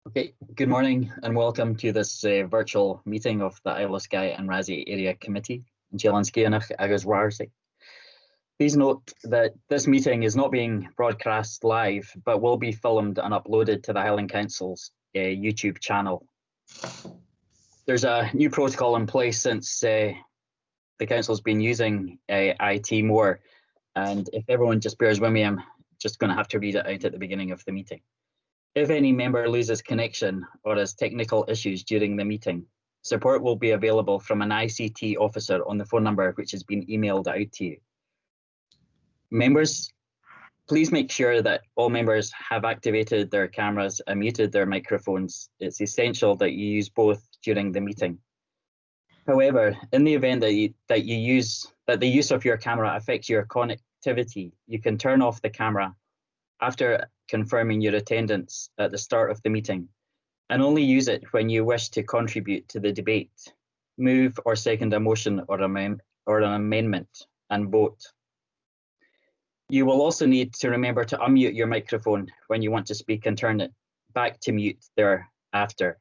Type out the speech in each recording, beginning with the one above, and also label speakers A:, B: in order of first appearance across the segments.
A: Okay, good morning and welcome to this virtual meeting of the Isle of Skye and Raasay Area Committee. Skye Raasay. Please note that this meeting is not being broadcast live, but will be filmed and uploaded to the Highland Council's YouTube channel. There's a new protocol in place since the Council's been using IT more, and if everyone just bears with me, I'm just going to have to read it out at the beginning of the meeting. If any member loses connection or has technical issues during the meeting, support will be available from an ICT officer on the phone number which has been emailed out to you. Members, please make sure that all members have activated their cameras and muted their microphones. It's essential that you use both during the meeting. However, in the event that the use of your camera affects your connectivity, you can turn off the camera after confirming your attendance at the start of the meeting, and only use it when you wish to contribute to the debate, move or second a motion or an amendment, and vote. You will also need to remember to unmute your microphone when you want to speak and turn it back to mute thereafter.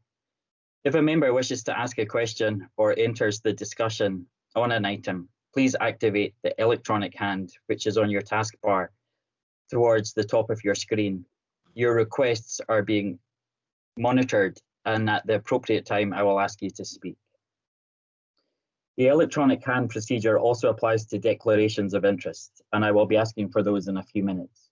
A: If a member wishes to ask a question or enters the discussion on an item, please activate the electronic hand which is on your taskbar towards the top of your screen. Your requests are being monitored, and at the appropriate time, I will ask you to speak. The electronic hand procedure also applies to declarations of interest, and I will be asking for those in a few minutes.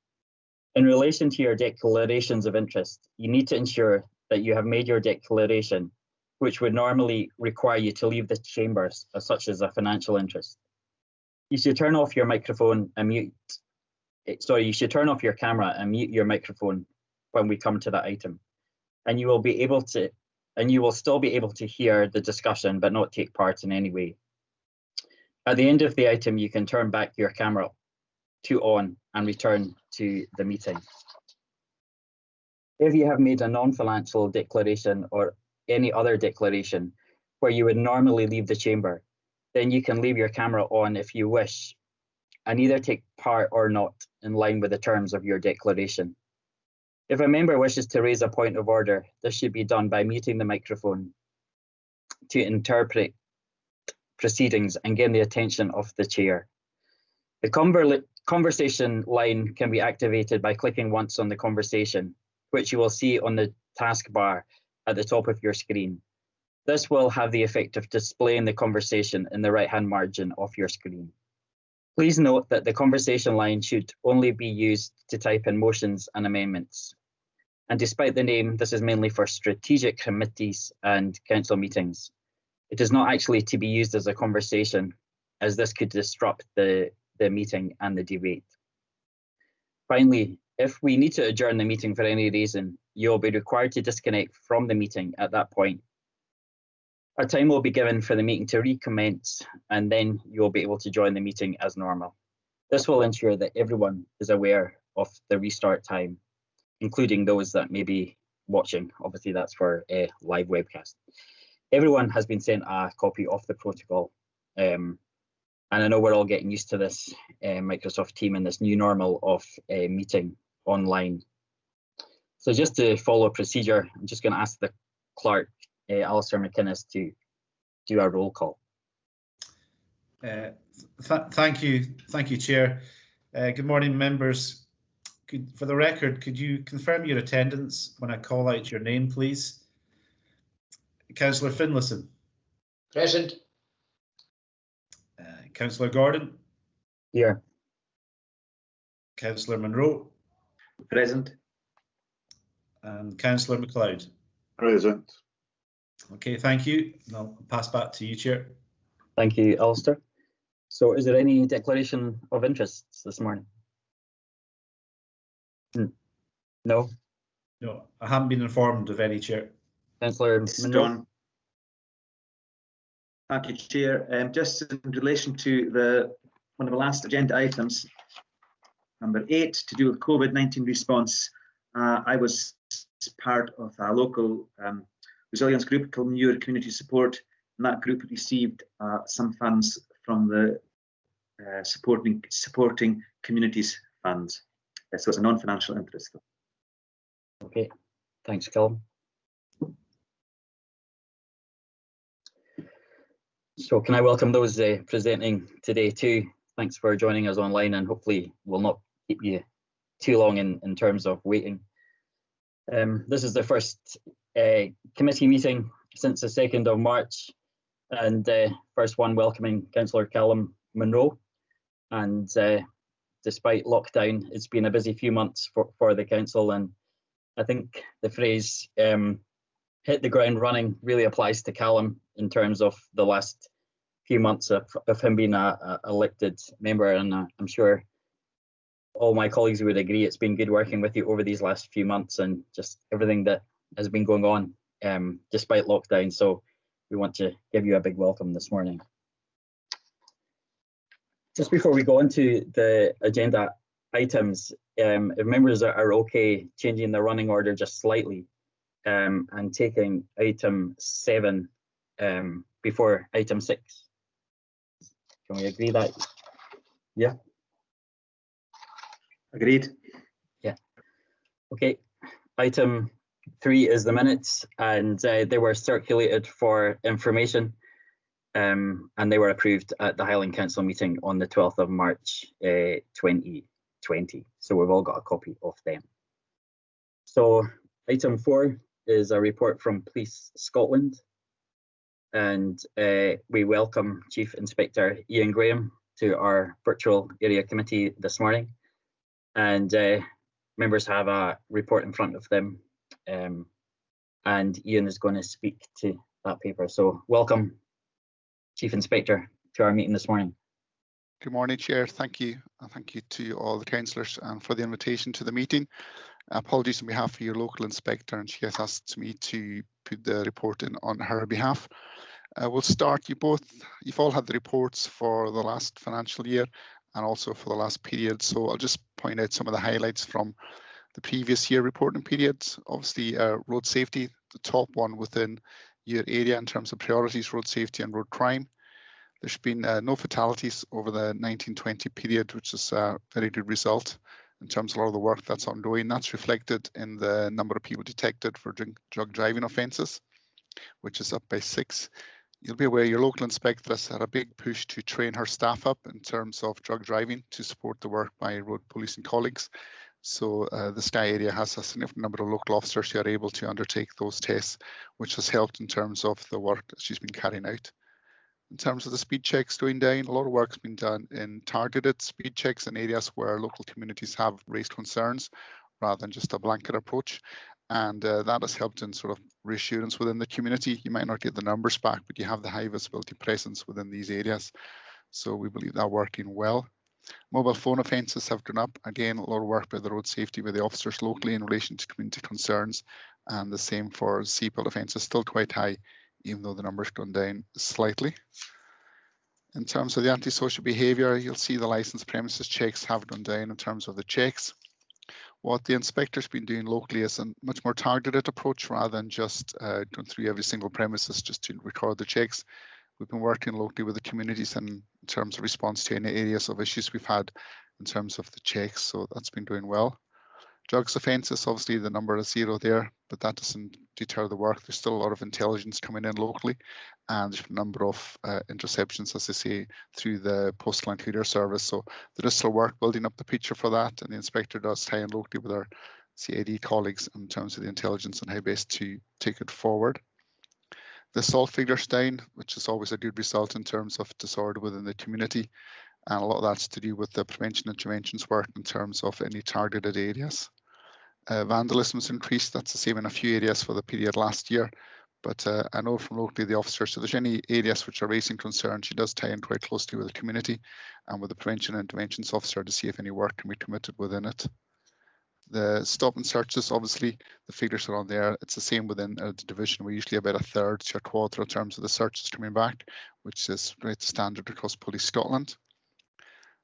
A: In relation to your declarations of interest, you need to ensure that you have made your declaration, which would normally require you to leave the chambers, such as a financial interest. You should turn off your microphone and you should turn off your camera and mute your microphone when we come to that item, and you will still be able to hear the discussion but not take part in any way. At the end of the item, you can turn back your camera to on and return to the meeting. If you have made a non-financial declaration or any other declaration where you would normally leave the chamber, then you can leave your camera on if you wish, and either take part or not in line with the terms of your declaration. If a member wishes to raise a point of order, this should be done by muting the microphone to interpret proceedings and gain the attention of the chair. The conversation line can be activated by clicking once on the conversation, which you will see on the taskbar at the top of your screen. This will have the effect of displaying the conversation in the right-hand margin of your screen. Please note that the conversation line should only be used to type in motions and amendments. And despite the name, this is mainly for strategic committees and council meetings. It is not actually to be used as a conversation, as this could disrupt the meeting and the debate. Finally, if we need to adjourn the meeting for any reason, you'll be required to disconnect from the meeting at that point. A time will be given for the meeting to recommence, and then you'll be able to join the meeting as normal. This will ensure that everyone is aware of the restart time, including those that may be watching. Obviously, that's for a live webcast. Everyone has been sent a copy of the protocol, and I know we're all getting used to this Microsoft Team and this new normal of meeting online. So just to follow procedure, I'm just going to ask the clerk, Alistair McInnes, to do our roll call.
B: Thank you, Chair. Good morning, members. For the record, could you confirm your attendance when I call out your name, please? Councillor Finlayson.
C: Present.
B: Councillor Gordon.
A: Here.
B: Councillor Monroe.
C: Present.
B: And Councillor MacLeod.
D: Present.
B: Okay, thank you. And I'll pass back to you, Chair.
A: Thank you, Alistair. So is there any declaration of interests this morning? No?
B: No, I haven't been informed of any, Chair.
A: Councillor Monroe.
C: Thank you, Chair. Just in relation to one of the last agenda items, number 8, to do with COVID-19 response, I was part of a local resilience group called Newer Community Support, and that group received some funds from the supporting communities funds. So it's a non-financial interest.
A: Okay, thanks, Colin. So can I welcome those presenting today too. Thanks for joining us online, and hopefully we'll not keep you too long in terms of waiting. This is the first committee meeting since the 2nd of March, and first one welcoming Councillor Callum Munro. And despite lockdown, it's been a busy few months for the council, and I think the phrase hit the ground running really applies to Callum in terms of the last few months of him being a elected member, and I'm sure all my colleagues would agree it's been good working with you over these last few months and just everything that has been going on despite lockdown. So we want to give you a big welcome this morning. Just before we go into the agenda items, if members are okay changing the running order just slightly and taking item 7 before item 6. Can we agree that? Yeah.
C: Agreed.
A: Yeah. Okay. Item 3 is the minutes, and they were circulated for information, and they were approved at the Highland Council meeting on the 12th of March 2020. So we've all got a copy of them. So item 4 is a report from Police Scotland, and we welcome Chief Inspector Ian Graham to our virtual area committee this morning. And members have a report in front of them, and Ian is going to speak to that paper. So welcome, Chief Inspector, to our meeting this morning.
D: Good morning, Chair. Thank you. And thank you to all the councillors for the invitation to the meeting. Apologies on behalf of your local inspector, and she has asked me to put the report in on her behalf. We'll start. You've all had the reports for the last financial year and also for the last period. So I'll just point out some of the highlights from the previous year reporting periods. Obviously, road safety, the top one within your area in terms of priorities, road safety and road crime. There's been no fatalities over the 1920 period, which is a very good result in terms of a lot of the work that's ongoing. That's reflected in the number of people detected for drug driving offences, which is up by 6. You'll be aware your local inspector has had a big push to train her staff up in terms of drug driving to support the work by road policing colleagues. So the Skye area has a significant number of local officers who are able to undertake those tests, which has helped in terms of the work that she's been carrying out. In terms of the speed checks going down, a lot of work's been done in targeted speed checks in areas where local communities have raised concerns rather than just a blanket approach. And that has helped in sort of reassurance within the community. You might not get the numbers back, but you have the high visibility presence within these areas. So we believe that working well. Mobile phone offences have gone up. Again, a lot of work by the road safety with the officers locally in relation to community concerns. And the same for seatbelt offences, still quite high, even though the numbers gone down slightly. In terms of the antisocial behaviour, you'll see the licensed premises checks have gone down in terms of the checks. What the inspector's been doing locally is a much more targeted approach rather than just going through every single premises just to record the checks. We've been working locally with the communities in terms of response to any areas of issues we've had in terms of the checks, so that's been doing well. Drugs offences, obviously the number is 0 there, but that doesn't deter the work. There's still a lot of intelligence coming in locally, and there's a number of interceptions, as I say, through the postal and courier service. So there is still work building up the picture for that, and the inspector does tie in locally with our CID colleagues in terms of the intelligence and how best to take it forward. The assault figure's down, which is always a good result in terms of disorder within the community, and a lot of that's to do with the prevention interventions work in terms of any targeted areas. Vandalism has increased. That's the same in a few areas for the period last year. But I know from locally the officers, so there's any areas which are raising concern, she does tie in quite closely with the community and with the prevention and interventions officer to see if any work can be committed within it. The stop and searches, obviously, the figures are on there. It's the same within the division. We're usually about 1/3 to 1/4 in terms of the searches coming back, which is great standard across Police Scotland.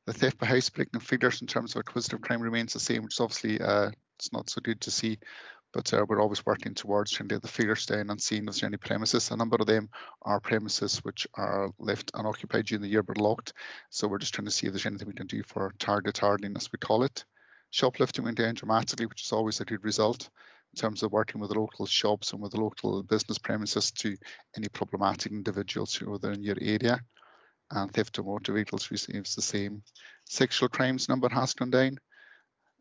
D: The theft by housebreaking figures in terms of acquisitive crime remains the same, which is obviously it's not so good to see, but we're always working towards trying to get the figures down and seeing if there's any premises. A number of them are premises which are left unoccupied during the year but locked. So we're just trying to see if there's anything we can do for target hardening, as we call it. Shoplifting went down dramatically, which is always a good result in terms of working with the local shops and with the local business premises to any problematic individuals who are there in your area. And theft of motor vehicles receives the same. Sexual crimes number has gone down.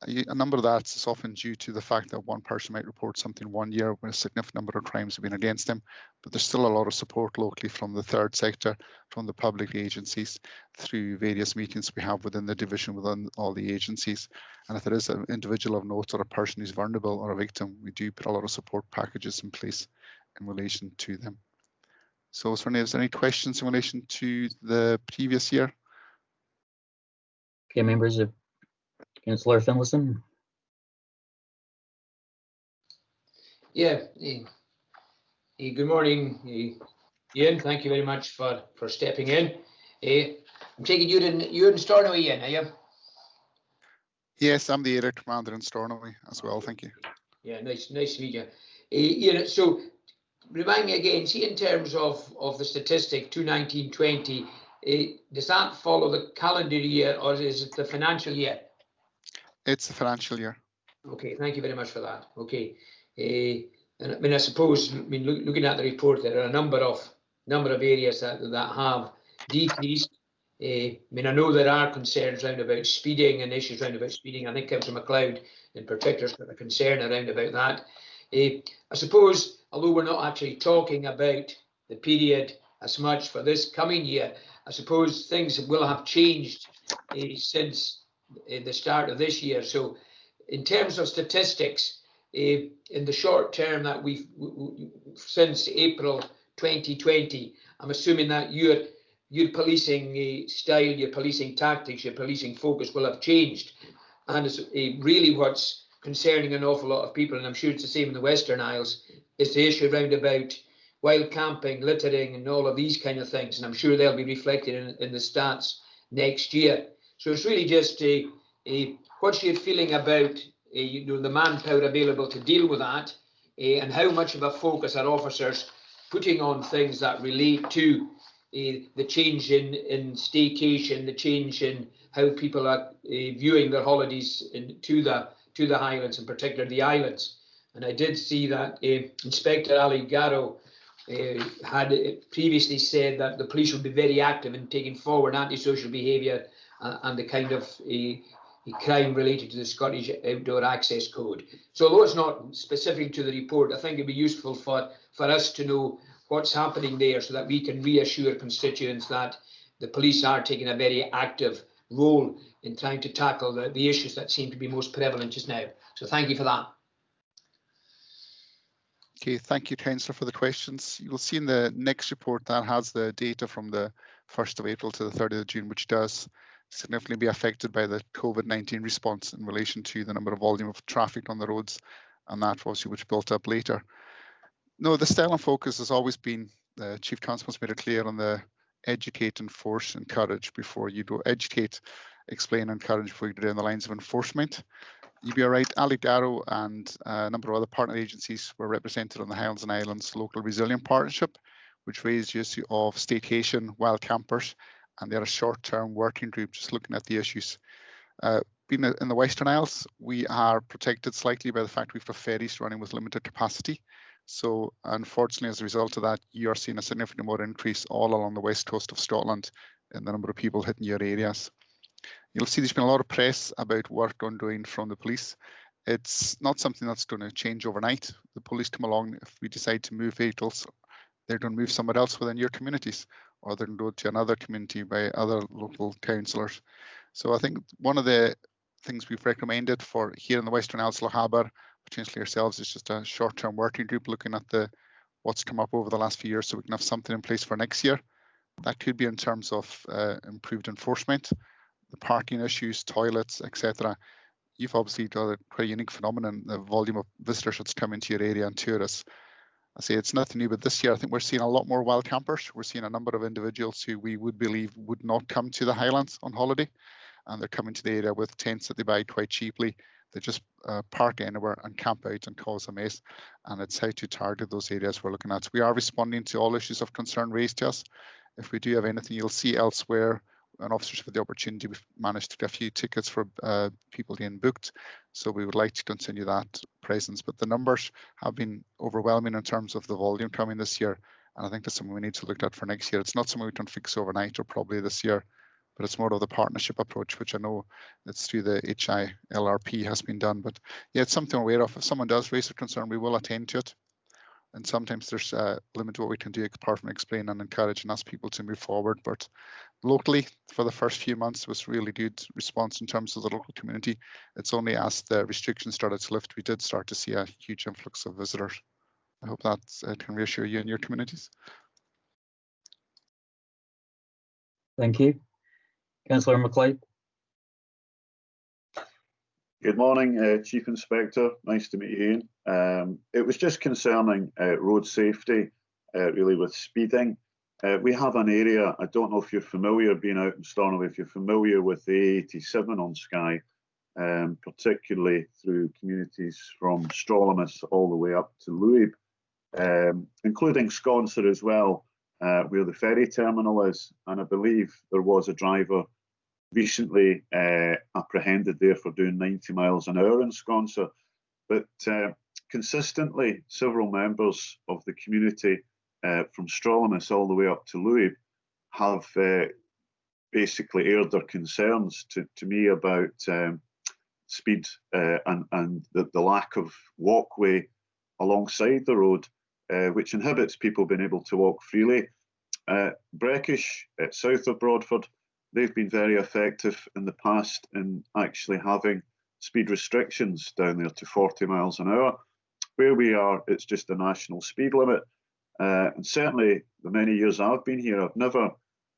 D: A number of that is often due to the fact that one person might report something 1 year when a significant number of crimes have been against them, but there's still a lot of support locally from the third sector, from the public agencies, through various meetings we have within the division, within all the agencies. And if there is an individual of note or a person who's vulnerable or a victim, we do put a lot of support packages in place in relation to them. So is there any questions in relation to the previous year?
A: Okay, members of Councillor Finlayson.
E: Yeah, good morning, Ian. Thank you very much for stepping in. I'm taking you're in Stornoway, Ian, are you?
D: Yes, I'm the area commander in Stornoway as well. Thank you.
E: Yeah, nice to meet you. Ian, so remind me again. See, in terms of the statistic 2019-20, does that follow the calendar year or is it the financial year?
D: It's the financial year.
E: Okay, thank you very much for that. Okay, and I mean, I suppose, looking at the report, there are a number of areas that have decreased. I know there are concerns around about speeding and issues around about speeding. I think Councillor MacLeod in particular has got a concern around about that. I suppose, although we're not actually talking about the period as much for this coming year, I suppose things will have changed since the start of this year. So in terms of statistics, in the short term that we've since April 2020, I'm assuming that your policing style, your policing tactics, your policing focus will have changed. And it's really what's concerning an awful lot of people, and I'm sure it's the same in the Western Isles, is the issue around about wild camping, littering, and all of these kind of things. And I'm sure they'll be reflected in the stats next year. So it's really just what's your feeling about the manpower available to deal with that, and how much of a focus are officers putting on things that relate to the change in staycation, the change in how people are viewing their holidays to the Highlands, in particular the islands. And I did see that Inspector Ali Garrow had previously said that the police would be very active in taking forward antisocial behaviour and the kind of crime related to the Scottish Outdoor Access Code. So although it's not specific to the report, I think it'd be useful for us to know what's happening there so that we can reassure constituents that the police are taking a very active role in trying to tackle the issues that seem to be most prevalent just now. So thank you for that.
D: Okay, thank you, Councillor, for the questions. You will see in the next report that has the data from the 1st of April to the 30th of June, which does significantly be affected by the COVID-19 response in relation to the number of volume of traffic on the roads, and that obviously which built up later. No, the style and focus has always been, the Chief Constable's made it clear on the educate, enforce, encourage before you do educate, explain, encourage before you go down the lines of enforcement. You'd be all right. Ali Garrow and a number of other partner agencies were represented on the Highlands and Islands Local Resilient Partnership, which raised the issue of staycation, wild campers, and they're a short-term working group just looking at the issues. Being in the Western Isles, we are protected slightly by the fact we've got ferries running with limited capacity. So unfortunately, as a result of that, you are seeing a significantly more increase all along the west coast of Scotland in the number of people hitting your areas. You'll see there's been a lot of press about work ongoing from the police. It's not something that's going to change overnight. The police come along, if we decide to move vehicles, they're going to move somewhere else within your communities, or they're going to go to another community by other local councillors. So I think one of the things we've recommended for here in the Western Isles, Lochaber, potentially ourselves, is just a short-term working group looking at what's come up over the last few years so we can have something in place for next year. That could be in terms of improved enforcement, the parking issues, toilets, etc. You've obviously got a quite unique phenomenon, the volume of visitors that's come into your area and tourists. I say it's nothing new, but this year I think we're seeing a lot more wild campers. We're seeing a number of individuals who we would believe would not come to the Highlands on holiday, and they're coming to the area with tents that they buy quite cheaply. They just park anywhere and camp out and cause a mess, and it's how to target those areas we're looking at. We are responding to all issues of concern raised to us. If we do have anything, you'll see elsewhere and officers have had the opportunity. We've managed to get a few tickets for people being booked, so we would like to continue that presence. But the numbers have been overwhelming in terms of the volume coming this year, and I think that's something we need to look at for next year. It's not something we can fix overnight or probably this year, but it's more of the partnership approach, which I know it's through the HILRP has been done. But yeah, it's something we're aware of. If someone does raise a concern, we will attend to it. And sometimes there's a limit to what we can do apart from explain and encourage and ask people to move forward. But locally, for the first few months, was really good response in terms of the local community. It's only as the restrictions started to lift, we did start to see a huge influx of visitors. I hope that can reassure you and your communities.
A: Thank you. Councillor MacLeod.
F: Good morning, Chief Inspector. Nice to meet you, Ian. It was just concerning road safety, really with speeding. We have an area, I don't know if you're familiar, being out in Stornoway, if you're familiar with the A87 on Skye, particularly through communities from Strolimus all the way up to Louib, including Sconser as well, where the ferry terminal is. And I believe there was a driver recently apprehended there for doing 90 miles an hour in Sconser. But consistently, several members of the community from Strolimus all the way up to Louib have basically aired their concerns to me about speed and the lack of walkway alongside the road, which inhibits people being able to walk freely. Breckish, south of Broadford, they've been very effective in the past in actually having speed restrictions down there to 40 miles an hour. Where we are, it's just a national speed limit. And certainly the many years I've been here, I've never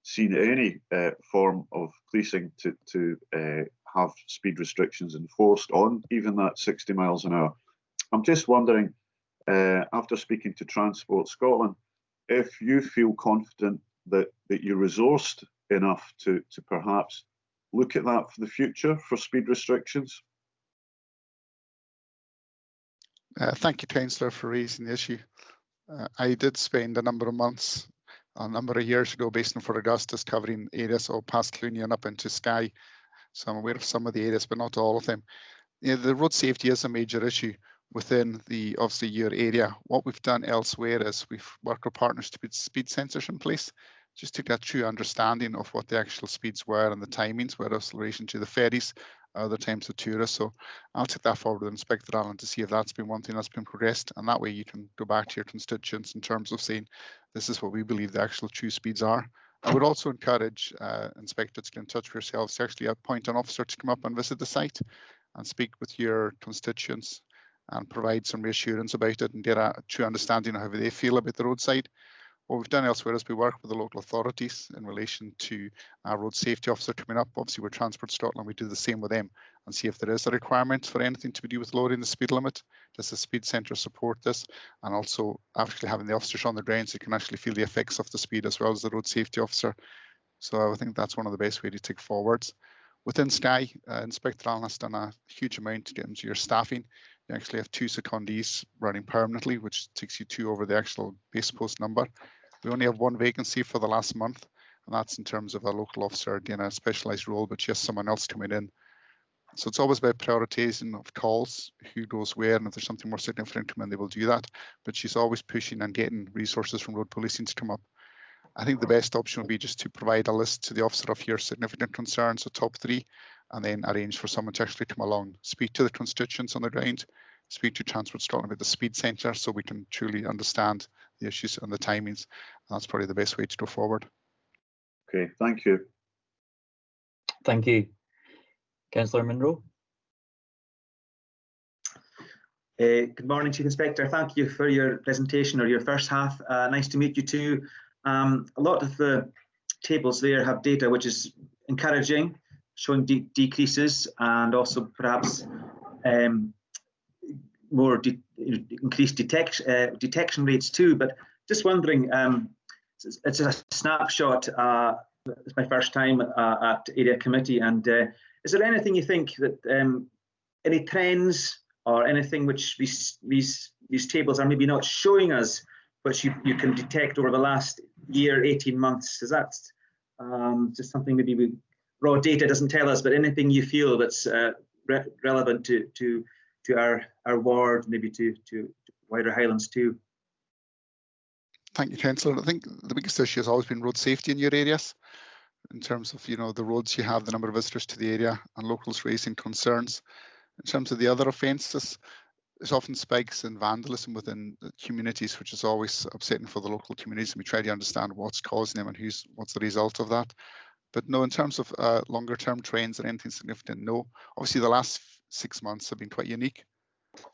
F: seen any form of policing to have speed restrictions enforced on even that 60 miles an hour. I'm just wondering, after speaking to Transport Scotland, if you feel confident that you're resourced enough to perhaps look at that for the future for speed restrictions.
D: Thank you, Councillor, for raising the issue. I did spend a number of months, a number of years ago, based in Fort Augustus, covering areas all past Cluny and up into Skye. So I'm aware of some of the areas, but not all of them. Yeah, the road safety is a major issue within the, obviously, your area. What we've done elsewhere is we've worked with partners to put speed sensors in place, just to get true understanding of what the actual speeds were and the timings, whereas in relation to the ferries, other times of tourists. So I'll take that forward with Inspector Allen to see if that's been one thing that's been progressed. And that way you can go back to your constituents in terms of saying, this is what we believe the actual true speeds are. I would also encourage inspectors to get in touch with yourselves to actually appoint an officer to come up and visit the site and speak with your constituents and provide some reassurance about it and get a true understanding of how they feel about the roadside. What we've done elsewhere is we work with the local authorities in relation to our road safety officer coming up. Obviously, with Transport Scotland, we do the same with them and see if there is a requirement for anything to do with lowering the speed limit. Does the speed centre support this? And also actually having the officers on the ground so you can actually feel the effects of the speed as well as the road safety officer. So I think that's one of the best ways to take forwards. Within Skye, Inspector Allen has done a huge amount to get into your staffing. You actually have 2 secondees running permanently, which takes you 2 over the actual base post number. We only have 1 vacancy for the last month, and that's in terms of a local officer doing a specialised role, but just someone else coming in. So it's always about prioritising of calls, who goes where, and if there's something more significant come in, they will do that. But she's always pushing and getting resources from road policing to come up. I think the best option would be just to provide a list to the officer of your significant concerns, the top 3, and then arrange for someone to actually come along, speak to the constituents on the ground, speak to Transport Scotland about the speed centre so we can truly understand the issues and the timings. And that's probably the best way to go forward.
F: Okay, thank you.
A: Thank you. Councillor Munro.
C: Good morning, Chief Inspector. Thank you for your presentation, or your first half. Nice to meet you too. A lot of the tables there have data which is encouraging, showing decreases and also perhaps more increased detection rates too. But just wondering, it's a snapshot. It's my first time at Area Committee, and is there anything you think that any trends or anything which these tables are maybe not showing us, which you can detect over the last year, 18 months? Is that just something maybe raw data doesn't tell us, but anything you feel that's relevant to our ward, maybe to wider Highlands too.
D: Thank you, Councillor. I think the biggest issue has always been road safety in your areas, in terms of, you know, the roads you have, the number of visitors to the area, and locals raising concerns. In terms of the other offences, there's often spikes in vandalism within the communities, which is always upsetting for the local communities, and we try to understand what's causing them and what's the result of that. But no, in terms of longer term trends or anything significant, no. Obviously, the last 6 months have been quite unique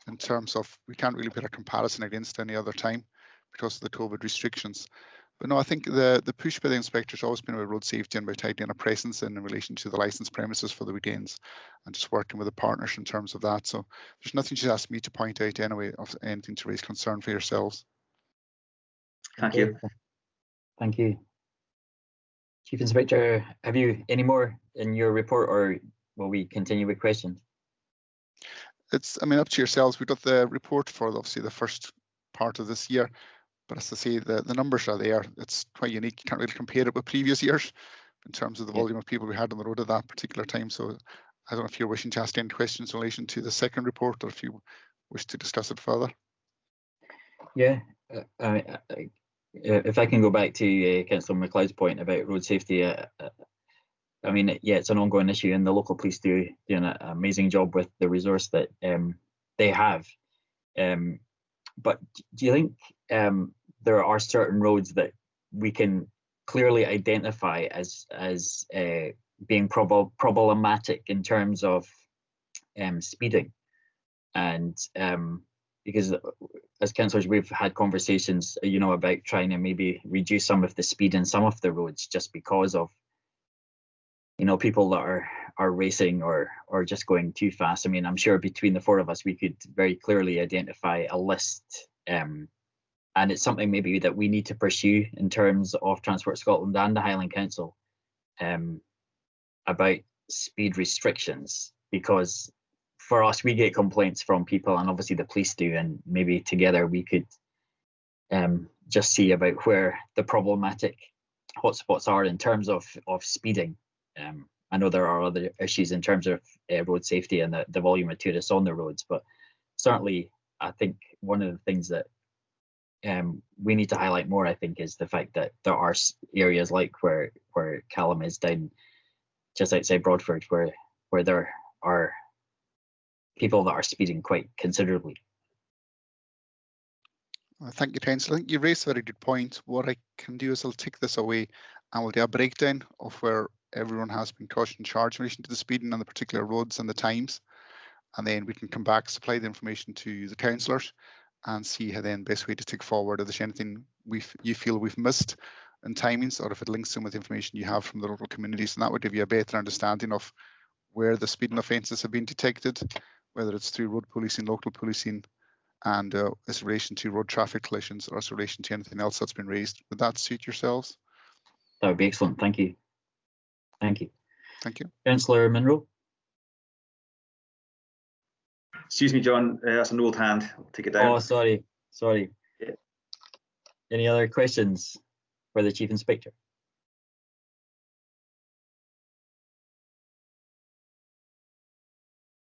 D: in terms of we can't really put a comparison against any other time because of the COVID restrictions. But no, I think the push by the inspector has always been about road safety and about tightening a presence in relation to the licensed premises for the weekends, and just working with the partners in terms of that. So there's nothing she's asked me to point out anyway of anything to raise concern for yourselves.
C: Thank you.
A: Thank you. Chief Inspector, have you any more in your report, or will we continue with questions?
D: It's, I mean, up to yourselves. We've got the report for obviously the first part of this year. But as I say, the numbers are there. It's quite unique. You can't really compare it with previous years in terms of the volume of people we had on the road at that particular time. So I don't know if you're wishing to ask any questions in relation to the second report, or if you wish to discuss it further.
A: Yeah, if I can go back to Councillor MacLeod's point about road safety, I mean, yeah, it's an ongoing issue, and the local police do an amazing job with the resource that they have. But do you think there are certain roads that we can clearly identify as being problematic in terms of speeding? And because as councillors, we've had conversations, you know, about trying to maybe reduce some of the speed in some of the roads just because of, you know, people that are racing or just going too fast. I mean, I'm sure between the four of us, we could very clearly identify a list, and it's something maybe that we need to pursue in terms of Transport Scotland and the Highland Council about speed restrictions, because for us, we get complaints from people, and obviously the police do, and maybe together we could just see about where the problematic hotspots are in terms of speeding. I know there are other issues in terms of road safety and the volume of tourists on the roads, but certainly I think one of the things that we need to highlight more, I think, is the fact that there are areas like where Callum is down just outside Broadford, where there are people that are speeding quite considerably.
D: Thank you, Councillor. I think you raised a very good point. What I can do is I'll take this away and we'll do a breakdown of where everyone has been caution charged in relation to the speeding on the particular roads and the times. And then we can come back, supply the information to the councillors and see how then best way to take forward if there's anything you feel we've missed in timings, or if it links in with information you have from the local communities. And that would give you a better understanding of where the speeding offences have been detected, whether it's through road policing, local policing, and as relation to road traffic collisions, or as relation to anything else that's been raised. Would that suit yourselves?
A: That would be excellent. Thank you. Thank you.
D: Thank you.
A: Councillor Munro.
C: Excuse me, John, that's an old hand. I'll take it down.
A: Oh, sorry.
C: Yeah.
A: Any other questions for the Chief Inspector?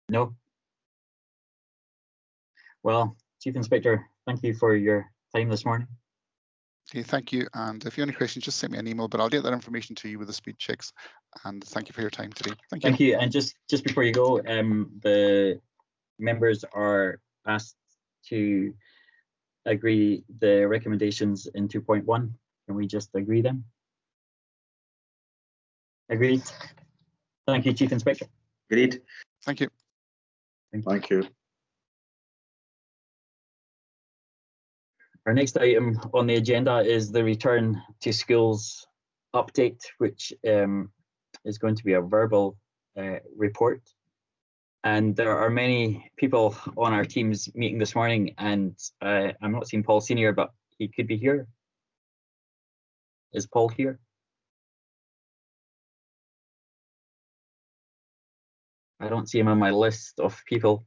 A: No? Well, Chief Inspector, thank you for your time this morning.
D: Okay, thank you. And if you have any questions, just send me an email, but I'll get that information to you with the speed checks. And thank you for your time today. Thank you.
A: Thank you. And just before you go, the members are asked to agree the recommendations in 2.1. Can we just agree them? Agreed. Thank you, Chief Inspector.
C: Agreed.
D: Thank you.
F: Thank you.
A: Our next item on the agenda is the return to schools update, which is going to be a verbal report. And there are many people on our team's meeting this morning, and I'm not seeing Paul Senior, but he could be here. Is Paul here? I don't see him on my list of people.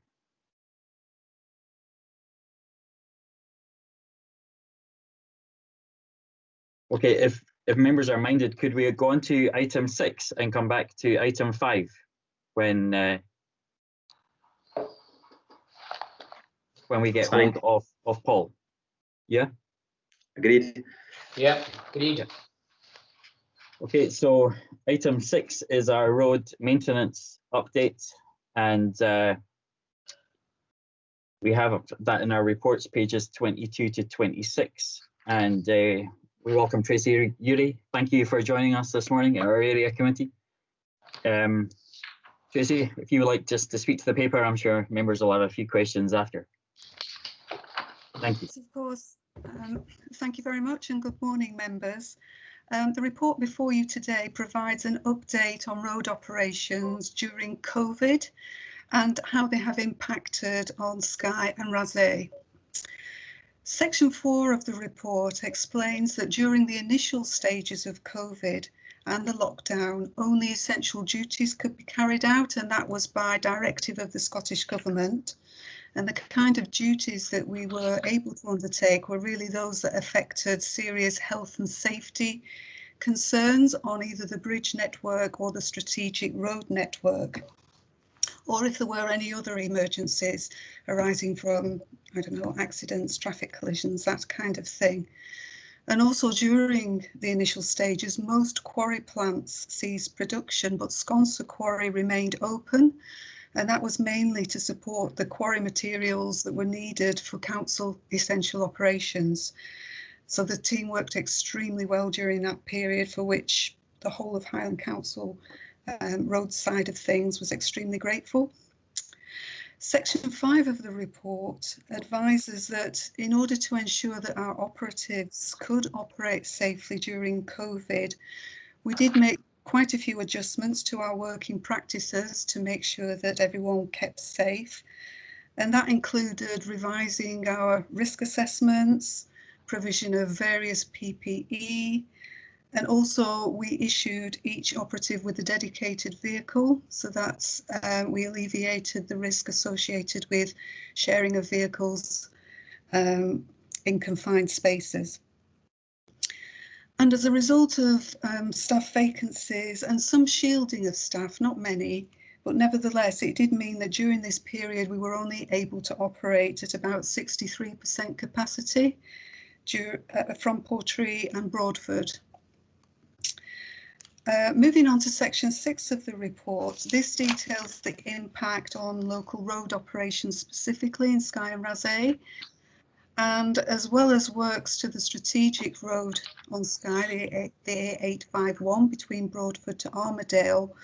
A: Okay, if members are minded, could we go on to item 6 and come back to item 5 when we get hold of Paul? Yeah?
C: Agreed.
E: Yeah, agreed.
A: Okay, so item 6 is our road maintenance update, and we have that in our reports, pages 22 to 26. And we welcome Tracy Urey. Thank you for joining us this morning at our area committee. Tracy, if you would like just to speak to the paper, I'm sure members will have a few questions after. Thank you.
G: Of course. Thank you very much, and good morning, members. The report before you today provides an update on road operations during COVID and how they have impacted on Skye and Raasay. Section 4 of the report explains that during the initial stages of COVID and the lockdown, only essential duties could be carried out, and that was by directive of the Scottish Government. And the kind of duties that we were able to undertake were really those that affected serious health and safety concerns on either the bridge network or the strategic road network, or if there were any other emergencies arising from, I don't know, accidents, traffic collisions, that kind of thing. And also during the initial stages, most quarry plants ceased production, but Sconser Quarry remained open, and that was mainly to support the quarry materials that were needed for council essential operations. So the team worked extremely well during that period, for which the whole of Highland Council road side of things was extremely grateful. Section 5 of the report advises that in order to ensure that our operatives could operate safely during COVID, we did make quite a few adjustments to our working practices to make sure that everyone kept safe. And that included revising our risk assessments, provision of various PPE, and also we issued each operative with a dedicated vehicle, so that's we alleviated the risk associated with sharing of vehicles in confined spaces. And as a result of staff vacancies and some shielding of staff, not many, but nevertheless it did mean that during this period we were only able to operate at about 63% capacity from Portree and Broadford. Moving on to section 6 of the report, this details the impact on local road operations specifically in Skye and Raasay, and as well as works to the strategic road on Skye, the A851 between Broadford to Armadale.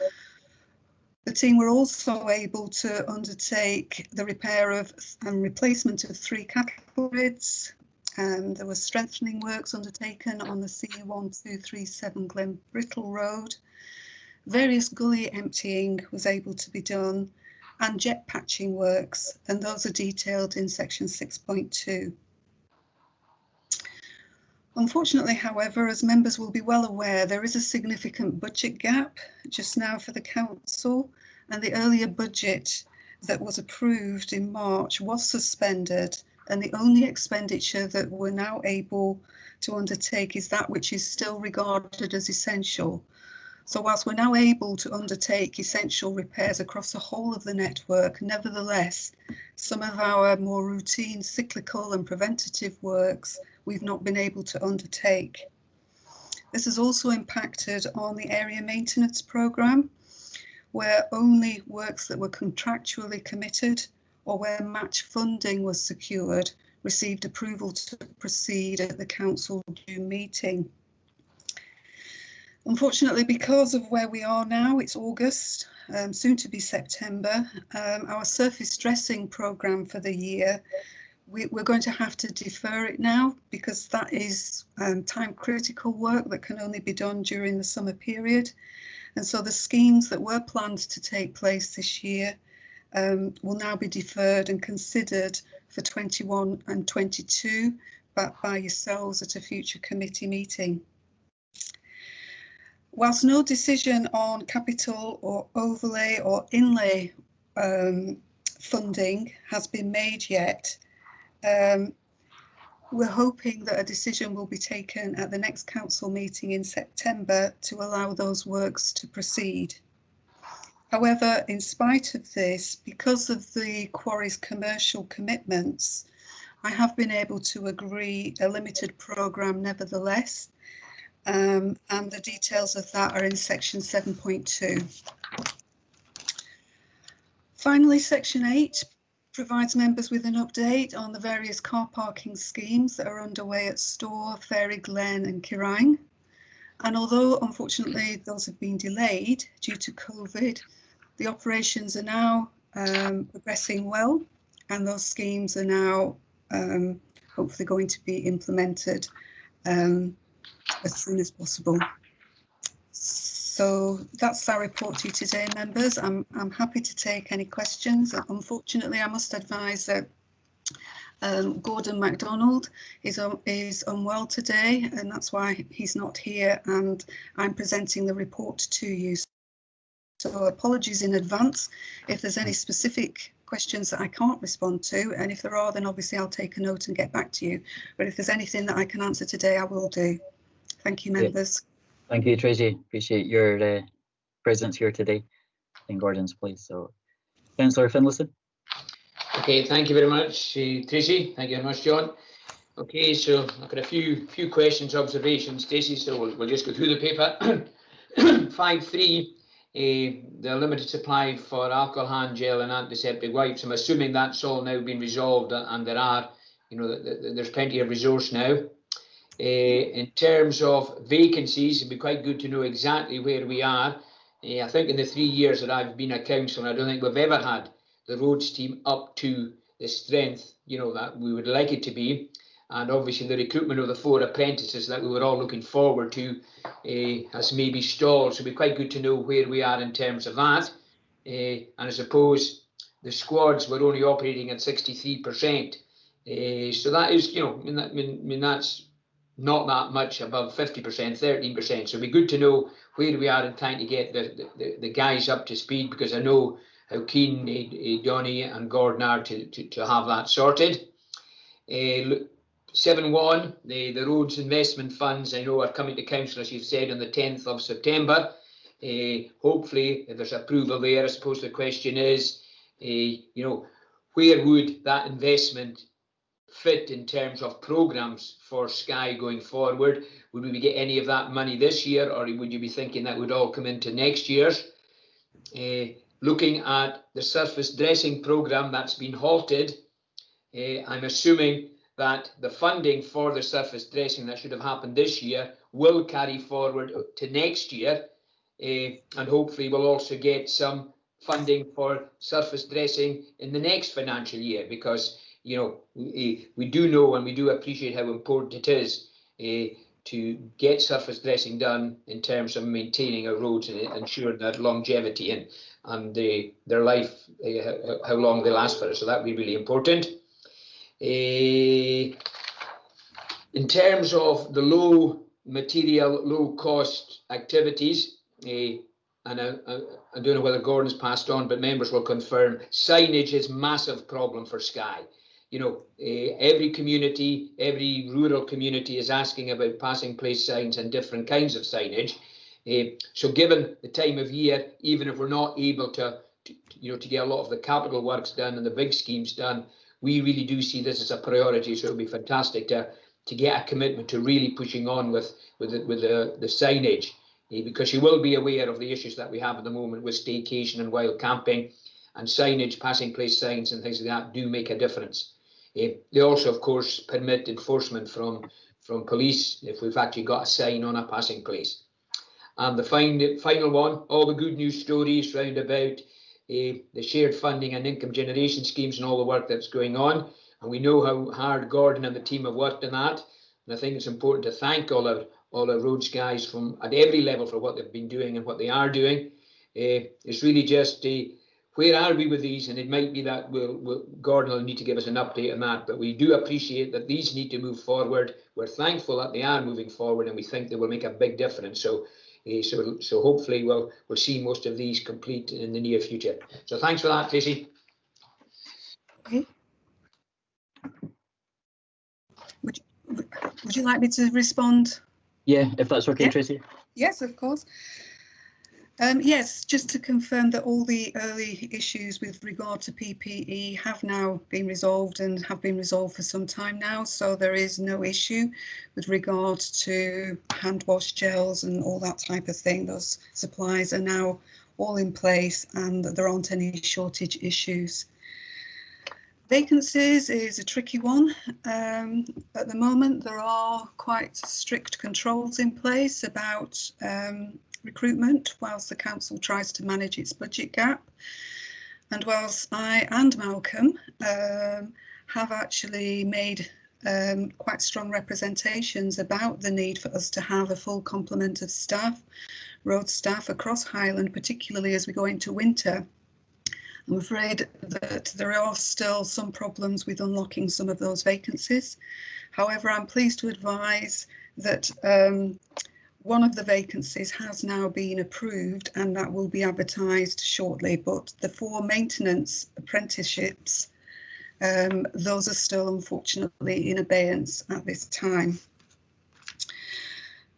G: The team were also able to undertake the repair of and replacement of 3 cattle grids. There were strengthening works undertaken on the C1237 Glen Brittle Road. Various gully emptying was able to be done, and jet patching works, and those are detailed in section 6.2. Unfortunately, however, as members will be well aware, there is a significant budget gap just now for the council, and the earlier budget that was approved in March was suspended, and the only expenditure that we're now able to undertake is that which is still regarded as essential. So whilst we're now able to undertake essential repairs across the whole of the network, nevertheless, some of our more routine cyclical and preventative works we've not been able to undertake. This has also impacted on the area maintenance programme, where only works that were contractually committed or where match funding was secured received approval to proceed at the council due meeting. Unfortunately, because of where we are now, it's August, soon to be September, our surface dressing programme for the year, we're going to have to defer it now because that is time critical work that can only be done during the summer period. And so the schemes that were planned to take place this year will now be deferred and considered for 21 and 22 by yourselves at a future committee meeting. Whilst no decision on capital or overlay or inlay funding has been made yet, we're hoping that a decision will be taken at the next council meeting in September to allow those works to proceed. However, in spite of this, because of the quarry's commercial commitments, I have been able to agree a limited programme nevertheless, and the details of that are in section 7.2. Finally, section 8 provides members with an update on the various car parking schemes that are underway at Store, Fairy Glen and Kirrine. And although unfortunately those have been delayed due to COVID, the operations are now progressing well, and those schemes are now hopefully going to be implemented as soon as possible. So that's our report to you today, members. I'm happy to take any questions. Unfortunately, I must advise that Gordon MacDonald is unwell today, and that's why he's not here, and I'm presenting the report to you. So apologies in advance if there's any specific questions that I can't respond to, and if there are, then obviously I'll take a note and get back to you. But if there's anything that I can answer today, I will do. Thank you, members.
A: Thank you, Tracy. Appreciate your presence here today in Gordon's place. So, Councillor Finlayson.
E: Okay, thank you very much, Tracy. Thank you very much, John. Okay, so I've got a few questions, observations, Tracy. So we'll just go through the paper. 5.3. The limited supply for alcohol hand gel and antiseptic wipes. I'm assuming that's all now been resolved, and there are, there's plenty of resource now. In terms of vacancies, it'd be quite good to know exactly where we are. I think in the 3 years that I've been a councillor, I don't think we've ever had the roads team up to the strength, that we would like it to be. And obviously the recruitment of the 4 apprentices that we were all looking forward to has maybe stalled. So it'd be quite good to know where we are in terms of that. And I suppose the squads were only operating at 63%. So that is, I mean that's not that much above 50%, 13%. So it'd be good to know where we are in trying to get the guys up to speed, because I know how keen Johnny and Gordon are to have that sorted. 7.1, the roads investment funds, I know are coming to council, as you've said, on the 10th of September. Hopefully, if there's approval there, I suppose the question is, where would that investment fit in terms of programmes for Skye going forward? Would we get any of that money this year, or would you be thinking that would all come into next year's? Looking at the surface dressing programme that's been halted, I'm assuming that the funding for the surface dressing that should have happened this year will carry forward to next year, and hopefully we'll also get some funding for surface dressing in the next financial year, because we do know and we do appreciate how important it is to get surface dressing done in terms of maintaining our roads and ensuring that longevity and their life, how long they last for us. So that would be really important. In terms of the low material, low cost activities, and I don't know whether Gordon's passed on, but members will confirm, signage is a massive problem for Skye. Every community, every rural community is asking about passing place signs and different kinds of signage. So given the time of year, even if we're not able to get a lot of the capital works done and the big schemes done, we really do see this as a priority. So it would be fantastic to get a commitment to really pushing on with the signage, because you will be aware of the issues that we have at the moment with staycation and wild camping, and signage, passing place signs and things like that do make a difference. They also, of course, permit enforcement from police if we've actually got a sign on a passing place. And the final one, all the good news stories round about the shared funding and income generation schemes and all the work that's going on. And we know how hard Gordon and the team have worked on that. And I think it's important to thank all our roads guys from at every level for what they've been doing and what they are doing. It's really just where are we with these? And it might be that Gordon will need to give us an update on that. But we do appreciate that these need to move forward. We're thankful that they are moving forward, and we think they will make a big difference. So hopefully we'll see most of these complete in the near future. So thanks for that, Tracy.
G: Okay. would you like me to respond?
A: Yeah, if that's okay,
G: Yeah.
A: Tracy.
G: Yes, of course. Yes, just to confirm that all the early issues with regard to PPE have now been resolved and have been resolved for some time now. So there is no issue with regard to hand wash gels and all that type of thing. Those supplies are now all in place and there aren't any shortage issues. Vacancies is a tricky one. At the moment, there are quite strict controls in place about recruitment whilst the council tries to manage its budget gap. And whilst I and Malcolm have actually made quite strong representations about the need for us to have a full complement of staff, road staff across Highland, particularly as we go into winter, I'm afraid that there are still some problems with unlocking some of those vacancies. However, I'm pleased to advise that one of the vacancies has now been approved and that will be advertised shortly, but the 4 maintenance apprenticeships, those are still unfortunately in abeyance at this time.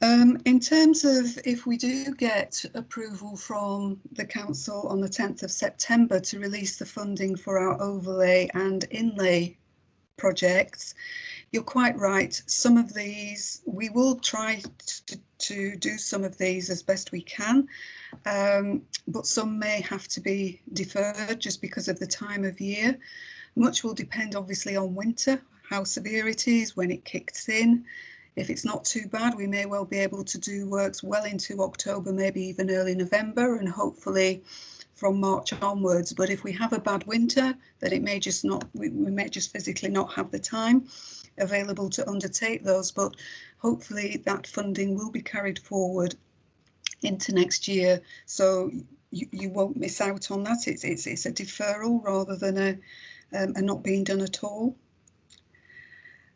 G: In terms of if we do get approval from the council on the 10th of September to release the funding for our overlay and inlay projects, you're quite right. Some of these, we will try to do some of these as best we can, but some may have to be deferred just because of the time of year. Much will depend obviously on winter, how severe it is, when it kicks in. If it's not too bad, we may well be able to do works well into October, maybe even early November, and hopefully from March onwards. But if we have a bad winter, then it may just not, we may just physically not have the time available to undertake those. But hopefully that funding will be carried forward into next year, so you won't miss out on that. It's a deferral rather than a not being done at all.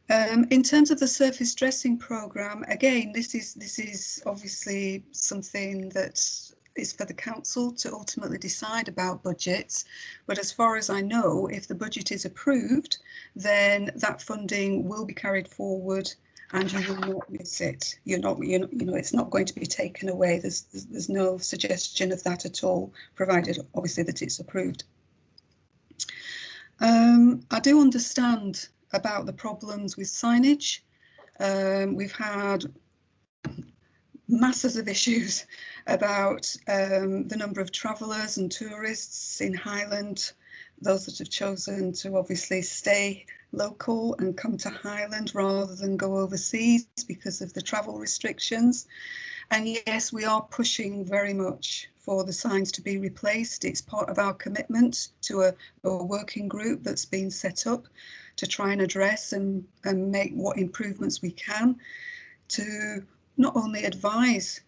G: In terms of the surface dressing programme, again, this is obviously something that is for the council to ultimately decide about budgets. But as far as I know, if the budget is approved, then that funding will be carried forward and you will not miss it. You know, it's not going to be taken away. There's no suggestion of that at all, provided obviously that it's approved. I do understand about the problems with signage. We've had masses of issues about the number of travellers and tourists in Highland, those that have chosen to obviously stay local and come to Highland rather than go overseas because of the travel restrictions. And yes, we are pushing very much for the signs to be replaced. It's part of our commitment to a working group that's been set up to try and address and make what improvements we can to not only advise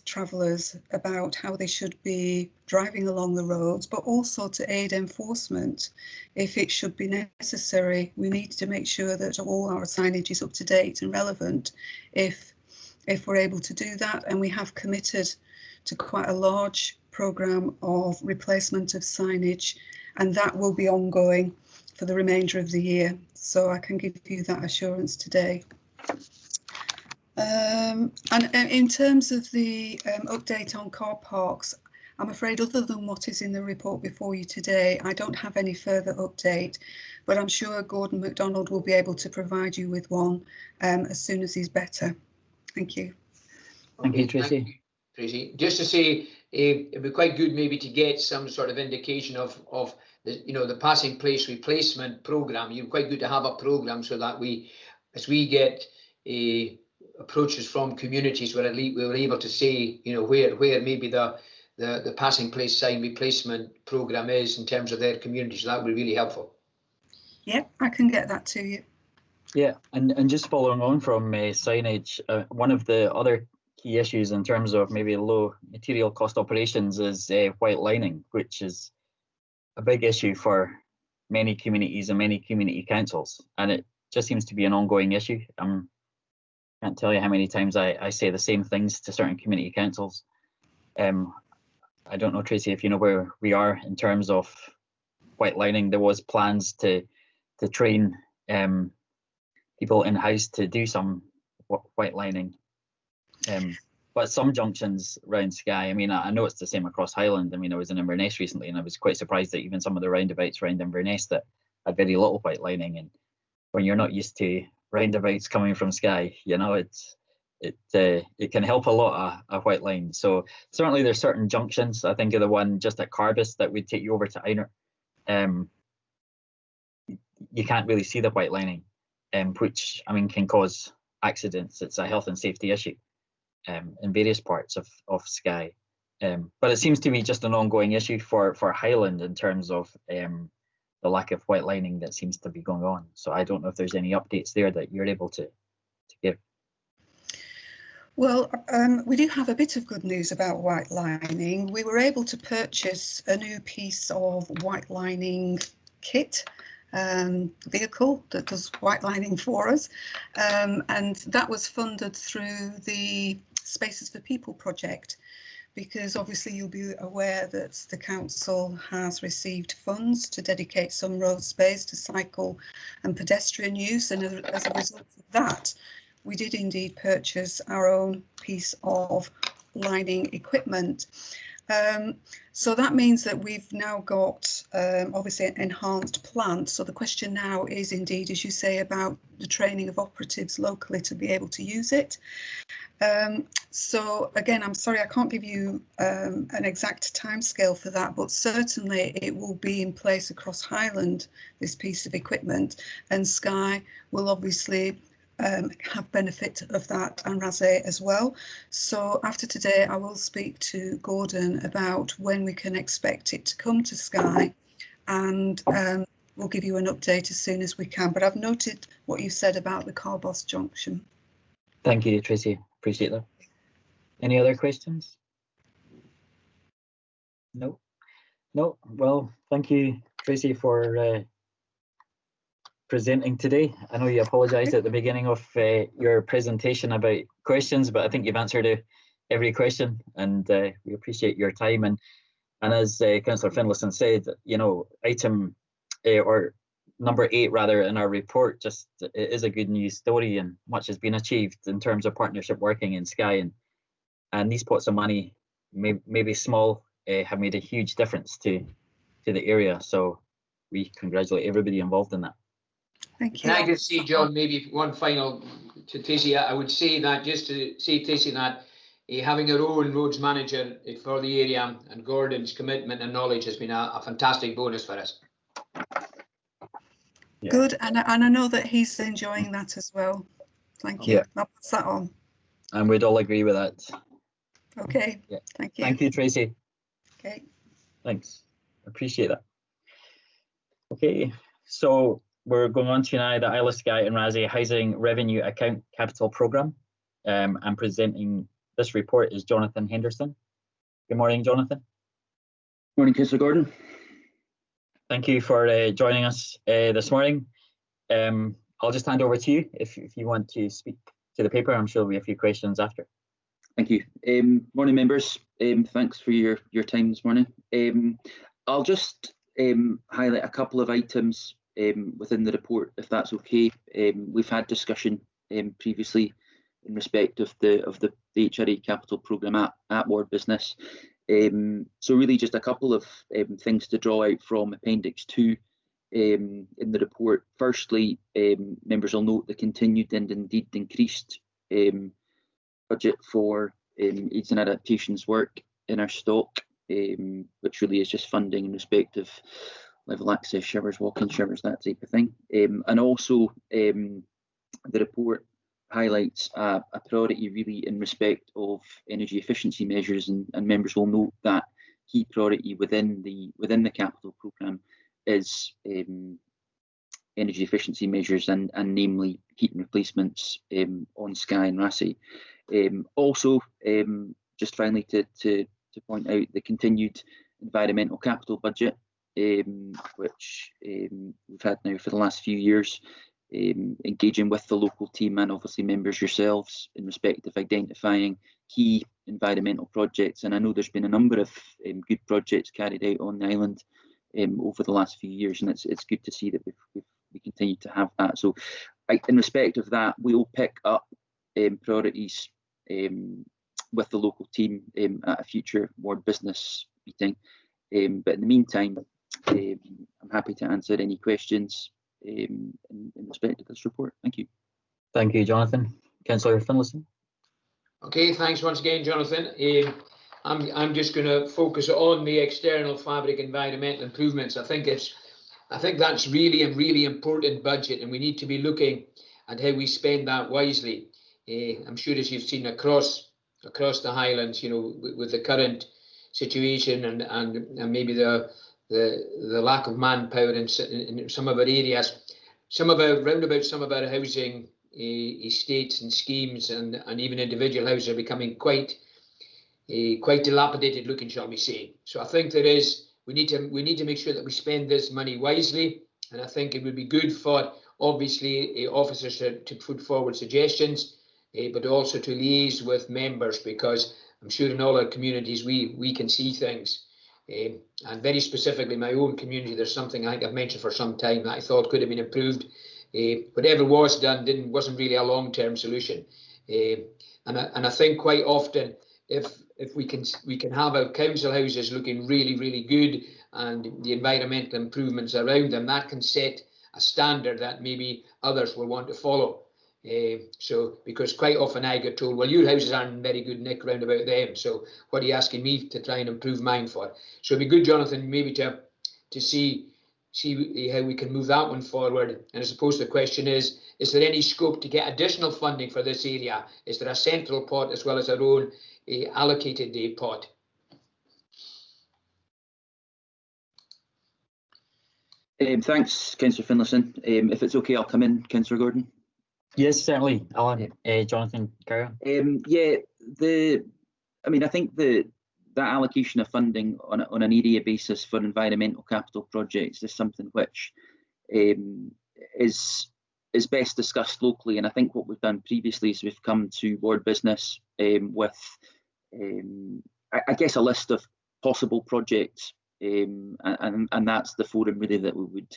G: travellers about how they should be driving along the roads, but also to aid enforcement. If it should be necessary, we need to make sure that all our signage is up to date and relevant if we're able to do that. And we have committed to quite a large programme of replacement of signage, and that will be ongoing for the remainder of the year. So I can give you that assurance today. And in terms of the update on car parks, I'm afraid other than what is in the report before you today, I don't have any further update, but I'm sure Gordon MacDonald will be able to provide you with one as soon as he's better. Thank you.
A: Thank you, Tracy.
E: Thank you, Tracy. Just to say, it'd be quite good maybe to get some sort of indication of the, the passing place replacement programme. You're quite good to have a programme so that as we get approaches from communities where we're able to say, where maybe the passing place sign replacement programme is in terms of their communities. So that would be really helpful.
G: Yeah, I can get that to you.
A: Yeah, and just following on from signage, one of the other key issues in terms of maybe low material cost operations is white lining, which is a big issue for many communities and many community councils, and it just seems to be an ongoing issue. Can't tell you how many times I say the same things to certain community councils. I don't know, Tracy, if you know where we are in terms of white lining. There was plans to train people in-house to do some white lining. But some junctions around Skye, I mean, I know it's the same across Highland. I mean, I was in Inverness recently and I was quite surprised that even some of the roundabouts around Inverness that had very little white lining. And when you're not used to roundabouts coming from Skye, you know, it can help a lot, a white line. So certainly there's certain junctions. I think of the one just at Carbis that would take you over to Einert. You can't really see the white lining, which, I mean, can cause accidents. It's a health and safety issue in various parts of Skye. But it seems to be just an ongoing issue for Highland in terms of the lack of white lining that seems to be going on. So I don't know if there's any updates there that you're able to give.
G: Well, we do have a bit of good news about white lining. We were able to purchase a new piece of white lining kit, vehicle that does white lining for us, and that was funded through the Spaces for People project, because obviously you'll be aware that the council has received funds to dedicate some road space to cycle and pedestrian use, and as a result of that, we did indeed purchase our own piece of lining equipment. So that means that we've now got obviously an enhanced plant. So the question now is indeed, as you say, about the training of operatives locally to be able to use it. So again, I'm sorry, I can't give you an exact timescale for that, but certainly it will be in place across Highland, this piece of equipment, and Skye will obviously have benefit of that, and Raasay as well. So after today, I will speak to Gordon about when we can expect it to come to Skye, and we'll give you an update as soon as we can. But I've noted what you said about the Carbos junction.
A: Thank you, Tracy. Appreciate that. Any other questions? No. Well, thank you, Tracy, for presenting today. I know you apologised at the beginning of your presentation about questions, but I think you've answered every question, and we appreciate your time. And as Councillor Finlayson said, you know, item or number 8 rather in our report, just it is a good news story, and much has been achieved in terms of partnership working in Skye, and these pots of money, maybe small, have made a huge difference to the area. So we congratulate everybody involved in that.
G: Thank you.
E: Can I just say, John, maybe one final to Tracy? I would say that, just to say, Tracy, that having our own roads manager for the area and Gordon's commitment and knowledge has been a fantastic bonus for us.
G: Yeah. Good, and I know that he's enjoying that as well. Thank you. Yeah. I'll pass that on.
A: And we'd all agree with that.
G: Okay. Yeah. Thank you.
A: Thank you, Tracy.
G: Okay.
A: Thanks. Appreciate that. Okay, so we're going on to now the Isle of Skye and Raasay Housing Revenue Account Capital Programme. And presenting this report is Jonathan Henderson. Good morning, Jonathan.
H: Morning, Councillor Gordon.
A: Thank you for joining us this morning. I'll just hand over to you if you want to speak to the paper. I'm sure there'll be a few questions after.
H: Thank you. Morning, members. Thanks for your time this morning. I'll just highlight a couple of items within the report, if that's okay. We've had discussion previously in respect of the HRA capital programme at Ward Business. So really just a couple of things to draw out from Appendix 2 in the report. Firstly, members will note the continued and indeed increased budget for aids and adaptations work in our stock, which really is just funding in respect of level access showers, walk-in showers, that type of thing. And also the report highlights a priority really in respect of energy efficiency measures, and members will note that key priority within the capital programme is energy efficiency measures, and namely heating replacements on Skye and Raasay. Also, just finally to point out the continued environmental capital budget, which we've had now for the last few years, engaging with the local team and obviously members yourselves in respect of identifying key environmental projects. And I know there's been a number of good projects carried out on the island over the last few years, and it's good to see that we continue to have that. So in respect of that, we'll pick up priorities with the local team at a future ward business meeting. But in the meantime, I'm happy to answer any questions in respect of this report. Thank you.
A: Thank you, Jonathan. Councillor Finlayson. Okay,
E: thanks once again, Jonathan. I'm just going to focus on the external fabric environmental improvements. I think that's really important budget, and we need to be looking at how we spend that wisely. I'm sure, as you've seen across the Highlands, you know, with the current situation and maybe the lack of manpower in some of our areas, round about some of our housing estates and schemes and even individual houses are becoming quite dilapidated looking, shall we say. So I think we need to make sure that we spend this money wisely, and I think it would be good for obviously officers to put forward suggestions, but also to liaise with members, because I'm sure in all our communities we can see things. And very specifically my own community, there's something I think I've mentioned for some time that I thought could have been improved. Whatever was done wasn't really a long-term solution. And I think quite often if we can have our council houses looking really good and the environmental improvements around them, that can set a standard that maybe others will want to follow. So because quite often I get told, well, your houses aren't very good, Nick, round about them, so what are you asking me to try and improve mine for? So it'd be good, Jonathan, maybe to see how we can move that one forward. And I suppose the question is there any scope to get additional funding for this area? Is there a central pot as well as our own allocated pot?
H: Thanks, Councillor Finlayson. If it's okay, I'll come in, Councillor Gordon.
A: Yes, certainly. Jonathan, carry on.
H: I think that allocation of funding on an area basis for environmental capital projects is something which is best discussed locally. And I think what we've done previously is we've come to ward business with, I guess, a list of possible projects, and that's the forum really that we would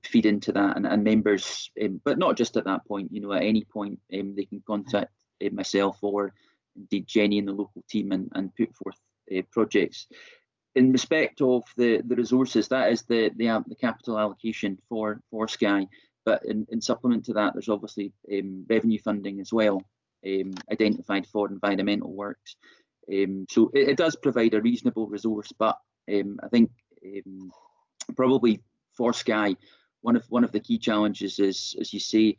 H: feed into that, and members, but not just at that point, you know, at any point they can contact myself or indeed Jenny and the local team and put forth projects. In respect of the resources, that is the capital allocation for Skye, but in supplement to that, there's obviously revenue funding as well, identified for environmental works. So it does provide a reasonable resource, but I think probably for Skye, one of the key challenges is, as you say,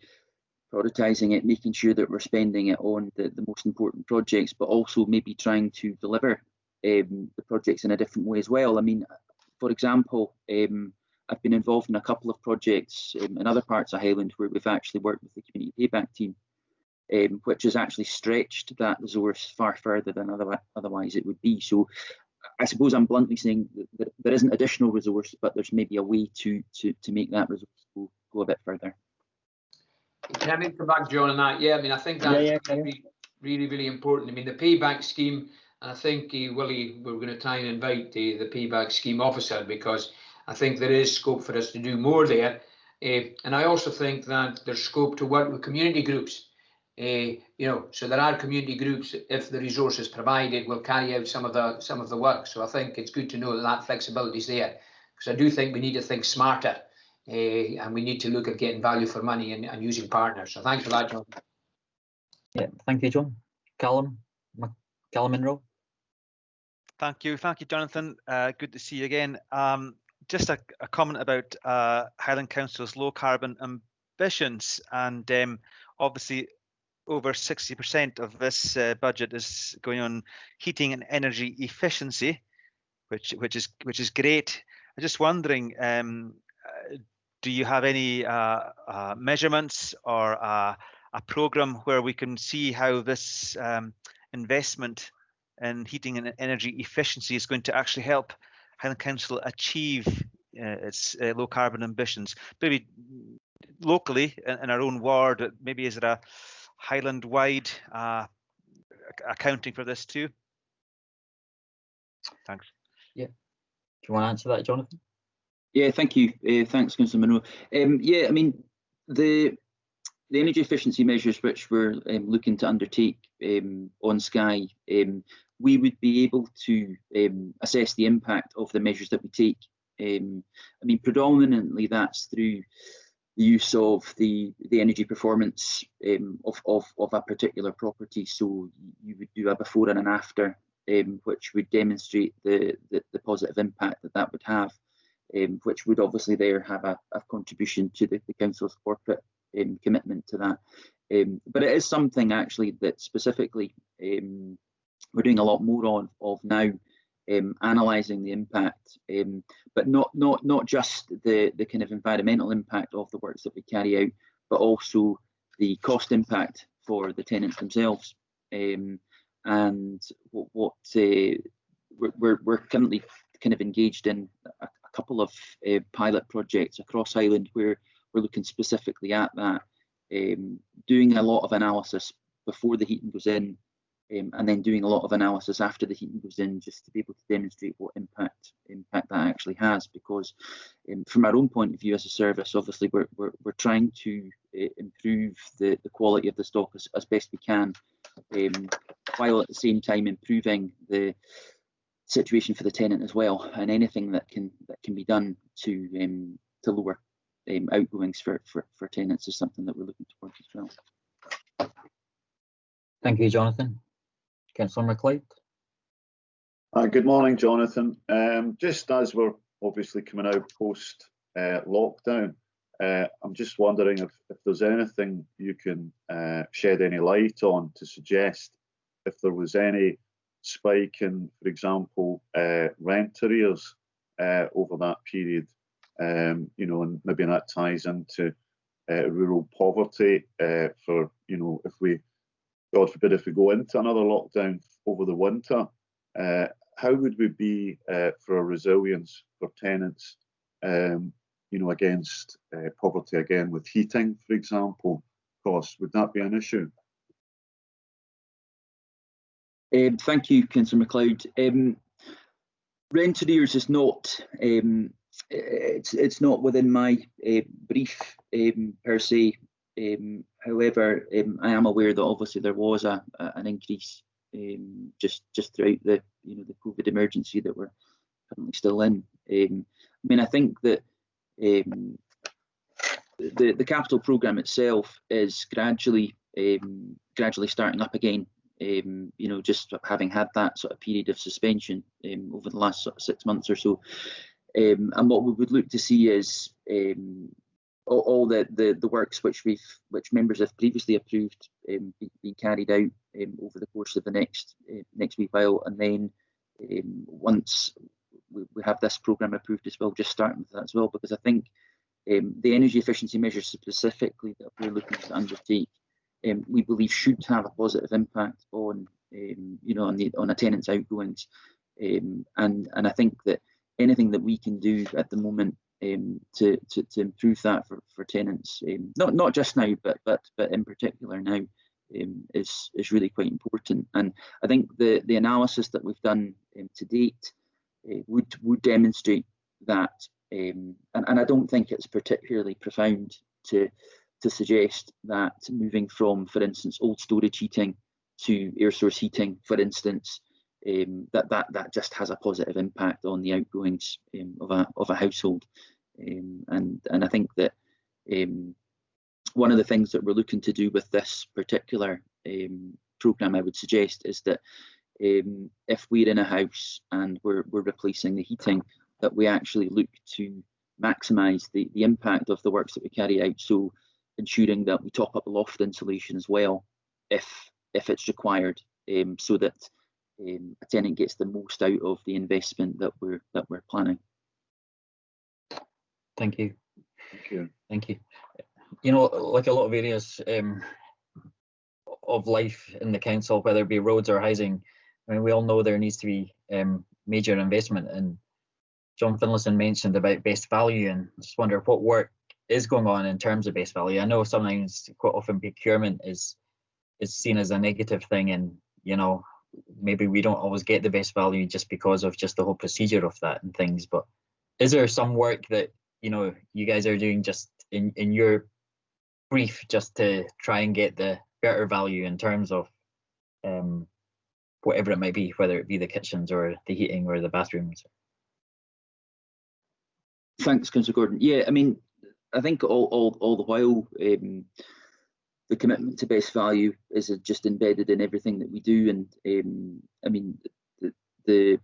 H: prioritising it, making sure that we're spending it on the most important projects, but also maybe trying to deliver the projects in a different way as well. I mean, for example, I've been involved in a couple of projects in other parts of Highland where we've actually worked with the community payback team, which has actually stretched that resource far further than otherwise it would be. So I suppose I'm bluntly saying that there isn't additional resource, but there's maybe a way to make that resource go a bit further.
E: Can I come back, John, on that? Yeah, I mean, I think that's really important. I mean, the payback scheme, and I think, Willie, we're going to try and invite the payback scheme officer, because I think there is scope for us to do more there. And I also think that there's scope to work with community groups. You know, so there are community groups, if the resource is provided, will carry out some of the work. So I think it's good to know that flexibility is there, because I do think we need to think smarter, and we need to look at getting value for money and using partners. So thanks for that, John.
A: Yeah, thank you, John. Callum Munro.
I: Thank you, Jonathan. Good to see you again. Just a comment about Highland Council's low carbon ambitions, and obviously over 60% of this budget is going on heating and energy efficiency, which is great. I'm just wondering, do you have any measurements or a program where we can see how this investment in heating and energy efficiency is going to actually help Highland Council achieve its low carbon ambitions? Maybe locally in our own ward, maybe is there a Highland-wide accounting for this too? Thanks.
A: Yeah. Do you want to answer that, Jonathan?
H: Yeah, thank you. Thanks, Councillor Munro. Yeah, I mean, The energy efficiency measures which we're looking to undertake on Skye, we would be able to assess the impact of the measures that we take. I mean, predominantly that's through the use of the energy performance of a particular property. So you would do a before and an after, which would demonstrate the positive impact that would have, which would obviously there have a contribution to the council's corporate commitment to that. But it is something actually that specifically we're doing a lot more of now, analysing the impact, but not just the kind of environmental impact of the works that we carry out, but also the cost impact for the tenants themselves. And what we're currently kind of engaged in a couple of pilot projects across Highland where we're looking specifically at that, doing a lot of analysis before the heating goes in, and then doing a lot of analysis after the heating goes in, just to be able to demonstrate what impact that actually has. Because from our own point of view as a service, obviously we're trying to improve the quality of the stock as best we can, while at the same time improving the situation for the tenant as well. And anything that can be done to lower outgoings for tenants is something that we're looking towards as well.
A: Thank you, Jonathan. Councillor MacLeod.
F: Good morning, Jonathan. Just as we're obviously coming out post lockdown, I'm just wondering if there's anything you can shed any light on to suggest if there was any spike in, for example, rent arrears over that period, you know, and maybe that ties into rural poverty for, you know, if we, God forbid, if we go into another lockdown over the winter, how would we be for a resilience for tenants, you know, against poverty again with heating, for example, costs? Would that be an issue?
H: Thank you, Councillor MacLeod. Rent arrears is not, it's not within my brief per se. However, I am aware that obviously there was an increase just throughout the COVID emergency that we're currently still in. I mean, I think that the capital programme itself is gradually starting up again. You know, just having had that sort of period of suspension over the last sort of 6 months or so, and what we would look to see is all the works which members have previously approved being carried out over the course of the next wee while, and then once we have this programme approved as well, just starting with that as well, because I think the energy efficiency measures specifically that we're looking to undertake, we believe should have a positive impact on you know, on a tenant's outgoings, and I think that anything that we can do at the moment to improve that for tenants, not just now, but in particular now, is really quite important. And I think the analysis that we've done to date would demonstrate that, and I don't think it's particularly profound to suggest that moving from, for instance, old storage heating to air source heating, for instance, that just has a positive impact on the outgoings of a household. And I think that one of the things that we're looking to do with this particular programme, I would suggest, is that if we're in a house and we're replacing the heating, that we actually look to maximise the impact of the works that we carry out. So ensuring that we top up the loft insulation as well, if it's required, so that a tenant gets the most out of the investment that we're planning.
A: Thank you.
F: Thank you.
A: Thank you. You know, like a lot of areas of life in the council, whether it be roads or housing, I mean, we all know there needs to be major investment. And John Finlayson mentioned about best value, and I just wonder what work is going on in terms of best value. I know sometimes, quite often, procurement is seen as a negative thing, and you know, maybe we don't always get the best value just because of just the whole procedure of that and things. But is there some work that, you know, you guys are doing just in your brief just to try and get the better value in terms of whatever it might be, whether it be the kitchens or the heating or the bathrooms.
H: Thanks, Councillor Gordon. Yeah, I mean, I think all the while the commitment to best value is just embedded in everything that we do, and I mean the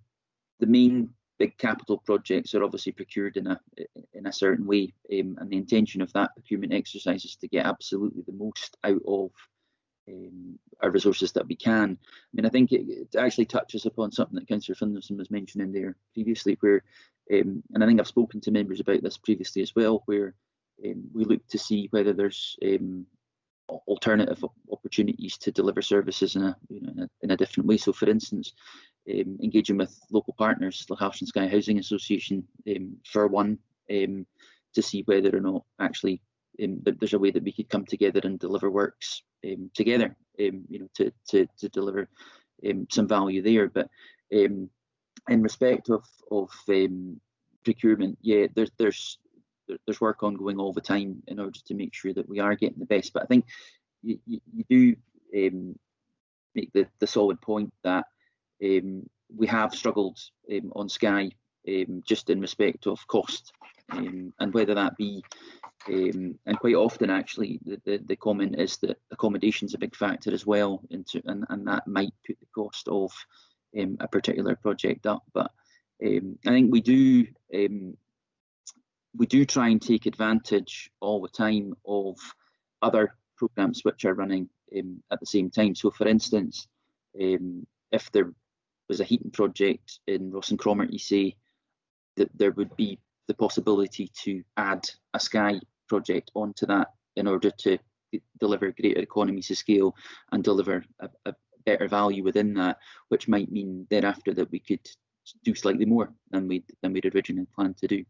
H: main big capital projects are obviously procured in a certain way, and the intention of that procurement exercise is to get absolutely the most out of our resources that we can. I mean, I think it actually touches upon something that Councillor Finlayson was mentioning there previously, where, and I think I've spoken to members about this previously as well, where we look to see whether there's alternative opportunities to deliver services in a different way. So, for instance, engaging with local partners, like Harsh and Skye Housing Association, for one, to see whether or not actually there's a way that we could come together and deliver works together, to deliver some value there. But in respect of procurement, yeah, there's work ongoing all the time in order to make sure that we are getting the best. But I think you do make the solid point that we have struggled on Skye just in respect of cost, and whether that be, and quite often actually the comment is that accommodation is a big factor as well, and that might put the cost of a particular project up. But I think we do try and take advantage all the time of other programs which are running at the same time. So, for instance, if there was a heating project in Ross and Cromarty, say, that there would be the possibility to add a Skye project onto that in order to deliver greater economies of scale and deliver a better value within that, which might mean thereafter that we could do slightly more than we'd originally planned to do.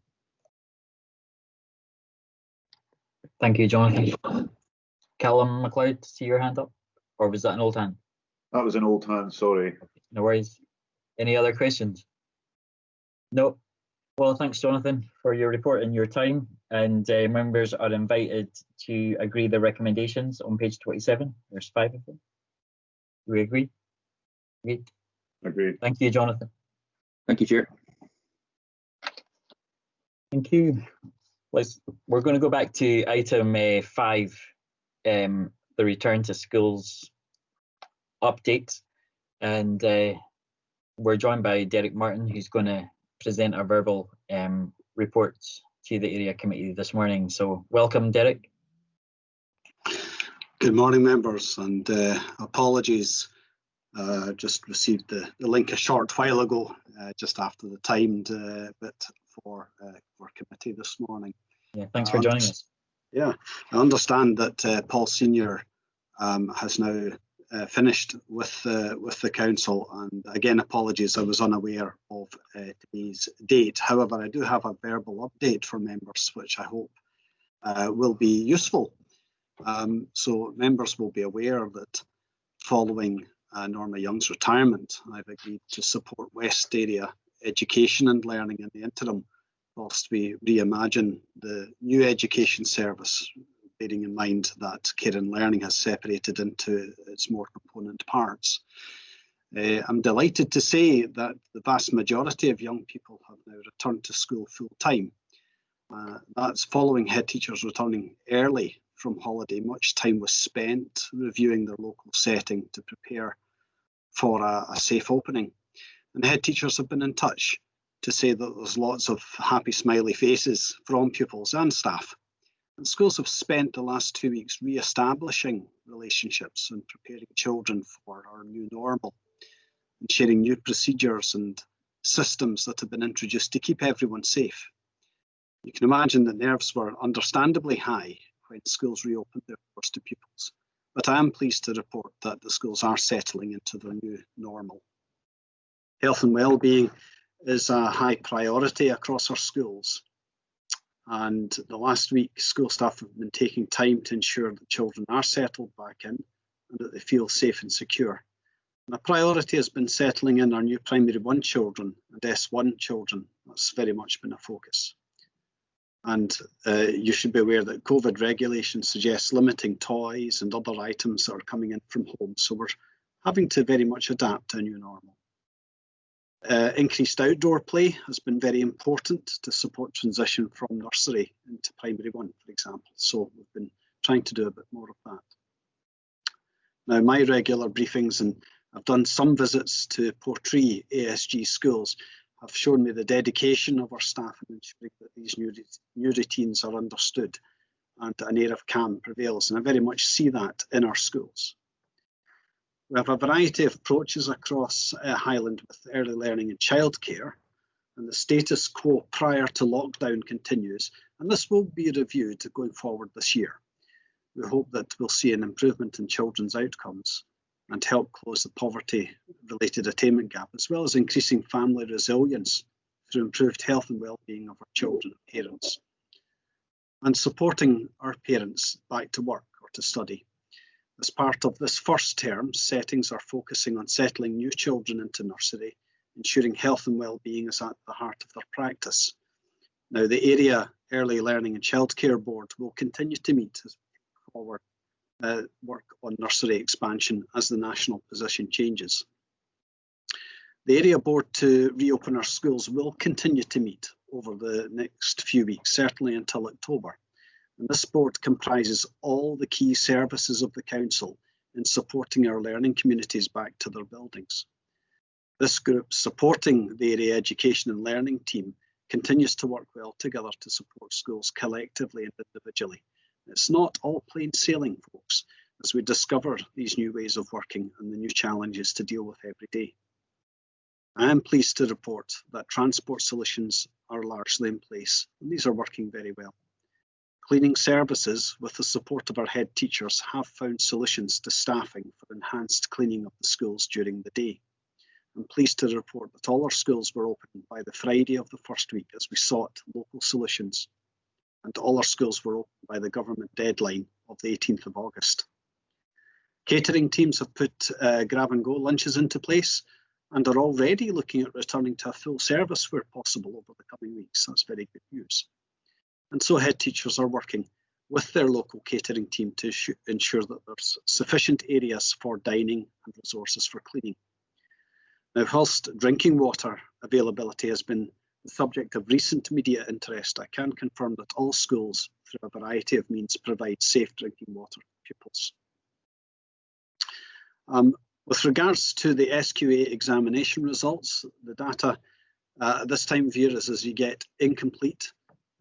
A: Thank you, Jonathan. Callum MacLeod, see your hand up, or was that an old hand?
F: That was an old hand, sorry.
A: No worries. Any other questions? No. Well, thanks, Jonathan, for your report and your time. And members are invited to agree the recommendations on page 27. There's 5 of them. Do we agree? Agreed.
F: Agreed.
A: Thank you, Jonathan.
H: Thank you, Chair.
A: Thank you. We're going to go back to item 5, the return to schools update. And we're joined by Derek Martin, who's going to present a verbal report to the area committee this morning. So welcome, Derek.
J: Good morning, members, and apologies. Just received the link a short while ago, just after the timed bit for committee this morning.
A: Yeah, thanks for joining us.
J: Yeah, I understand that Paul Senior has now finished with the council, and again, apologies, I was unaware of today's date. However, I do have a verbal update for members, which I hope will be useful. So members will be aware that following Norma Young's retirement, I've agreed to support West Area education and learning in the interim, whilst we reimagine the new education service, bearing in mind that care and learning has separated into its more component parts. I'm delighted to say that the vast majority of young people have now returned to school full time. That's following head teachers returning early from holiday. Much time was spent reviewing their local setting to prepare for a safe opening. And head teachers have been in touch to say that there's lots of happy smiley faces from pupils and staff. And schools have spent the last 2 weeks re-establishing relationships and preparing children for our new normal, and sharing new procedures and systems that have been introduced to keep everyone safe. You can imagine that nerves were understandably high when schools reopened their doors to pupils, but I am pleased to report that the schools are settling into their new normal. Health and well-being is a high priority across our schools, and the last week school staff have been taking time to ensure that children are settled back in and that they feel safe and secure. And a priority has been settling in our new primary 1 children and S1 children. That's very much been a focus. And you should be aware that COVID regulation suggests limiting toys and other items that are coming in from home. So we're having to very much adapt to a new normal. Increased outdoor play has been very important to support transition from nursery into primary one, for example. So we've been trying to do a bit more of that. Now, my regular briefings, and I've done some visits to Portree ASG schools, have shown me the dedication of our staff in ensuring that these new routines are understood and an air of calm prevails. And I very much see that in our schools. We have a variety of approaches across Highland with early learning and childcare, and the status quo prior to lockdown continues, and this will be reviewed going forward this year. We hope that we'll see an improvement in children's outcomes and help close the poverty-related attainment gap, as well as increasing family resilience through improved health and well-being of our children and parents, and supporting our parents back to work or to study. As part of this first term, settings are focusing on settling new children into nursery, ensuring health and well-being is at the heart of their practice. Now, the Area Early Learning and Childcare Board will continue to meet as we move forward work on nursery expansion as the national position changes. The area board to reopen our schools will continue to meet over the next few weeks, certainly until October. And this board comprises all the key services of the council in supporting our learning communities back to their buildings. This group, supporting the area education and learning team, continues to work well together to support schools collectively and individually. It's not all plain sailing, folks, as we discover these new ways of working and the new challenges to deal with every day. I am pleased to report that transport solutions are largely in place, and these are working very well. Cleaning services, with the support of our head teachers, have found solutions to staffing for enhanced cleaning of the schools during the day. I'm pleased to report that all our schools were open by the Friday of the first week as we sought local solutions, and all our schools were open by the government deadline of the 18th of August. Catering teams have put grab and go lunches into place and are already looking at returning to a full service where possible over the coming weeks. That's very good news. And so head teachers are working with their local catering team to ensure that there's sufficient areas for dining and resources for cleaning. Now, whilst drinking water availability has been the subject of recent media interest, I can confirm that all schools, through a variety of means, provide safe drinking water for pupils. With regards to the SQA examination results, the data at this time of year is as you get incomplete,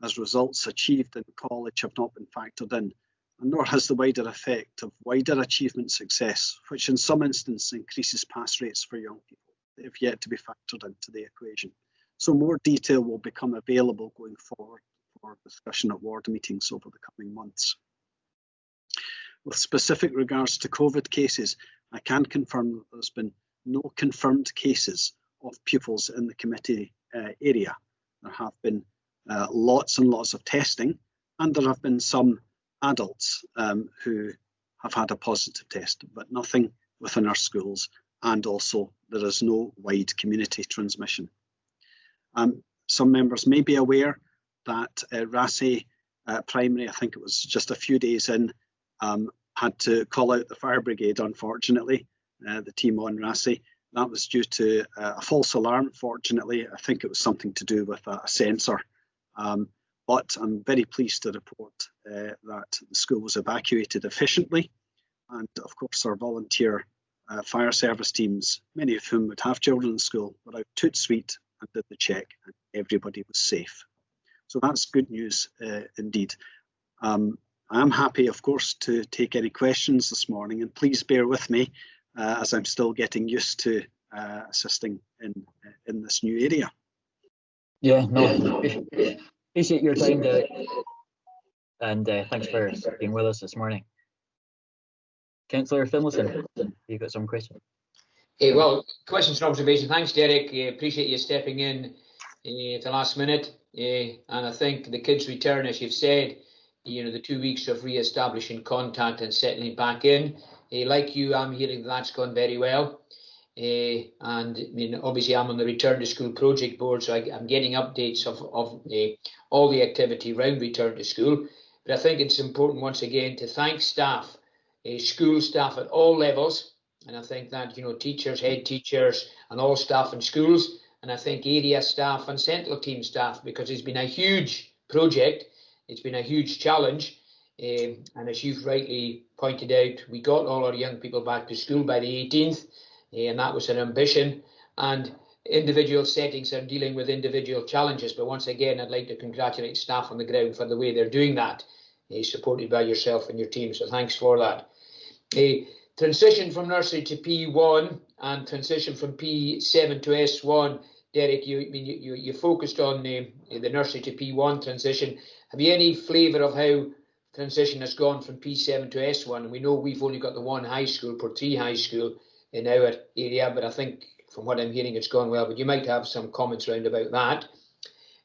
J: as results achieved in college have not been factored in, and nor has the wider effect of wider achievement success, which in some instances increases pass rates for young people. They have yet to be factored into the equation. So more detail will become available going forward for discussion at ward meetings over the coming months. With specific regards to COVID cases, I can confirm that there's been no confirmed cases of pupils in the committee area. There have been lots and lots of testing, and there have been some adults who have had a positive test, but nothing within our schools, and also there is no wide community transmission. Some members may be aware that Raasay Primary, I think it was just a few days in, had to call out the fire brigade, unfortunately, the team on Raasay. That was due to a false alarm, fortunately. I think it was something to do with a sensor. But I'm very pleased to report that the school was evacuated efficiently. And of course, our volunteer fire service teams, many of whom would have children in school, were out tout suite and did the check, and everybody was safe. So that's good news indeed. I am happy, of course, to take any questions this morning, and please bear with me as I'm still getting used to assisting in this new area.
A: Yeah, no, appreciate your time, Derek, and thanks for being with us this morning. Councillor Finlayson, you've got some questions.
E: Well, questions and observations. Thanks, Derek. Appreciate you stepping in at the last minute. And I think the kids' return, as you've said, the 2 weeks of re-establishing contact and settling back in. Like you, I'm hearing that's gone very well. And I mean, obviously I'm on the Return to School project board, so I'm getting updates of all the activity around Return to School. But I think it's important once again to thank staff, school staff at all levels. And I think that, you know, teachers, head teachers and all staff in schools. And I think area staff and central team staff, because it's been a huge project. It's been a huge challenge. And as you've rightly pointed out, we got all our young people back to school by the 18th. And that was an ambition. And individual settings are dealing with individual challenges. But once again, I'd like to congratulate staff on the ground for the way they're doing that, supported by yourself and your team. So thanks for that. Transition from nursery to P1 and transition from P7 to S1. Derek, you focused on the nursery to P1 transition. Have you any flavour of how transition has gone from P7 to S1? And we know we've only got the one high school per 3 high school in our area, but I think from what I'm hearing, it's gone well. But you might have some comments around about that.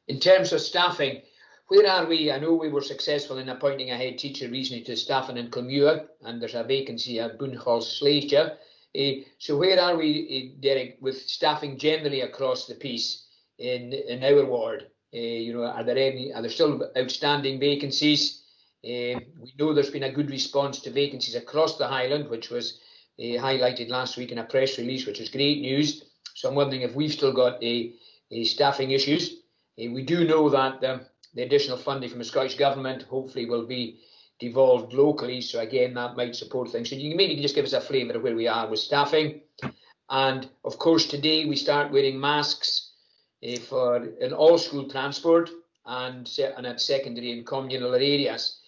E: In terms of staffing, where are we? I know we were successful in appointing a head teacher recently to staffing in Kilmuir, and there's a vacancy at Boonhall Slater. So where are we, Derek, with staffing generally across the piece in our ward? You know, are there still outstanding vacancies? We know there's been a good response to vacancies across the Highland, which was highlighted last week in a press release, which is great news. So I'm wondering if we've still got staffing issues. We do know that the additional funding from the Scottish Government hopefully will be devolved locally. So again, that might support things. So you can maybe just give us a flavour of where we are with staffing. And of course, today we start wearing masks in all school transport and at secondary and communal areas.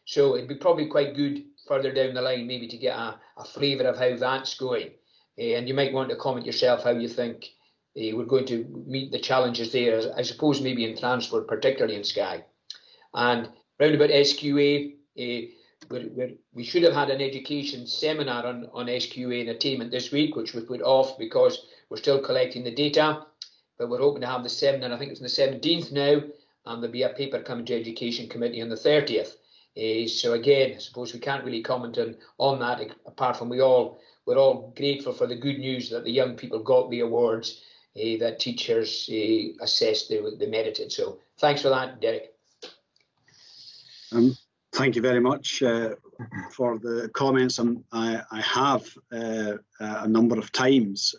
E: So it'd be probably quite good further down the line maybe to get a flavour of how that's going. And you might want to comment yourself how you think we're going to meet the challenges there, I suppose maybe in transport, particularly in Skye. And round about SQA, we should have had an education seminar on SQA and attainment this week, which was put off because we're still collecting the data. But we're hoping to have the seminar, I think it's on the 17th now, and there'll be a paper coming to Education Committee on the 30th. So again, I suppose we can't really comment on that, apart from we're all grateful for the good news that the young people got the awards that teachers assessed they merited. So thanks for that, Derek.
J: Thank you very much for the comments. I have a number of times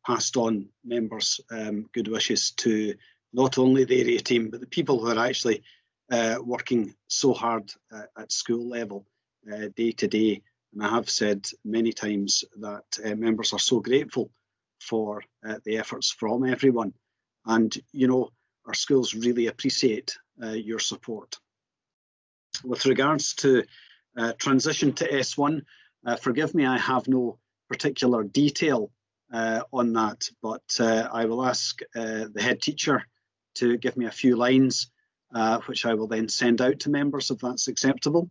J: passed on members' good wishes to not only the area team, but the people who are actually working so hard at school level day to day. And I have said many times that members are so grateful for the efforts from everyone. And, you know, our schools really appreciate your support. With regards to transition to S1, forgive me, I have no particular detail on that, but I will ask the head teacher to give me a few lines, which I will then send out to members if that's acceptable,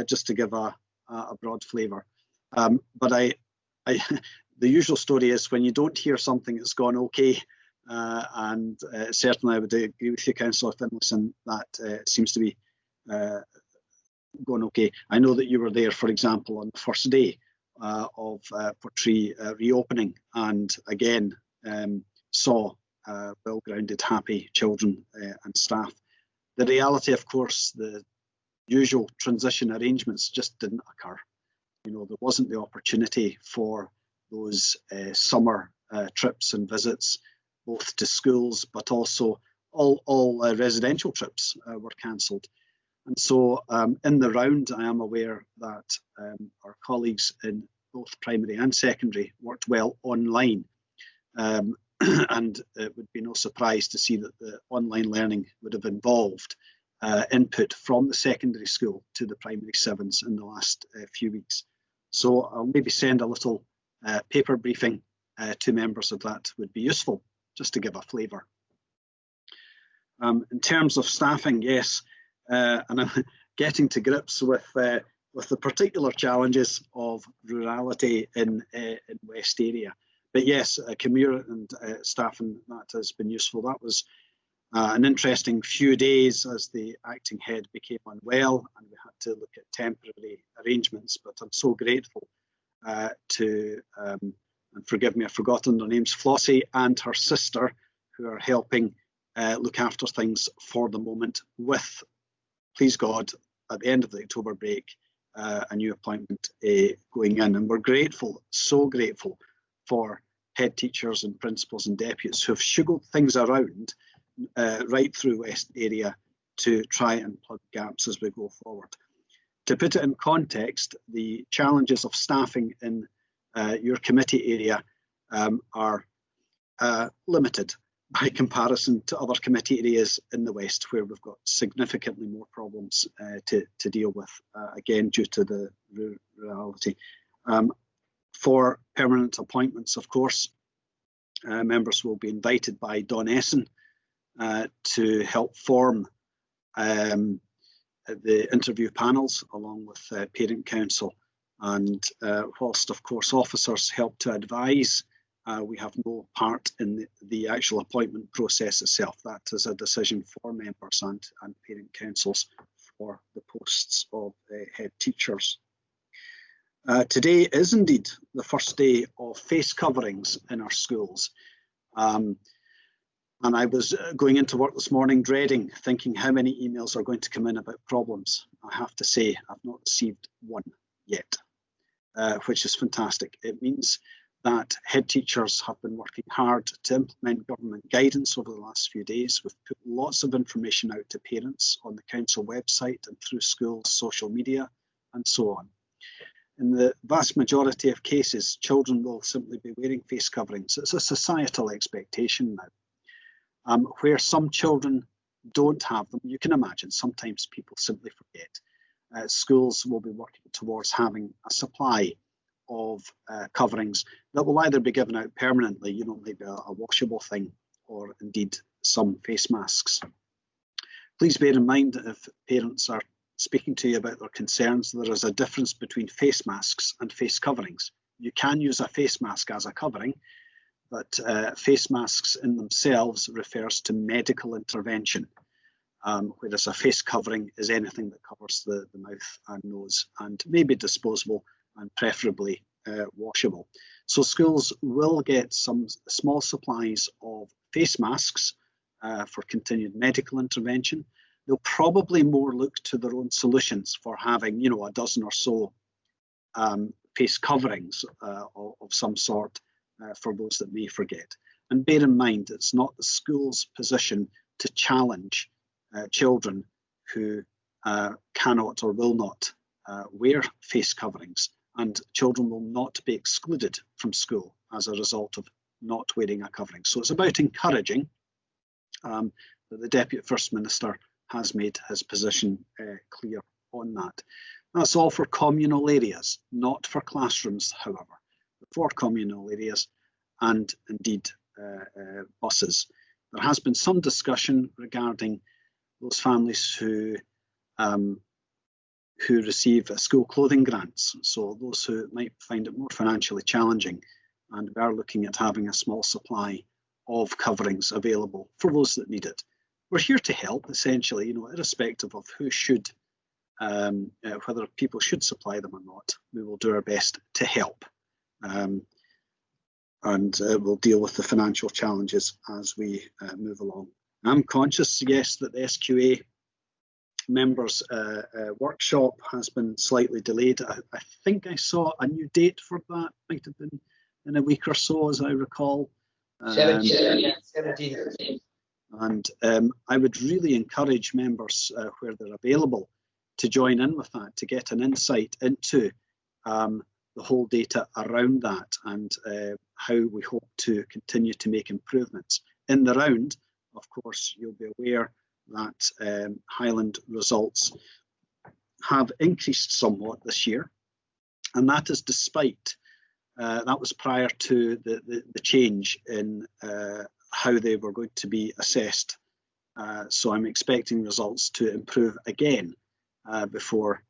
J: just to give a broad flavour. But the usual story is when you don't hear something that's gone okay, and certainly I would agree with you, Councillor Finlayson, that seems to be going okay. I know that you were there, for example, on the first day of Portree reopening, and again saw well-grounded, happy children and staff. The reality, of course, the usual transition arrangements just didn't occur. You know, there wasn't the opportunity for those summer trips and visits, both to schools, but also all residential trips were cancelled. And so in the round, I am aware that our colleagues in both primary and secondary worked well online. And it would be no surprise to see that the online learning would have involved input from the secondary school to the primary sevens in the last few weeks. So I'll maybe send a little paper briefing to members of that would be useful, just to give a flavour. In terms of staffing, yes, and I'm getting to grips with the particular challenges of rurality in West area. But yes, Kilmuir and staffing, that has been useful. That was an interesting few days as the acting head became unwell and we had to look at temporary arrangements. But I'm so grateful to and forgive me, I've forgotten their names, Flossie and her sister, who are helping look after things for the moment with, please God, at the end of the October break, a new appointment going in. And we're grateful, so grateful for head teachers and principals and deputies who have sugared things around right through West area to try and plug gaps as we go forward. To put it in context, the challenges of staffing in your committee area are limited by comparison to other committee areas in the West, where we've got significantly more problems to deal with, again, due to the rurality. For permanent appointments, of course, members will be invited by Don Essen to help form the interview panels along with Parent Council. And whilst, of course, officers help to advise, we have no part in the actual appointment process itself. That is a decision for members and Parent Councils for the posts of head teachers. Today is indeed the first day of face coverings in our schools. And I was going into work this morning dreading, thinking how many emails are going to come in about problems. I have to say, I've not received one yet, which is fantastic. It means that head teachers have been working hard to implement government guidance over the last few days. We've put lots of information out to parents on the council website and through schools, social media, and so on. In the vast majority of cases, children will simply be wearing face coverings. It's a societal expectation now. Where some children don't have them, you can imagine sometimes people simply forget. Schools will be working towards having a supply of coverings that will either be given out permanently, maybe a washable thing, or indeed some face masks. Please bear in mind that if parents are speaking to you about their concerns, there is a difference between face masks and face coverings. You can use a face mask as a covering, but face masks in themselves refers to medical intervention, whereas a face covering is anything that covers the mouth and nose and may be disposable and preferably washable. So schools will get some small supplies of face masks for continued medical intervention. They'll probably more look to their own solutions for having, a dozen or so face coverings of some sort for those that may forget. And bear in mind, it's not the school's position to challenge children who cannot or will not wear face coverings, and children will not be excluded from school as a result of not wearing a covering. So it's about encouraging that the Deputy First Minister has made his position clear on that. That's all for communal areas, not for classrooms, however, but for communal areas and indeed buses. There has been some discussion regarding those families who receive school clothing grants, so those who might find it more financially challenging, and we are looking at having a small supply of coverings available for those that need it. We're here to help, essentially, irrespective of who should, whether people should supply them or not. We will do our best to help, and we'll deal with the financial challenges as we move along. I'm conscious, yes, that the SQA members workshop has been slightly delayed. I think I saw a new date for that, might have been in a week or so, as I recall.
E: 17th.
J: And I would really encourage members where they're available to join in with that, to get an insight into the whole data around that and how we hope to continue to make improvements. In the round, of course, you'll be aware that Highland results have increased somewhat this year, and that is despite, that was prior to the change in how they were going to be assessed. So I'm expecting results to improve again before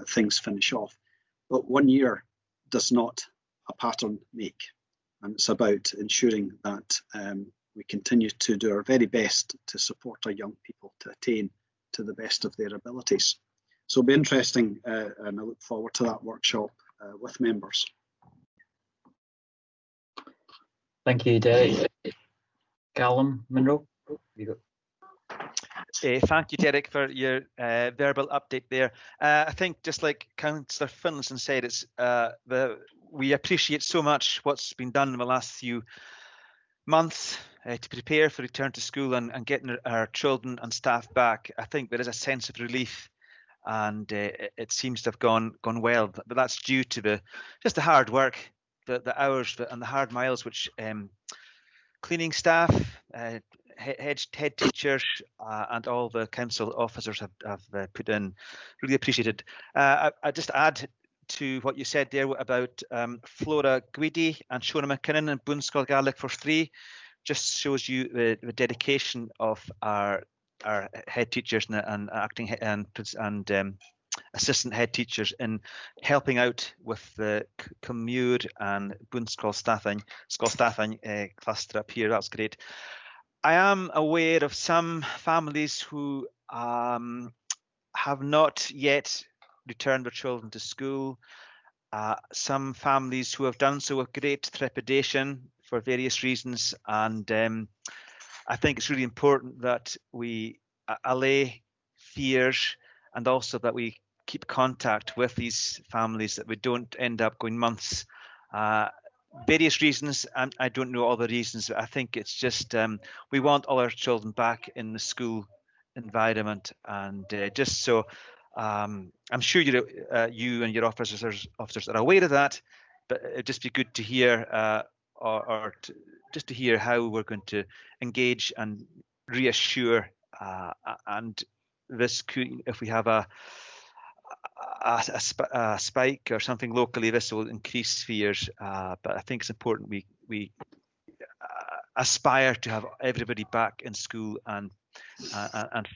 J: things finish off. But 1 year does not a pattern make, and it's about ensuring that we continue to do our very best to support our young people to attain to the best of their abilities. So it'll be interesting, and I look forward to that workshop with members.
A: Thank you, Derek. Callum Munro.
I: Thank you, Derek, for your verbal update there. I think, just like Councillor Finlayson said, it's we appreciate so much what's been done in the last few months to prepare for return to school and getting our children and staff back. I think there is a sense of relief, and it seems to have gone well. But that's due to just the hard work, the hours, and the hard miles which cleaning staff, head teachers, and all the council officers have put in. Really appreciated. I just add to what you said there about Flora Guidi and Shona McKinnon and Boonscall Gaelic for 3. Just shows you the dedication of our head teachers and acting and assistant head teachers in helping out with the Cumure and Boonscall staffing cluster up here. That's great. I am aware of some families who have not yet returned their children to school. Some families who have done so with great trepidation for various reasons, and I think it's really important that we allay fears, and also that we keep contact with these families, that we don't end up going months. Various reasons, and I don't know all the reasons, but I think it's just we want all our children back in the school environment, and just so I'm sure you and your officers are aware of that, but it'd just be good to hear just to hear how we're going to engage and reassure, and this could, if we have a spike or something locally, this will increase fears, but I think it's important we aspire to have everybody back in school and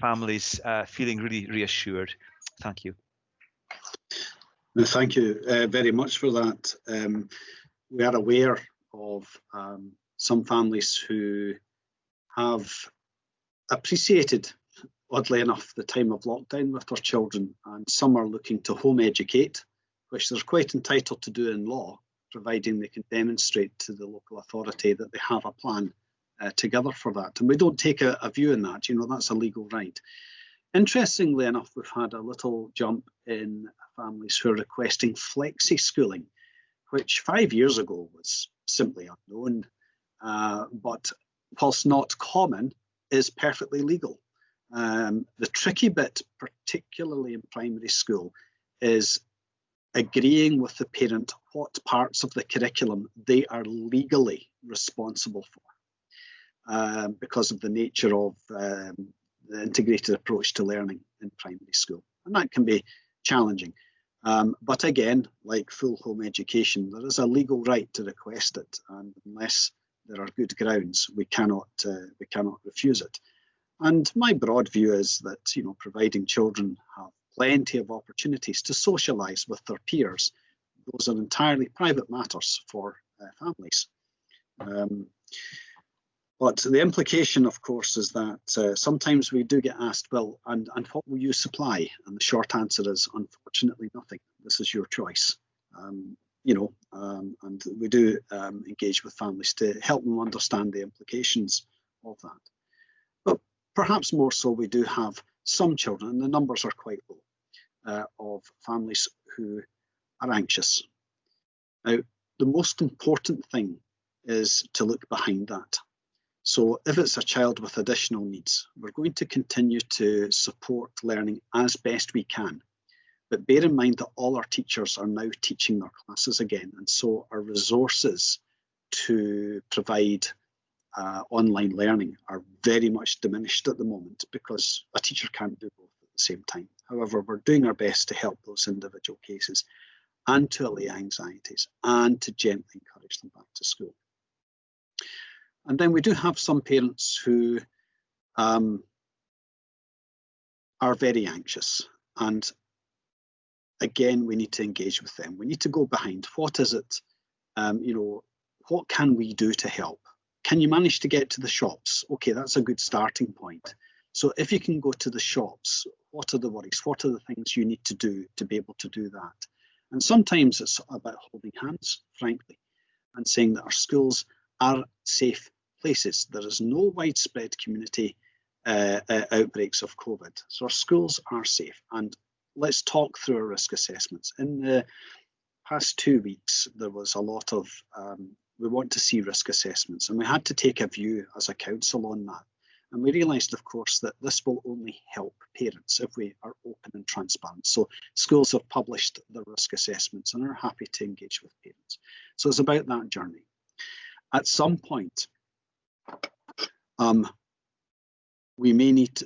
I: families feeling really reassured. Thank you.
J: Thank you very much for that. We are aware of some families who have appreciated, oddly enough, the time of lockdown with their children, and some are looking to home educate, which they're quite entitled to do in law, providing they can demonstrate to the local authority that they have a plan together for that. And we don't take a view in that, that's a legal right. Interestingly enough, we've had a little jump in families who are requesting flexi schooling, which 5 years ago was simply unknown, but whilst not common, is perfectly legal. The tricky bit, particularly in primary school, is agreeing with the parent what parts of the curriculum they are legally responsible for, because of the nature of the integrated approach to learning in primary school. And that can be challenging. But again, like full home education, there is a legal right to request it, and unless there are good grounds, we cannot refuse it. And my broad view is that, providing children have plenty of opportunities to socialise with their peers, those are entirely private matters for families. But the implication, of course, is that sometimes we do get asked, well, and what will you supply? And the short answer is, unfortunately, nothing. This is your choice. And we do engage with families to help them understand the implications of that. But perhaps more so, we do have some children, and the numbers are quite low, of families who are anxious. Now, the most important thing is to look behind that. So if it's a child with additional needs, we're going to continue to support learning as best we can. But bear in mind that all our teachers are now teaching their classes again, and so our resources to provide online learning are very much diminished at the moment, because a teacher can't do both at the same time. However, we're doing our best to help those individual cases, and to allay anxieties, and to gently encourage them back to school. And then we do have some parents who are very anxious, and again, we need to engage with them. We need to go behind, what is it, what can we do to help? Can you manage to get to the shops? Okay, that's a good starting point. So if you can go to the shops, what are the worries? What are the things you need to do to be able to do that? And sometimes it's about holding hands, frankly, and saying that our schools are safe places. There is no widespread community outbreaks of COVID. So our schools are safe. And let's talk through our risk assessments. In the past 2 weeks, there was a lot of, we want to see risk assessments, and we had to take a view as a council on that. And we realised, of course, that this will only help parents if we are open and transparent. So schools have published their risk assessments and are happy to engage with parents. So it's about that journey. At some point, we may need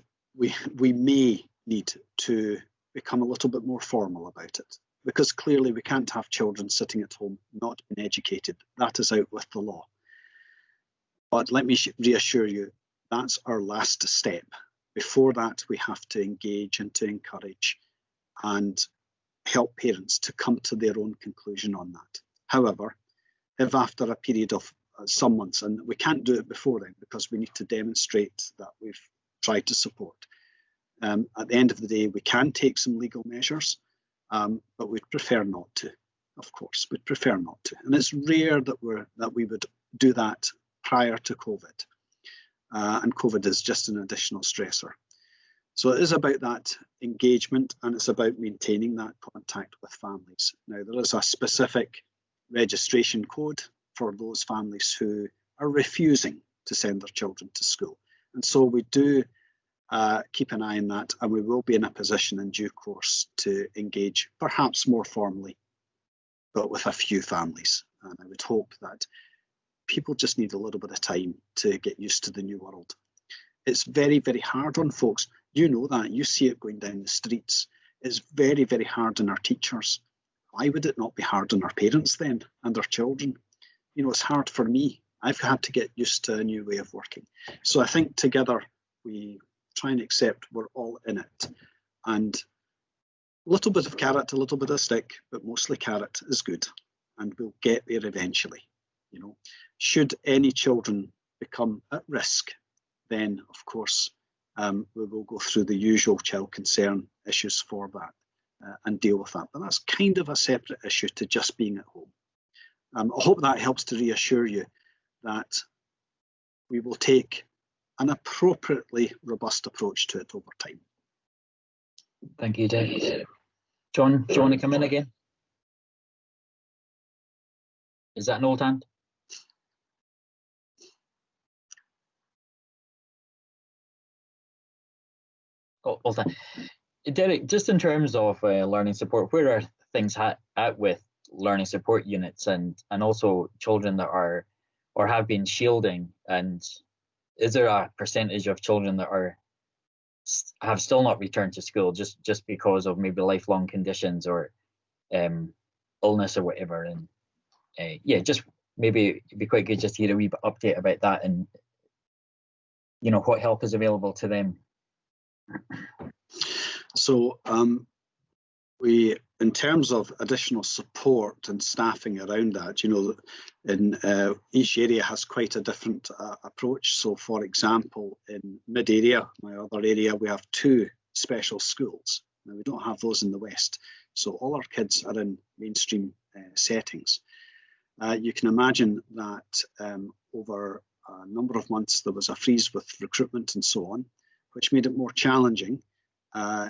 J: to become a little bit more formal about it, because clearly we can't have children sitting at home not being educated. That is out with the law. But let me reassure you, that's our last step. Before that, we have to engage and to encourage and help parents to come to their own conclusion on that. However, if after a period of some months, and we can't do it before then because we need to demonstrate that we've tried to support. At the end of the day, we can take some legal measures, but we'd prefer not to. Of course, we'd prefer not to. And it's rare that we would do that prior to COVID. And COVID is just an additional stressor. So it is about that engagement, and it's about maintaining that contact with families. Now, there is a specific registration code for those families who are refusing to send their children to school. And so we do keep an eye on that, and we will be in a position in due course to engage, perhaps more formally, but with a few families. And I would hope that people just need a little bit of time to get used to the new world. It's very, very hard on folks. You know that. You see it going down the streets. It's very, very hard on our teachers. Why would it not be hard on our parents then and our children? You know, it's hard for me. I've had to get used to a new way of working. So I think together we try and accept we're all in it. And a little bit of carrot, a little bit of stick, but mostly carrot is good. And we'll get there eventually. You know, should any children become at risk, then of course we will go through the usual child concern issues for that and deal with that. But that's kind of a separate issue to just being at home. I hope that helps to reassure you that we will take an appropriately robust approach to it over time.
A: Thank you, Dave. John, do you want to come in again? Is that an old hand? Oh, old hand. Derek, just in terms of learning support, where are things at with learning support units and also children that are or have been shielding, and is there a percentage of children that have still not returned to school just because of maybe lifelong conditions or illness or whatever? And yeah, just maybe it'd be quite good just to hear a wee bit update about that, and you know what help is available to them.
J: So we, in terms of additional support and staffing around that, you know, in each area has quite a different approach. So for example, in mid area, my other area, we have 2 special schools. Now we don't have those in the West. So all our kids are in mainstream settings. You can imagine that over a number of months there was a freeze with recruitment and so on, which made it more challenging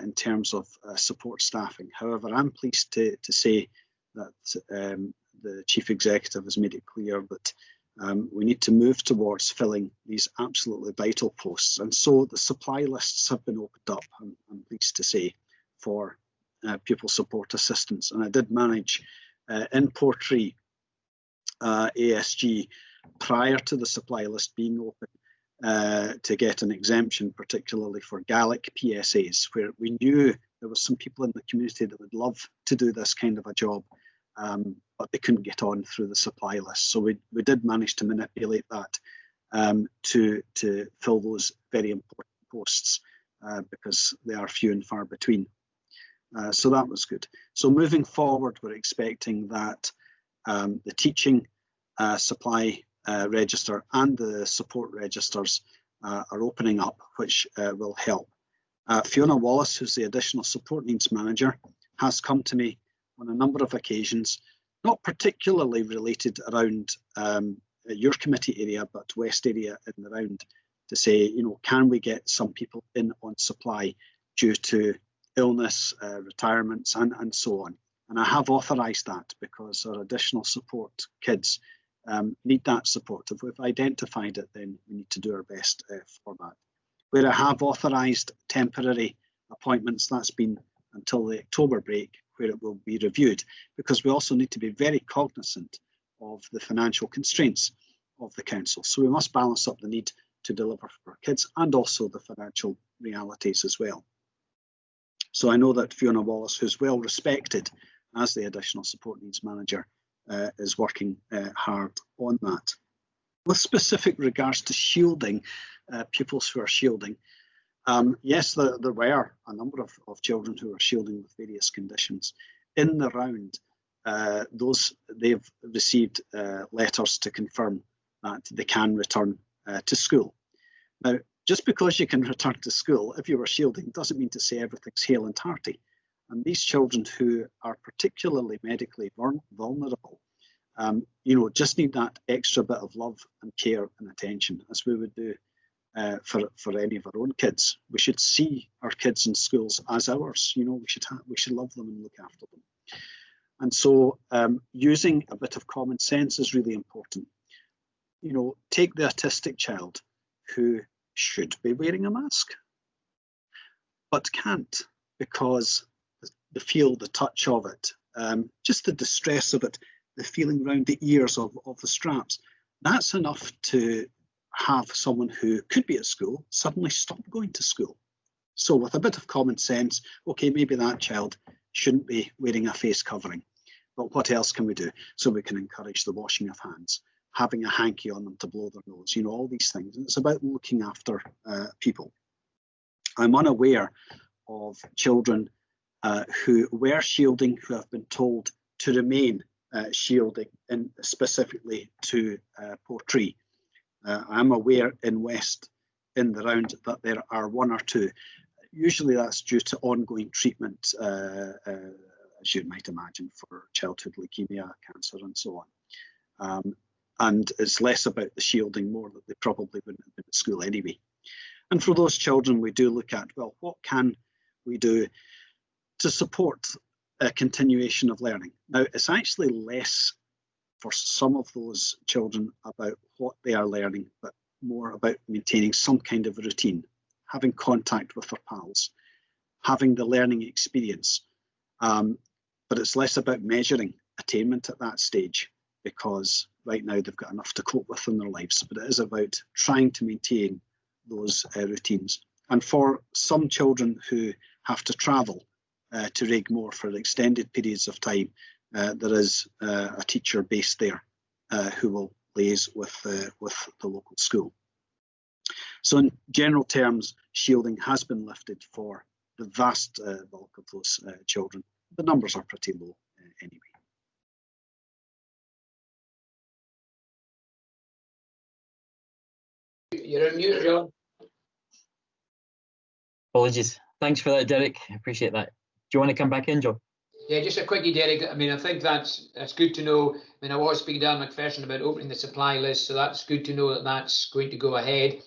J: in terms of support staffing. However, I'm pleased to say that the Chief Executive has made it clear that we need to move towards filling these absolutely vital posts. And so the supply lists have been opened up, I'm pleased to say, for pupil support assistance. And I did manage in Portree ASG prior to the supply list being open to get an exemption, particularly for Gaelic PSAs, where we knew there was some people in the community that would love to do this kind of a job, but they couldn't get on through the supply list. So we did manage to manipulate that to fill those very important posts because they are few and far between. So that was good. So moving forward, we're expecting that the teaching supply register and the support registers are opening up, which will help. Fiona Wallace, who's the additional support needs manager, has come to me on a number of occasions, not particularly related around your committee area, but West area in the round, to say, can we get some people in on supply due to illness, retirements, and so on. And I have authorised that because our additional support kids need that support. If we've identified it, then we need to do our best for that. Where I have authorised temporary appointments, that's been until the October break, where it will be reviewed, because we also need to be very cognisant of the financial constraints of the council. So we must balance up the need to deliver for our kids and also the financial realities as well. So I know that Fiona Wallace, who's well respected as the additional support needs manager, is working hard on that. With specific regards to shielding, pupils who are shielding, yes, there were a number of children who are shielding with various conditions. In the round, they've received letters to confirm that they can return to school. Now, just because you can return to school, if you were shielding, doesn't mean to say everything's hale and hearty. And these children who are particularly medically vulnerable, just need that extra bit of love and care and attention, as we would do for any of our own kids. We should see our kids in schools as ours. We should love them and look after them. And so using a bit of common sense is really important. Take the autistic child who should be wearing a mask, but can't because the feel, the touch of it, just the distress of it, the feeling around the ears of the straps, that's enough to have someone who could be at school suddenly stop going to school. So with a bit of common sense, okay, maybe that child shouldn't be wearing a face covering, but what else can we do? So we can encourage the washing of hands, having a hanky on them to blow their nose, all these things. And it's about looking after people. I'm unaware of children who were shielding who have been told to remain shielding, and specifically to Portree. I'm aware in West, in the round, that there are one or two. Usually that's due to ongoing treatment, as you might imagine, for childhood leukemia, cancer, and so on. And it's less about the shielding, more that they probably wouldn't have been at school anyway. And for those children, we do look at, well, what can we do to support a continuation of learning? Now, it's actually less for some of those children about what they are learning, but more about maintaining some kind of a routine, having contact with their pals, having the learning experience. But it's less about measuring attainment at that stage, because right now they've got enough to cope with in their lives, but it is about trying to maintain those routines. And for some children who have to travel to Raigmore for extended periods of time, there is a teacher based there who will liaise with the local school. So in general terms, shielding has been lifted for the vast bulk of those children. The numbers are pretty low anyway.
E: You're on mute, John.
A: Apologies. Thanks for that, Derek. I appreciate that. Do you want to come back in, Joe?
E: Yeah, just a quickie, Derek. I think that's good to know. I was speaking to Alan McPherson about opening the supply list, so that's good to know that that's going to go ahead.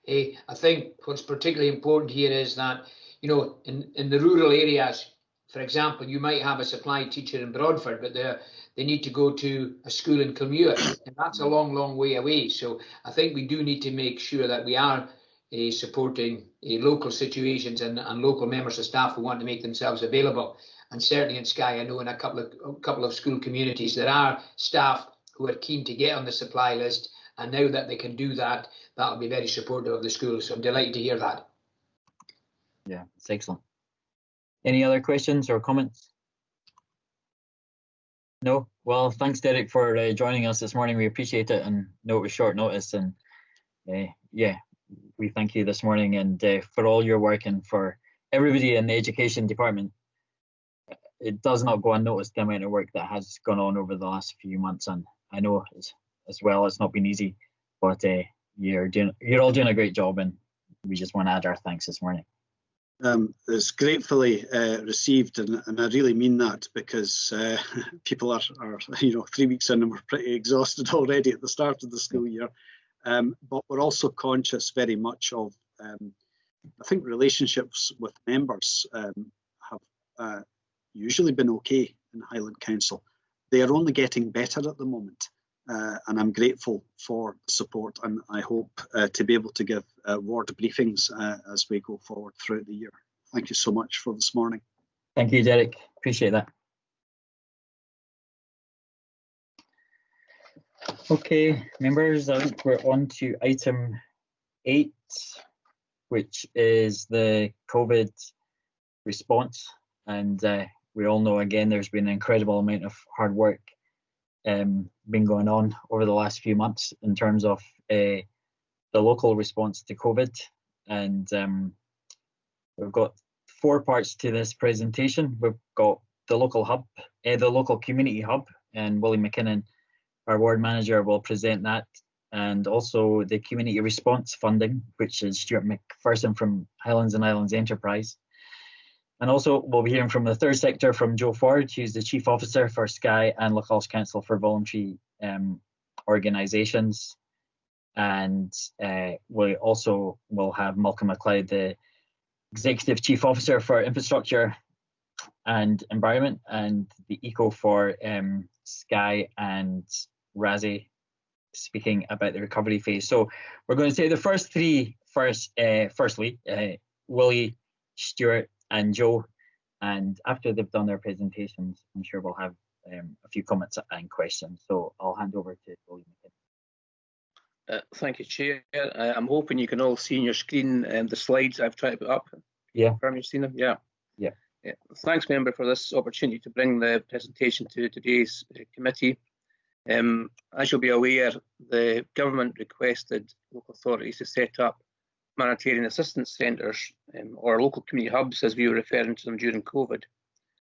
E: I think what's particularly important here is that, in the rural areas, for example, you might have a supply teacher in Broadford, but they need to go to a school in Kilmuir, and that's a long, long way away. So I think we do need to make sure that we are supporting local situations and local members of staff who want to make themselves available. And certainly in Skye, I know in a couple of school communities there are staff who are keen to get on the supply list, and now that they can do that, that'll be very supportive of the schools. So I'm delighted to hear that.
A: Yeah, it's excellent. Any other questions or comments? No? Well, thanks, Derek, for joining us this morning. We appreciate it, and know it was short notice, and yeah, we thank you this morning, and for all your work, and for everybody in the education department. It does not go unnoticed the amount of work that has gone on over the last few months, and I know as well it's not been easy, but you're all doing a great job, and we just want to add our thanks this morning.
J: is gratefully received, and I really mean that, because people are 3 weeks in and we're pretty exhausted already at the start of the school year. But we're also conscious very much of, I think, relationships with members have usually been okay in Highland Council. They are only getting better at the moment, and I'm grateful for the support, and I hope to be able to give ward briefings as we go forward throughout the year. Thank you so much for this morning.
A: Thank you, Derek. Appreciate that. Okay, members, I think we're on to item 8, which is the COVID response. And we all know, again, there's been an incredible amount of hard work been going on over the last few months in terms of the local response to COVID. And we've got 4 parts to this presentation. We've got the local hub, the local community hub, and Willie McKinnon, our ward manager, will present that, and also the community response funding, which is Stuart McPherson from Highlands and Islands Enterprise. And also we'll be hearing from the third sector from Joe Ford, who's the Chief Officer for Skye and Lochalsh Council for Voluntary Organisations. And we also will have Malcolm MacLeod, the Executive Chief Officer for Infrastructure and Environment, and the ECO for Skye and Raasay, speaking about the recovery phase. So we're going to say the first 3 first. Firstly, Willie, Stuart and Joe, and after they've done their presentations, I'm sure we'll have a few comments and questions. So I'll hand over to Willie McKinnon.
K: Thank you, Chair. I'm hoping you can all see on your screen the slides I've tried to put up.
A: Yeah.
K: Confirm you've seen them? Yeah.
A: Yeah.
K: Thanks, member, for this opportunity to bring the presentation to today's committee. As you'll be aware, the government requested local authorities to set up humanitarian assistance centres, or local community hubs, as we were referring to them during COVID.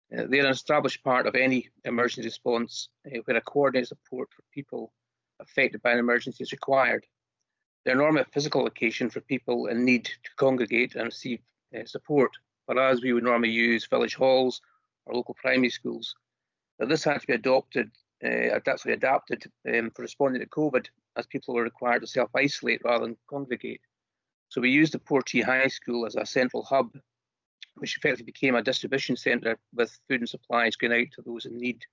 K: They're an established part of any emergency response where a coordinated support for people affected by an emergency is required. They're normally a physical location for people in need to congregate and receive support, whereas we would normally use village halls or local primary schools. But this had to be adapted for responding to COVID, as people were required to self-isolate rather than congregate. So we used the Portee High School as a central hub, which effectively became a distribution centre with food and supplies going out to those in need.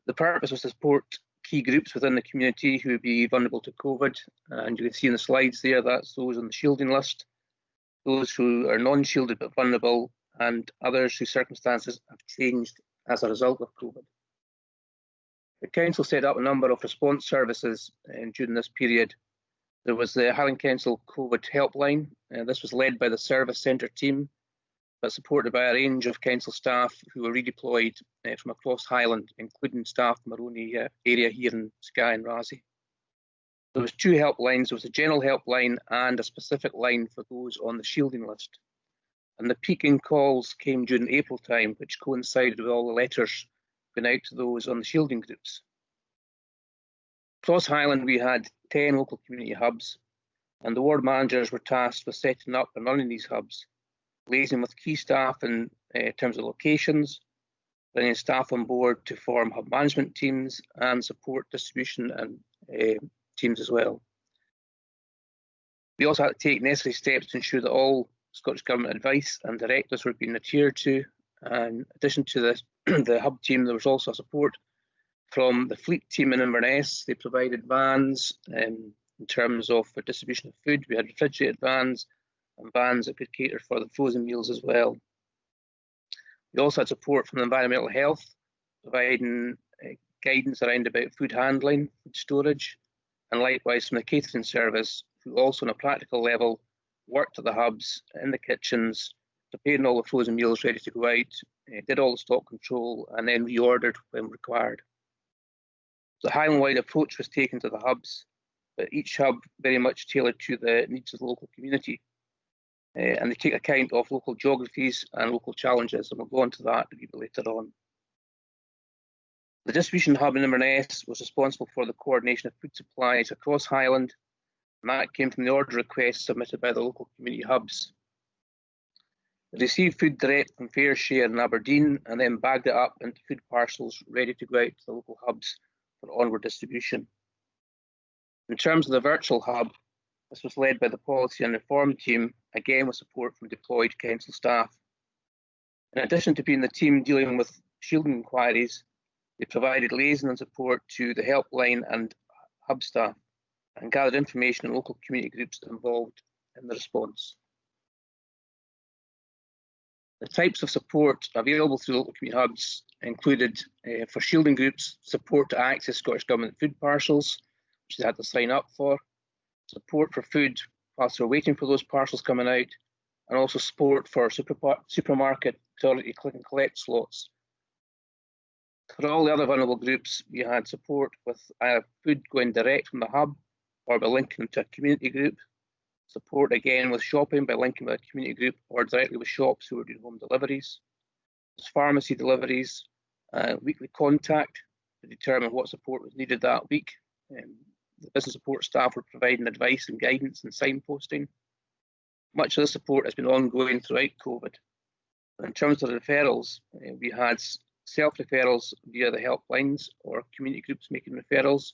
K: The purpose was to support key groups within the community who would be vulnerable to COVID, and you can see in the slides there, that's those on the shielding list, those who are non-shielded but vulnerable, and others whose circumstances have changed as a result of COVID. The Council set up a number of response services during this period. There was the Highland Council COVID Helpline. This was led by the Service Centre team, but supported by a range of Council staff who were redeployed from across Highland, including staff from our own area here in Skye and Raasay. There was 2 helplines. There was a general helpline and a specific line for those on the shielding list. And the peaking calls came during April time, which coincided with all the letters going out to those on the shielding groups. Across Highland, we had 10 local community hubs, and the ward managers were tasked with setting up and running these hubs, liaising with key staff in terms of locations, bringing staff on board to form hub management teams and support distribution and teams as well. We also had to take necessary steps to ensure that all Scottish Government advice and directives were being adhered to. And in addition to the hub team, there was also support from the fleet team in Inverness. They provided vans in terms of the distribution of food. We had refrigerated vans and vans that could cater for the frozen meals as well. We also had support from environmental health, providing guidance around about food handling, food storage, and likewise from the catering service, who also on a practical level worked at the hubs, in the kitchens, preparing all the frozen meals ready to go out, did all the stock control, and then reordered when required. The Highland-wide approach was taken to the hubs, but each hub very much tailored to the needs of the local community. And they take account of local geographies and local challenges, and we'll go on to that a bit later on. The distribution hub in Inverness was responsible for the coordination of food supplies across Highland, and that came from the order requests submitted by the local community hubs. They received food direct from Fair Share in Aberdeen and then bagged it up into food parcels ready to go out to the local hubs for onward distribution. In terms of the virtual hub, this was led by the Policy and Reform team, again with support from deployed council staff. In addition to being the team dealing with shielding inquiries, they provided liaison and support to the Helpline and hub staff and gathered information on local community groups involved in the response. The types of support available through local community hubs included, for shielding groups, support to access Scottish Government food parcels, which they had to sign up for, support for food whilst they're waiting for those parcels coming out, and also support for supermarket priority click and collect slots. For all the other vulnerable groups, we had support with either food going direct from the hub or by linking to a community group, support again with shopping by linking with a community group or directly with shops who are doing home deliveries, pharmacy deliveries, weekly contact to determine what support was needed that week. The business support staff were providing advice and guidance and signposting. Much of the support has been ongoing throughout COVID. In terms of referrals, we had self-referrals via the helplines or community groups making referrals.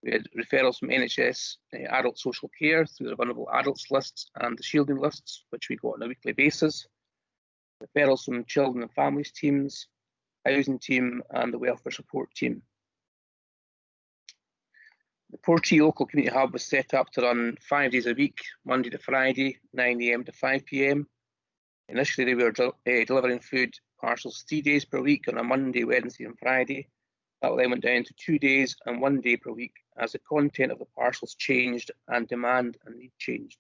K: We had referrals from NHS adult social care through the vulnerable adults lists and the shielding lists, which we got on a weekly basis. Referrals from children and families teams, housing team and the welfare support team. The Portree Local Community Hub was set up to run 5 days a week, Monday to Friday, 9 AM to 5 PM. Initially, they were delivering food parcels 3 days per week on a Monday, Wednesday and Friday. That then went down to 2 days and 1 day per week as the content of the parcels changed and demand and need changed.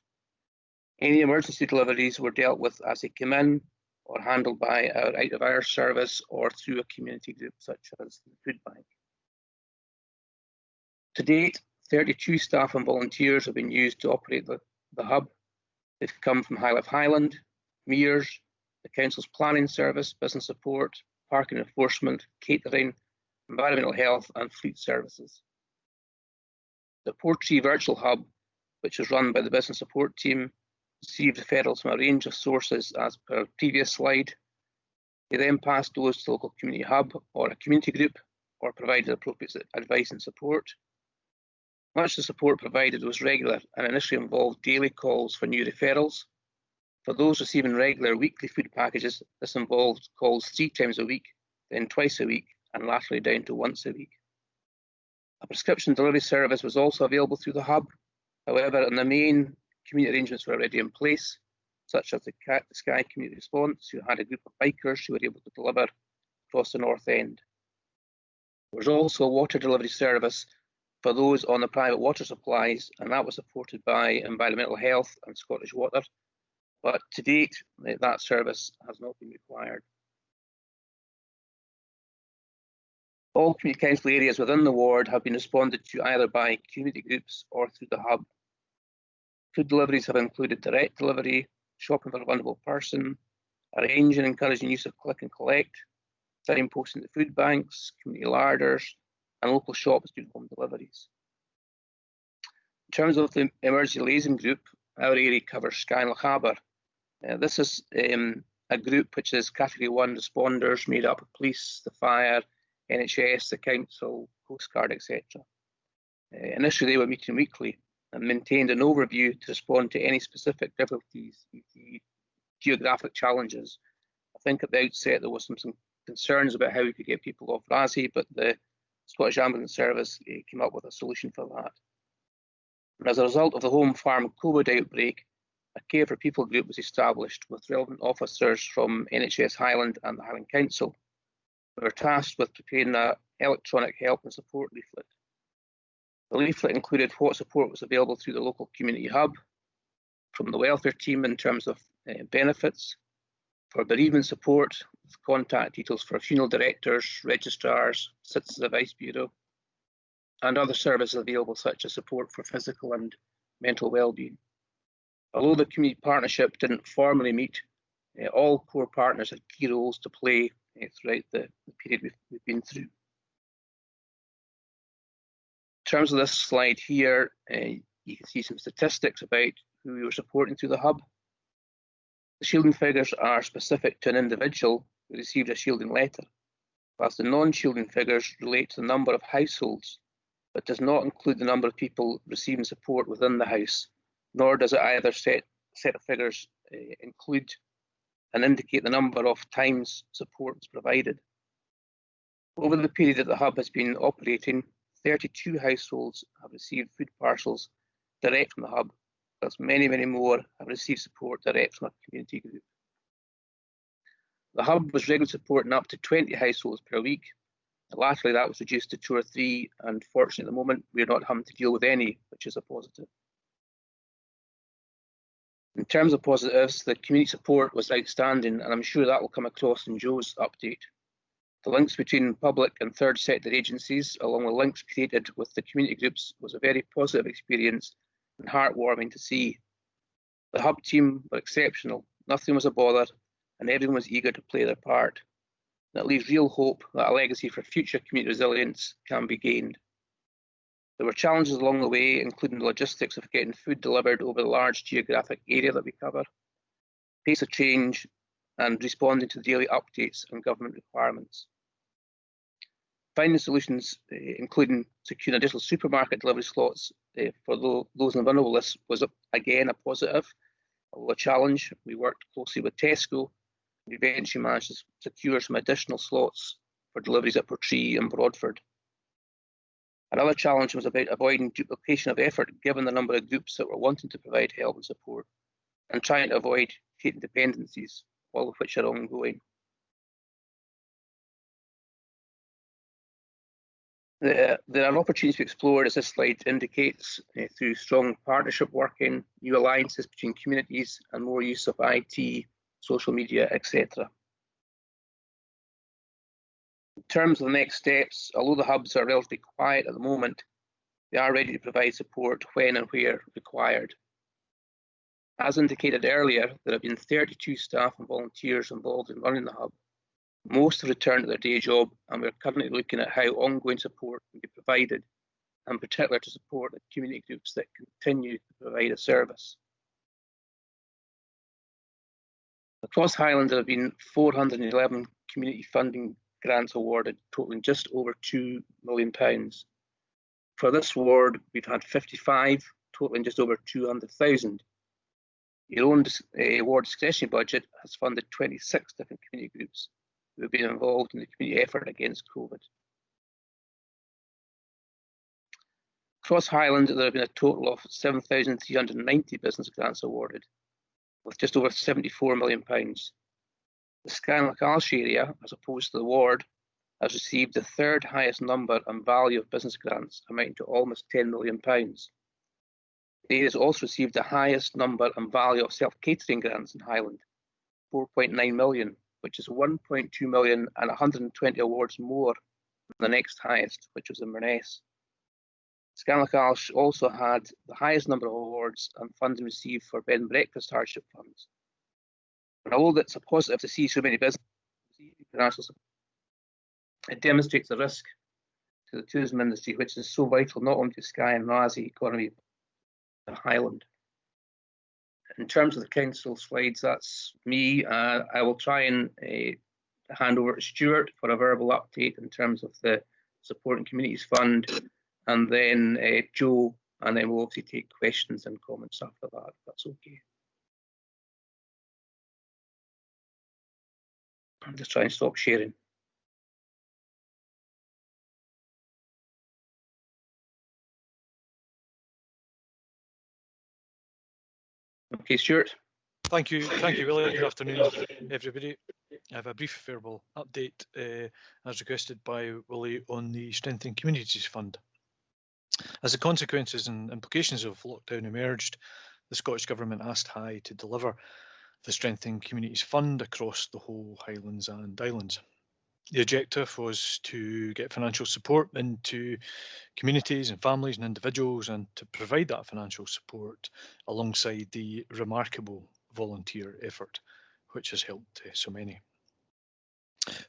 K: Any emergency deliveries were dealt with as they came in or handled by our out-of-hours service or through a community group such as the Food Bank. To date, 32 staff and volunteers have been used to operate the hub. They've come from Highland, Mears, the Council's Planning Service, Business Support, Parking Enforcement, Catering, Environmental Health and Fleet Services. The Portree Virtual Hub, which is run by the Business Support team, received referrals from a range of sources as per previous slide. They then passed those to the local community hub or a community group or provided appropriate advice and support. Much of the support provided was regular and initially involved daily calls for new referrals. For those receiving regular weekly food packages, this involved calls 3 times a week, then twice a week, and latterly down to once a week. A prescription delivery service was also available through the hub. However, in the main, community arrangements were already in place, such as the Skye Community Response, who had a group of bikers who were able to deliver across the North End. There was also a water delivery service for those on the private water supplies, and that was supported by Environmental Health and Scottish Water. But to date, that service has not been required. All community council areas within the ward have been responded to either by community groups or through the hub. Food deliveries have included direct delivery, shopping for a vulnerable person, arranging and encouraging use of click and collect, signposting to food banks, community larders, and local shops doing home deliveries. In terms of the emergency liaison group, our area covers Skye and Lochaber. This is a group which is category 1 responders made up of police, the fire, NHS, the council, Coast Guard, etc. Initially, they were meeting weekly and maintained an overview to respond to any specific difficulties, geographic challenges. I think at the outset there was some concerns about how we could get people off Raasay, but the Scottish Ambulance Service came up with a solution for that. And as a result of the home farm COVID outbreak, a Care for People group was established with relevant officers from NHS Highland and the Highland Council. We were tasked with preparing an electronic help and support leaflet. The leaflet included what support was available through the local community hub, from the welfare team in terms of benefits, for bereavement support, with contact details for funeral directors, registrars, Citizens Advice Bureau, and other services available such as support for physical and mental well-being. Although the community partnership didn't formally meet, all core partners had key roles to play throughout the period we've been through. In terms of this slide here, you can see some statistics about who we were supporting through the hub. The shielding figures are specific to an individual who received a shielding letter, whilst the non-shielding figures relate to the number of households, but does not include the number of people receiving support within the house, nor does it either set of figures include and indicate the number of times support is provided. Over the period that the hub has been operating, 32 households have received food parcels direct from the hub, whilst many, many more have received support direct from a community group. The hub was regularly supporting up to 20 households per week. Latterly, that was reduced to 2 or 3, and fortunately at the moment, we're not having to deal with any, which is a positive. In terms of positives, the community support was outstanding, and I'm sure that will come across in Joe's update. The links between public and third sector agencies, along with links created with the community groups, was a very positive experience and heartwarming to see. The hub team were exceptional, nothing was a bother, and everyone was eager to play their part. That leaves real hope that a legacy for future community resilience can be gained. There were challenges along the way, including the logistics of getting food delivered over the large geographic area that we cover, pace of change, and responding to daily updates and government requirements. Finding solutions, including securing additional supermarket delivery slots for those on the vulnerable list, was again a positive. Although a challenge, we worked closely with Tesco. We eventually managed to secure some additional slots for deliveries at Portree and Broadford. Another challenge was about avoiding duplication of effort given the number of groups that were wanting to provide help and support, and trying to avoid creating dependencies, all of which are ongoing. There are opportunities to explore, as this slide indicates, through strong partnership working, new alliances between communities, and more use of IT, social media, etc. In terms of the next steps, although the hubs are relatively quiet at the moment, they are ready to provide support when and where required. As indicated earlier, there have been 32 staff and volunteers involved in running the hub. Most have returned to their day job, and we're currently looking at how ongoing support can be provided, and particularly to support the community groups that continue to provide a service. Across Highland, there have been 411 community funding grants awarded, totaling just over £2 million. For this ward, we've had 55, totaling just over 200,000. Your own ward discretionary budget has funded 26 different community groups who have been involved in the community effort against COVID. Across Highland, there have been a total of 7,390 business grants awarded, with just over £74 million. The Skye area, as opposed to the ward, has received the third highest number and value of business grants, amounting to almost £10 million. The area has also received the highest number and value of self-catering grants in Highland, 4.9 million, which is 1.2 million and 120 awards more than the next highest, which was Inverness. Skye also had the highest number of awards and funding received for bed and breakfast hardship funds. And although it's a positive to see so many businesses receiving financial support, it demonstrates the risk to the tourism industry, which is so vital not only to Skye and Raasay economy, but Highland. In terms of the council slides, that's me. I will try and hand over to Stuart for a verbal update in terms of the Supporting Communities Fund, and then Joe, and then we'll obviously take questions and comments after that, if that's okay. I'm just trying to stop sharing. Okay, Stuart.
L: Thank you, Willie. Good afternoon, everybody. I have a brief verbal update as requested by Willie on the Strengthening Communities Fund. As the consequences and implications of lockdown emerged, the Scottish Government asked High to deliver the Strengthening Communities Fund across the whole Highlands and Islands. The objective was to get financial support into communities and families and individuals, and to provide that financial support alongside the remarkable volunteer effort which has helped so many.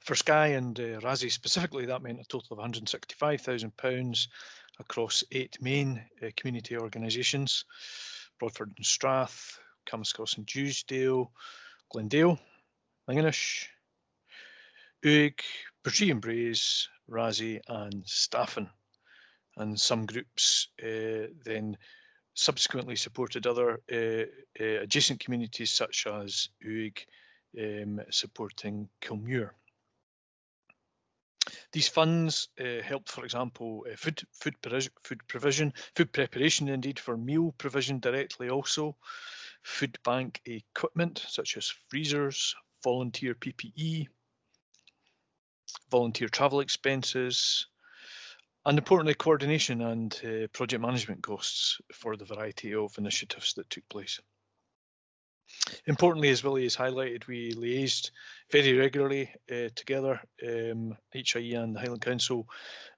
L: For Skye and Raasay specifically, that meant a total of £165,000 across 8 main community organisations: Broadford and Strath, Camuscross and Dewsdale, Glendale, Minginish, Uig, Portree and Braes, Raasay and Staffin. And some groups then subsequently supported other adjacent communities such as Uig supporting Kilmuir. These funds helped, for example, food preparation indeed for meal provision directly also, food bank equipment such as freezers, volunteer PPE, volunteer travel expenses, and importantly coordination and project management costs for the variety of initiatives that took place. Importantly, as Willie has highlighted, we liaised very regularly together, HIE and the Highland Council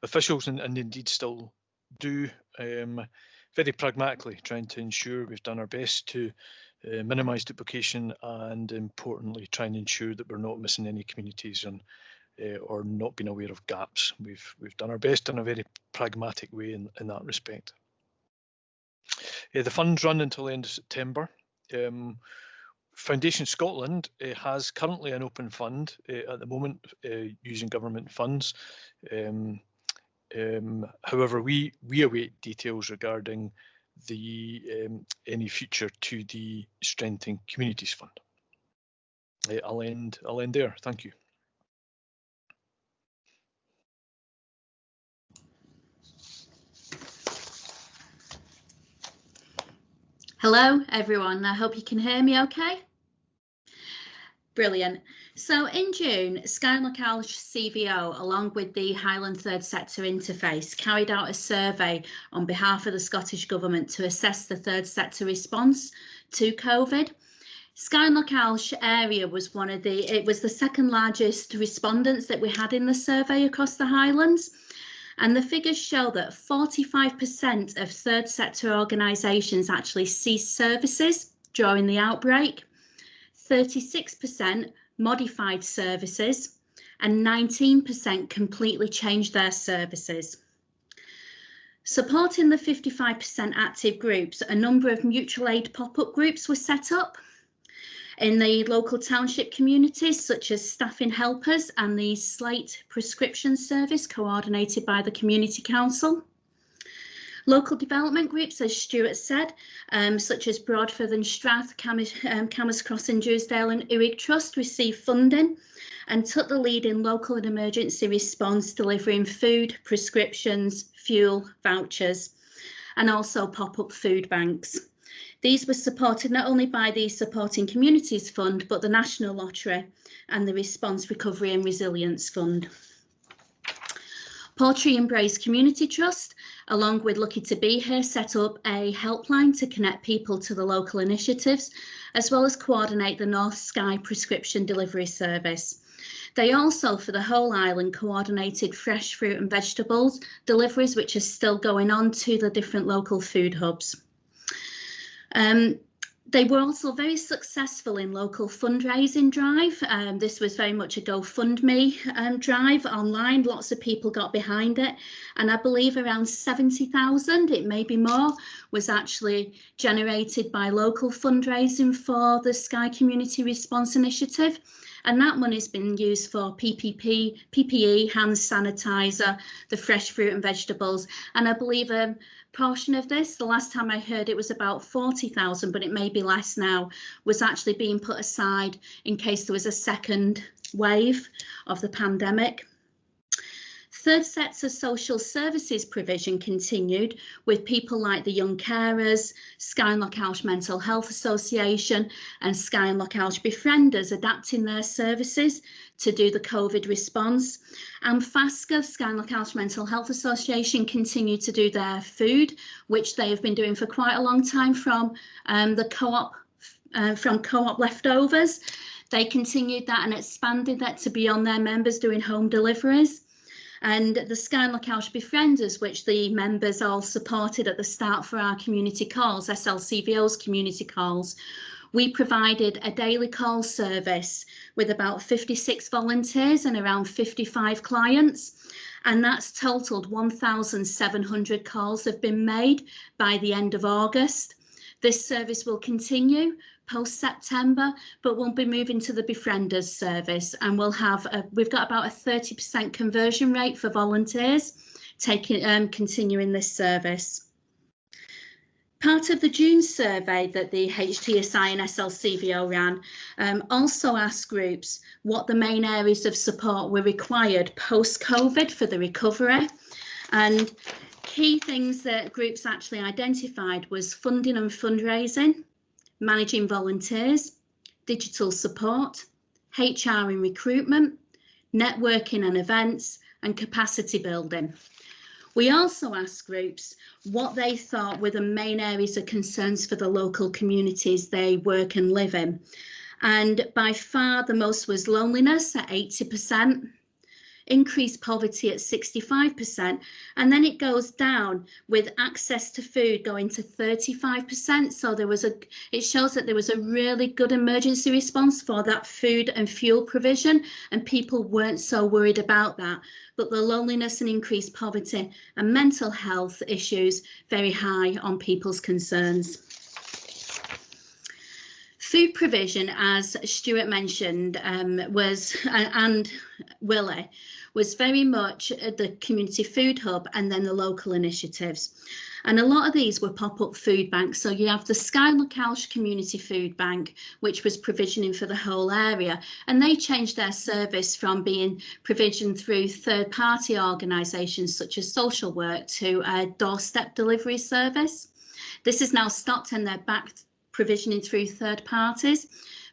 L: officials, and indeed still do, very pragmatically, trying to ensure we've done our best to minimise duplication and, importantly, try and ensure that we're not missing any communities and or not being aware of gaps. We've done our best in a very pragmatic way in that respect. The funds run until the end of September. Foundation Scotland has currently an open fund at the moment using government funds. However, we await details regarding the any future to the Strengthening Communities Fund. I'll end there. Thank you.
M: Hello everyone, I hope you can hear me okay. Brilliant. So in June, Skye Raasay CVO, along with the Highland Third Sector Interface, carried out a survey on behalf of the Scottish Government to assess the third sector response to COVID. Skye Raasay area was it was the second largest respondents that we had in the survey across the Highlands. And the figures show that 45% of third sector organisations actually ceased services during the outbreak, 36% modified services, and 19% completely changed their services. Supporting the 55% active groups, a number of mutual aid pop-up groups were set up in the local township communities, such as Staffing Helpers and the Slate Prescription Service, coordinated by the Community Council. Local development groups, as Stuart said, such as Broadford and Strath, Camas Cross and Dewsdale and Uig Trust, received funding and took the lead in local and emergency response, delivering food, prescriptions, fuel, vouchers, and also pop-up food banks. These were supported not only by the Supporting Communities Fund, but the National Lottery and the Response, Recovery and Resilience Fund. Portree and Braes Community Trust, along with Lucky to Be Here, set up a helpline to connect people to the local initiatives, as well as coordinate the North Skye prescription delivery service. They also, for the whole island, coordinated fresh fruit and vegetables deliveries, which are still going on to the different local food hubs. They were also very successful in local fundraising drive. This was very much a GoFundMe drive online. Lots of people got behind it. And I believe around 70,000, it may be more, was actually generated by local fundraising for the Skye Community Response Initiative. And that money's been used for PPE, hand sanitizer, the fresh fruit and vegetables. And I believe a portion of this, the last time I heard it was about 40,000, but it may be less now, was actually being put aside in case there was a second wave of the pandemic. Third sector social services provision continued with people like the Young Carers, Skye and Lochoush Mental Health Association and Skye and Lochoush Befrienders adapting their services to do the COVID response. And FASCA, Skye and Lochoush Mental Health Association, continued to do their food, which they have been doing for quite a long time from the co-op leftovers. They continued that and expanded that to beyond their members doing home deliveries. And the Skye and Lochoush Befrienders, which the members all supported at the start for our community calls, SLCVO's community calls, we provided a daily call service with about 56 volunteers and around 55 clients. And that's totaled 1,700 calls have been made by the end of August. This service will continue post-September, but we'll be moving to the Befrienders service, and we've got about a 30% conversion rate for volunteers continuing this service. Part of the June survey that the HTSI and SLCVO ran also asked groups what the main areas of support were required post-COVID for the recovery. And key things that groups actually identified was funding and fundraising, managing volunteers, digital support, HR and recruitment, networking and events, and capacity building. We also asked groups what they thought were the main areas of concerns for the local communities they work and live in. And by far the most was loneliness at 80%, increased poverty at 65%, and then it goes down with access to food going to 35%. So it shows that there was a really good emergency response for that food and fuel provision, and people weren't so worried about that. But the loneliness and increased poverty and mental health issues very high on people's concerns. Food provision, as Stuart mentioned, and Willie, was very much the community food hub and then the local initiatives. And a lot of these were pop-up food banks. So you have the Skye Raasay Community Food Bank, which was provisioning for the whole area. And they changed their service from being provisioned through third-party organisations such as social work to a doorstep delivery service. This has now stopped and they're back provisioning through third parties.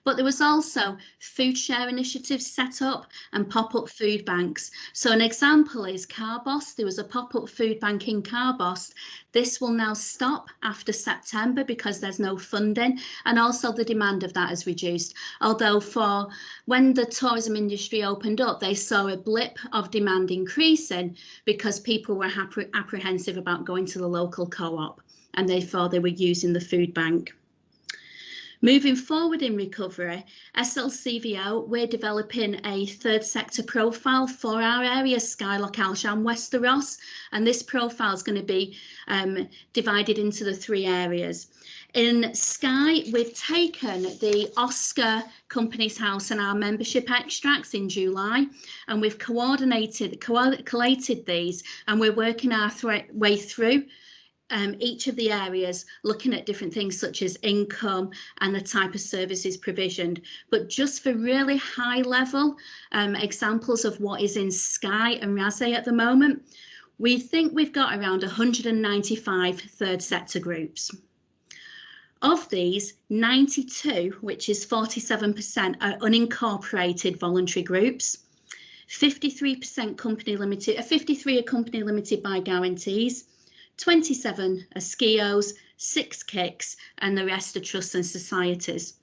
M: But there was also food share initiatives set up and pop-up food banks. So an example is Carbos. There was a pop-up food bank in Carbos. This will now stop after September because there's no funding, and also the demand of that has reduced. Although when the tourism industry opened up, they saw a blip of demand increasing because people were apprehensive about going to the local co-op, and therefore they were using the food bank. Moving forward in recovery, SLCVO, we're developing a third sector profile for our area, Skye Raasay and Wester Ross, and this profile is going to be divided into the 3 areas. In Skye, we've taken the Oscar Company's House and our membership extracts in July, and we've collated these, and we're working our way through each of the areas, looking at different things such as income and the type of services provisioned. But just for really high level examples of what is in Skye and Raasay at the moment, we think we've got around 195 third sector groups. Of these, 92, which is 47%, are unincorporated voluntary groups. 53% company limited, 53 are company limited by guarantees. 27 are SCIOs, 6 KICs, and the rest are trusts and societies.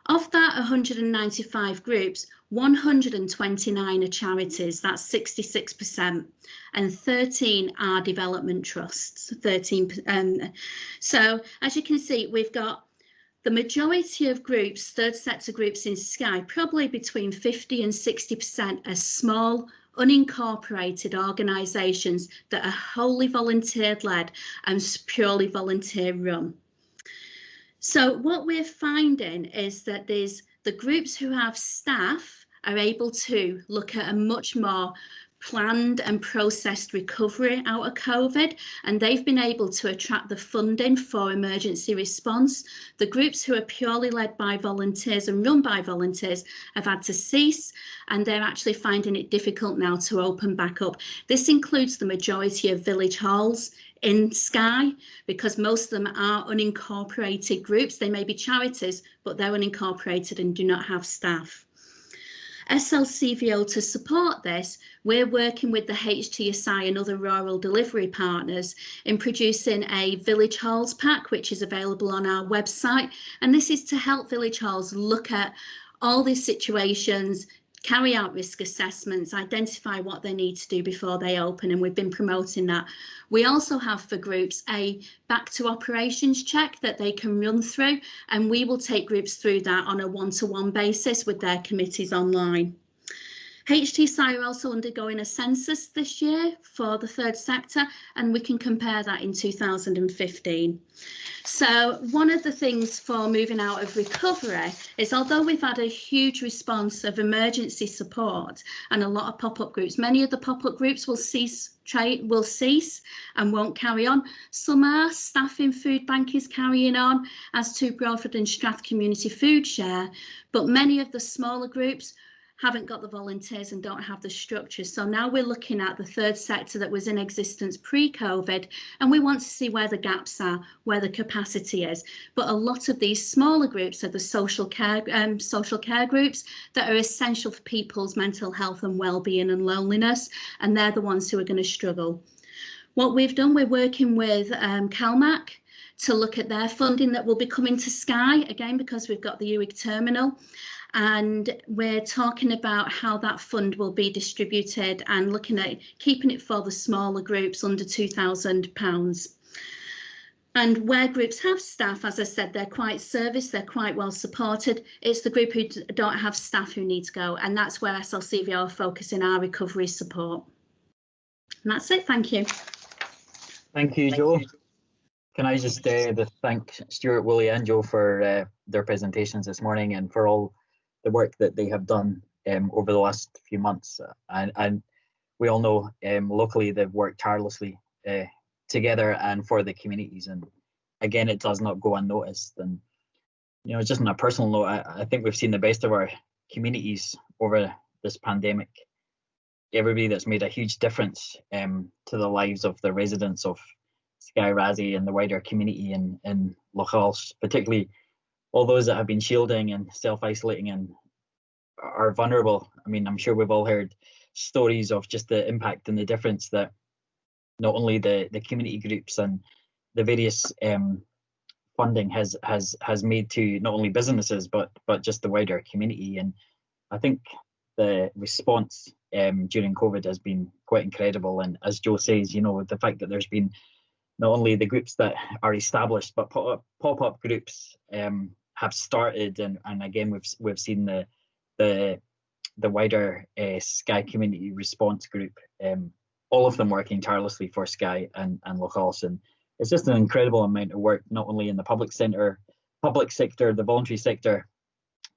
M: Of that 195 groups, 129 are charities, that's 66%, and 13 are development trusts, 13%. So as you can see, we've got the majority of groups, third sector groups in Skye, probably between 50 and 60% are small, unincorporated organisations that are wholly volunteer-led and purely volunteer-run. So what we're finding is that the groups who have staff are able to look at a much more planned and processed recovery out of COVID, and they've been able to attract the funding for emergency response. The groups who are purely led by volunteers and run by volunteers have had to cease, and they're actually finding it difficult now to open back up. This includes the majority of village halls in Skye, because most of them are unincorporated groups. They may be charities, but they're unincorporated and do not have staff. SLCVO, to support this, we're working with the HTSI and other rural delivery partners in producing a village halls pack, which is available on our website. And this is to help village halls look at all these situations, carry out risk assessments, identify what they need to do before they open, and we've been promoting that. We also have for groups a back to operations check that they can run through, and we will take groups through that on a one-to-one basis with their committees online. HTSI are also undergoing a census this year for the third sector, and we can compare that in 2015. So one of the things for moving out of recovery is, although we've had a huge response of emergency support and a lot of pop-up groups, many of the pop-up groups will cease and won't carry on. Some are. Staffing Food Bank is carrying on, as to Broadford and Strath Community Food Share, but many of the smaller groups haven't got the volunteers and don't have the structure. So now we're looking at the third sector that was in existence pre-COVID, and we want to see where the gaps are, where the capacity is. But a lot of these smaller groups are the social care groups that are essential for people's mental health and well-being and loneliness, and they're the ones who are going to struggle. What we've done, we're working with CalMac to look at their funding that will be coming to Skye, again, because we've got the Uig terminal. And we're talking about how that fund will be distributed and looking at keeping it for the smaller groups under £2,000. And where groups have staff, as I said, they're quite serviced, they're quite well supported. It's the group who don't have staff who need to go, and that's where SLCV are focusing our recovery support. And that's it, thank you.
A: Thank you, Joe. Can I just thank Stuart, Willie and Joe for their presentations this morning and for all the work that they have done over the last few months. And we all know locally they've worked tirelessly together and for the communities. And again, it does not go unnoticed. And, you know, just on a personal note, I think we've seen the best of our communities over this pandemic. Everybody that's made a huge difference to the lives of the residents of Skye Raasay and the wider community in Lochals, particularly all those that have been shielding and self-isolating and are vulnerable. I mean, I'm sure we've all heard stories of just the impact and the difference that not only the community groups and the various funding has made to not only businesses but just the wider community. And I think the response during COVID has been quite incredible. And as Joe says, you know, the fact that there's been not only the groups that are established, but pop-up groups have started, and again we've seen the wider Skye Community Response Group, all of them working tirelessly for Skye and Lochals. And it's just an incredible amount of work, not only in the public sector, the voluntary sector,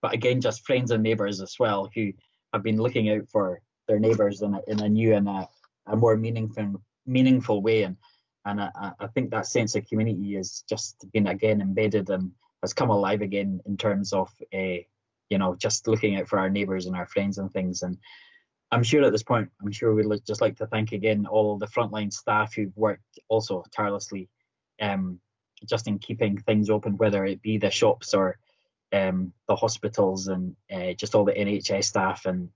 A: but again just friends and neighbours as well, who have been looking out for their neighbours in a new and a more meaningful way. And I think that sense of community has just been again embedded and has come alive again in terms of you know, just looking out for our neighbours and our friends and things. And I'm sure at this point, we'd just like to thank again all the frontline staff who've worked also tirelessly just in keeping things open, whether it be the shops or the hospitals and just all the NHS staff. And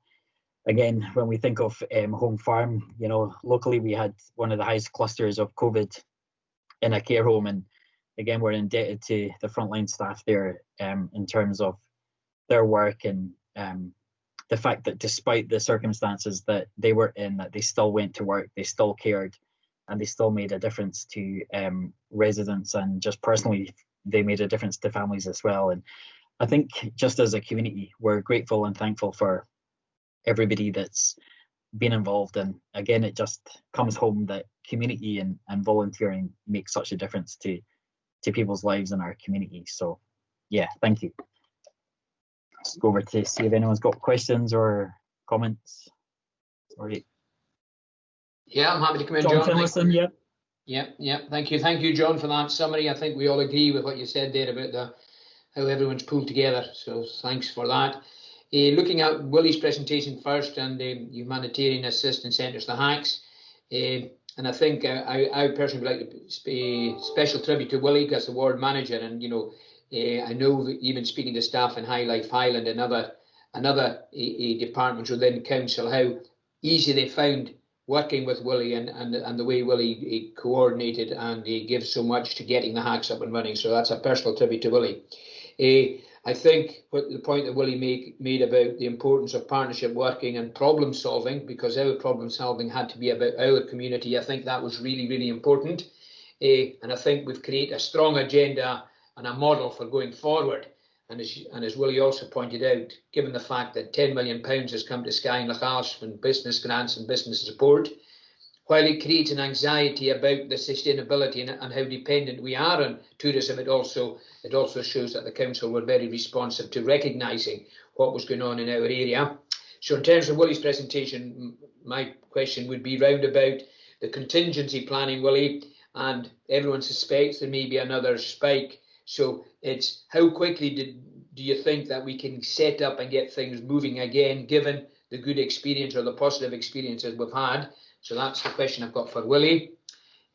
A: again, when we think of home farm, you know, locally we had one of the highest clusters of COVID in a care home, and again we're indebted to the frontline staff there in terms of their work and the fact that despite the circumstances that they were in, that they still went to work, they still cared, and they still made a difference to residents, and just personally they made a difference to families as well. And I think just as a community, we're grateful and thankful for everybody that's been involved. And again, it just comes home that community and volunteering makes such a difference to people's lives in our community. So yeah, thank you. Let's go over to see if anyone's got questions or comments. Sorry.
E: Yeah, I'm happy to come in,
A: John.
E: John.
A: Yep.
E: Yeah. Thank you, John, for that summary. I think we all agree with what you said there about how everyone's pulled together. So thanks for that. Looking at Willie's presentation first and the Humanitarian Assistance Centres, the HACs, and I think I personally would like to pay special tribute to Willie as the ward manager. And you know, I know that even speaking to staff in Highland and other departments within council, how easy they found working with Willie and the way Willie coordinated, and he gives so much to getting the HACs up and running. So that's a personal tribute to Willie. I think the point that Willie made about the importance of partnership working and problem solving, because our problem solving had to be about our community, I think that was really, really important. And I think we've created a strong agenda and a model for going forward. and as Willie also pointed out, given the fact that £10 million has come to Skye and Lachars from business grants and business support, while it creates an anxiety about the sustainability and how dependent we are on tourism, it also shows that the council were very responsive to recognising what was going on in our area. So in terms of Willie's presentation, my question would be round about the contingency planning, Willie, and everyone suspects there may be another spike. So it's how quickly do you think that we can set up and get things moving again, given the good experience or the positive experiences we've had? So that's the question I've got for Willie.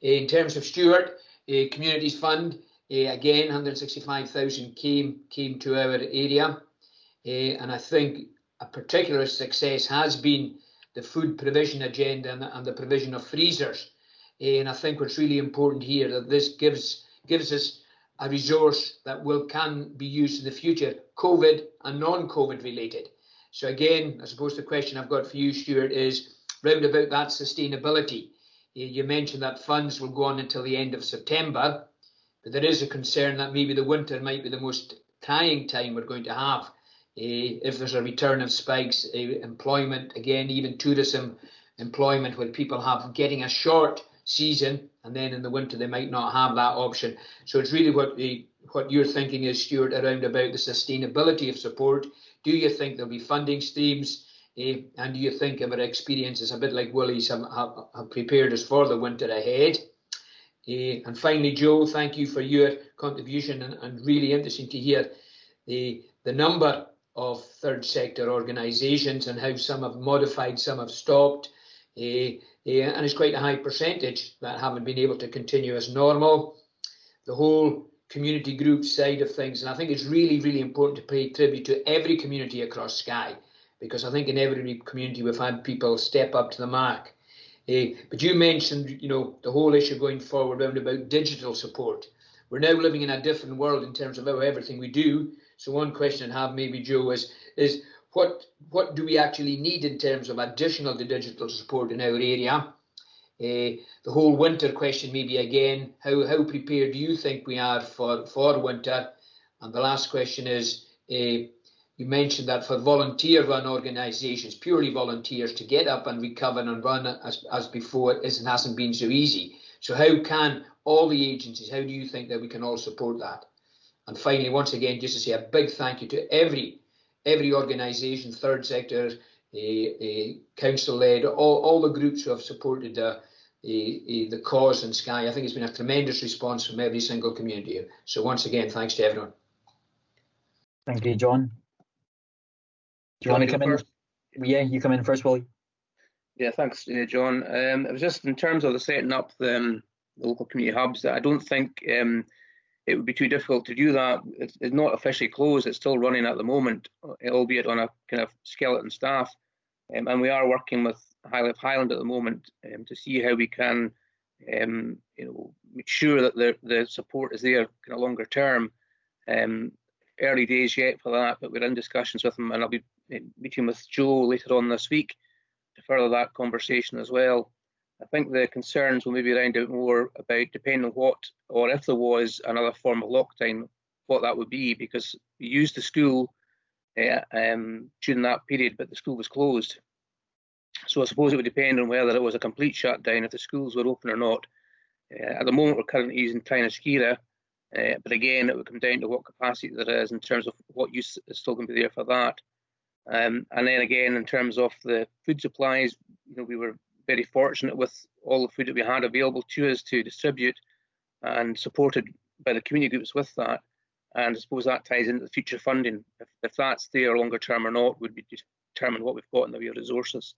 E: In terms of Stuart, Communities Fund, again, 165,000 came to our area. And I think a particular success has been the food provision agenda and the provision of freezers. And I think what's really important here that this gives us a resource that can be used in the future, COVID and non-COVID related. So again, I suppose the question I've got for you, Stuart, is round about that sustainability. You mentioned that funds will go on until the end of September, but there is a concern that maybe the winter might be the most trying time we're going to have. If there's a return of spikes, employment, again, even tourism employment, where people have getting a short season, and then in the winter they might not have that option. So it's really what you're thinking is, Stuart, around about the sustainability of support. Do you think there'll be funding streams? And do you think our experiences, a bit like Willie's, have prepared us for the winter ahead? And finally, Joe, thank you for your contribution, and really interesting to hear the number of third sector organisations and how some have modified, some have stopped. And it's quite a high percentage that haven't been able to continue as normal. The whole community group side of things, and I think it's really, really important to pay tribute to every community across Skye, because I think in every community we've had people step up to the mark. But you mentioned, the whole issue going forward around about digital support. We're now living in a different world in terms of everything we do. So one question I have maybe, Joe, is what do we actually need in terms of additional digital support in our area? The whole winter question maybe again, how prepared do you think we are for winter? And the last question is, you mentioned that for volunteer-run organisations, purely volunteers, to get up and recover and run as before hasn't been so easy. So how can all the agencies, how do you think that we can all support that? And finally, once again, just to say a big thank you to every organisation, third sector, council-led, all the groups who have supported the cause in Skye. I think it's been a tremendous response from every single community. So once again, thanks to everyone.
A: Thank you, John. Do you want to come in? Yeah, you come in first, Willie.
K: Yeah, thanks, John. It was just in terms of the setting up the local community hubs that I don't think it would be too difficult to do that. It's not officially closed. It's still running at the moment, albeit on a kind of skeleton staff. And we are working with Highland at the moment to see how we can, make sure that the support is there kind of longer term. Early days yet for that, but we're in discussions with them, and I'll be meeting with Joe later on this week to further that conversation as well. I think the concerns will maybe round out more about depending on what, or if there was another form of lockdown, what that would be, because we used the school during that period, but the school was closed. So I suppose it would depend on whether it was a complete shutdown, if the schools were open or not. At the moment, we're currently using Skye, but again, it would come down to what capacity there is in terms of what use is still going to be there for that. And then again, in terms of the food supplies, we were very fortunate with all the food that we had available to us to distribute, and supported by the community groups with that. And I suppose that ties into the future funding. If that's there longer term or not would be determined what we've got in the way of resources.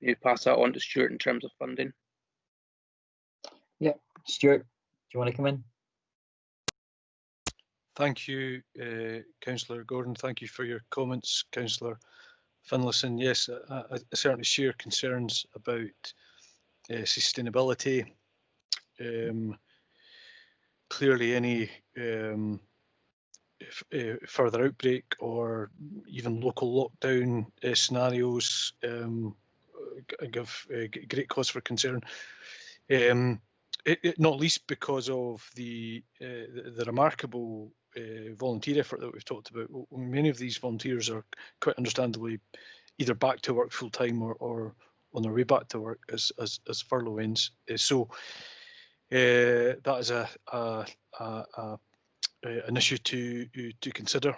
K: Maybe pass that on to Stuart in terms of funding.
A: Yeah, Stuart, do you want to come in?
L: Thank you, Councillor Gordon. Thank you for your comments, Councillor Finlayson. Yes, I certainly share concerns about sustainability. Clearly, any further outbreak or even local lockdown scenarios give great cause for concern. Not least because of the remarkable volunteer effort that we've talked about, many of these volunteers are quite understandably either back to work full time or on their way back to work as furlough ends. So that is an issue to consider.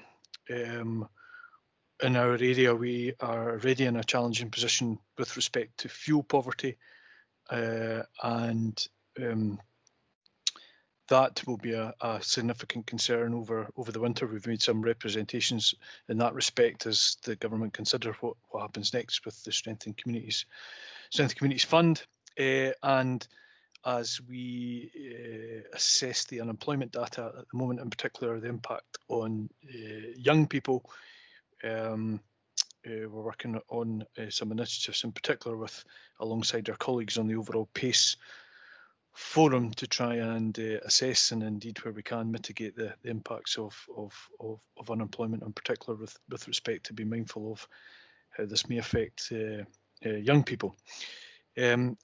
L: In our area, we are already in a challenging position with respect to fuel poverty, and that will be a significant concern over the winter. We've made some representations in that respect as the government consider what happens next with the Strengthening Communities Fund, and as we assess the unemployment data at the moment, in particular the impact on young people. We're working on some initiatives in particular alongside our colleagues on the overall PACE forum to try and assess and indeed where we can mitigate the impacts of unemployment, in particular with respect to be mindful of how this may affect young people.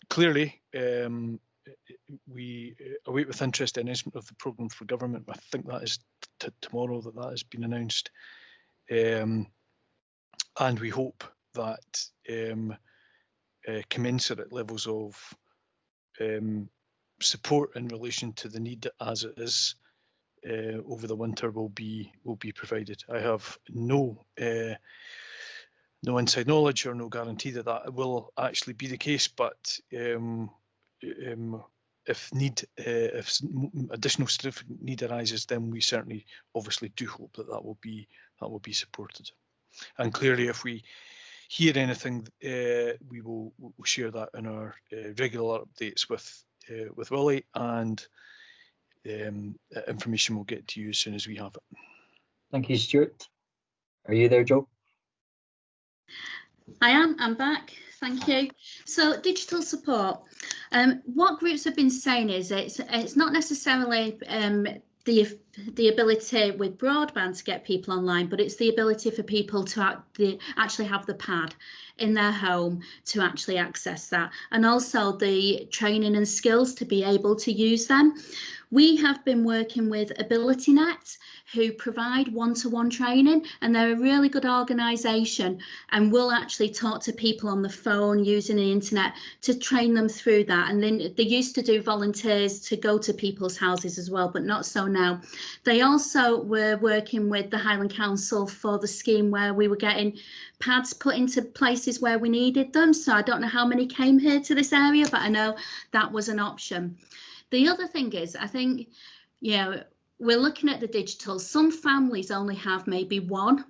L: Clearly, we await with interest the announcement of the programme for government. I think that is tomorrow that has been announced. And we hope that commensurate levels of support in relation to the need as it is over the winter will be provided. I have no inside knowledge or no guarantee that will actually be the case, but if additional significant need arises, then we certainly obviously do hope that will be supported. And clearly, if we hear anything, we will share that in our regular updates with Willie, and information will get to you as soon as we have it.
A: Thank you, Stuart. Are you there, Joe?
M: I am. I'm back. Thank you. So digital support. What groups have been saying is it's not necessarily the ability with broadband to get people online, but it's the ability for people to actually have the pad in their home to actually access that, and also the training and skills to be able to use them. We have been working with AbilityNet, who provide one-to-one training, and they're a really good organisation and will actually talk to people on the phone using the internet to train them through that. And then they used to do volunteers to go to people's houses as well, but not so now. They also were working with the Highland Council for the scheme where we were getting pads put into places where we needed them. So I don't know how many came here to this area, but I know that was an option. The other thing is, I think, we're looking at the digital. Some families only have maybe one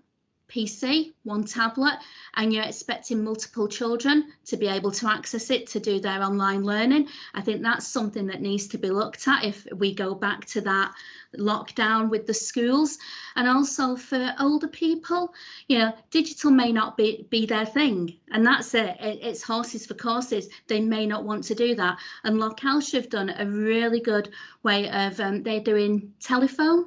M: PC, one tablet, and you're expecting multiple children to be able to access it to do their online learning. I think that's something that needs to be looked at if we go back to that lockdown with the schools. And also for older people, digital may not be their thing, and that's it. It's horses for courses. They may not want to do that. And Localshire have done a really good way of they're doing telephone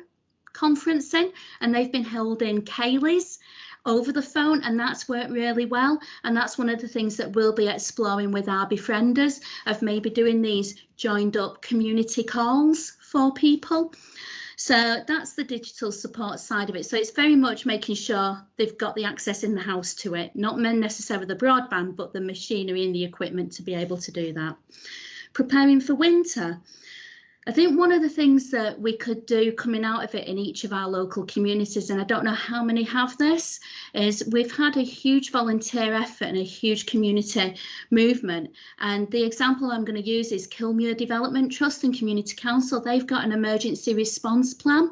M: conferencing, and they've been holding Kayleys over the phone, and that's worked really well. And that's one of the things that we'll be exploring with our befrienders, of maybe doing these joined up community calls for people. So that's the digital support side of it. So it's very much making sure they've got the access in the house to it, not necessarily the broadband, but the machinery and the equipment to be able to do that. Preparing for winter. I think one of the things that we could do coming out of it in each of our local communities, and I don't know how many have this, is we've had a huge volunteer effort and a huge community movement. And the example I'm going to use is Kilmuir Development Trust and Community Council. They've got an emergency response plan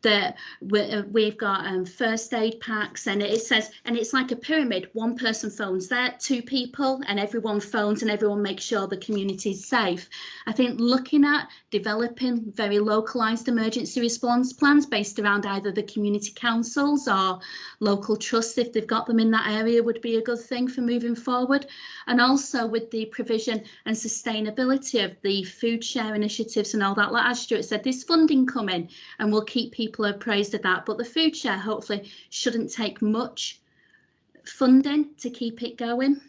M: that we've got first aid packs, and it says, and it's like a pyramid. One person phones there, two people, and everyone phones, and everyone makes sure the community is safe. I think looking at developing very localised emergency response plans based around either the community councils or local trusts, if they've got them in that area, would be a good thing for moving forward. And also with the provision and sustainability of the food share initiatives and all that, like as Stuart said, there's funding coming, and we'll keep people appraised of that, but the food share hopefully shouldn't take much funding to keep it going.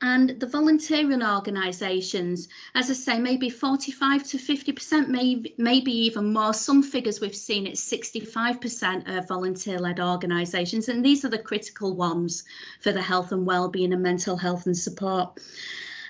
M: And the volunteering organisations, as I say, maybe 45 to 50%, maybe even more. Some figures we've seen, it's 65% of volunteer-led organisations, and these are the critical ones for the health and wellbeing and mental health and support.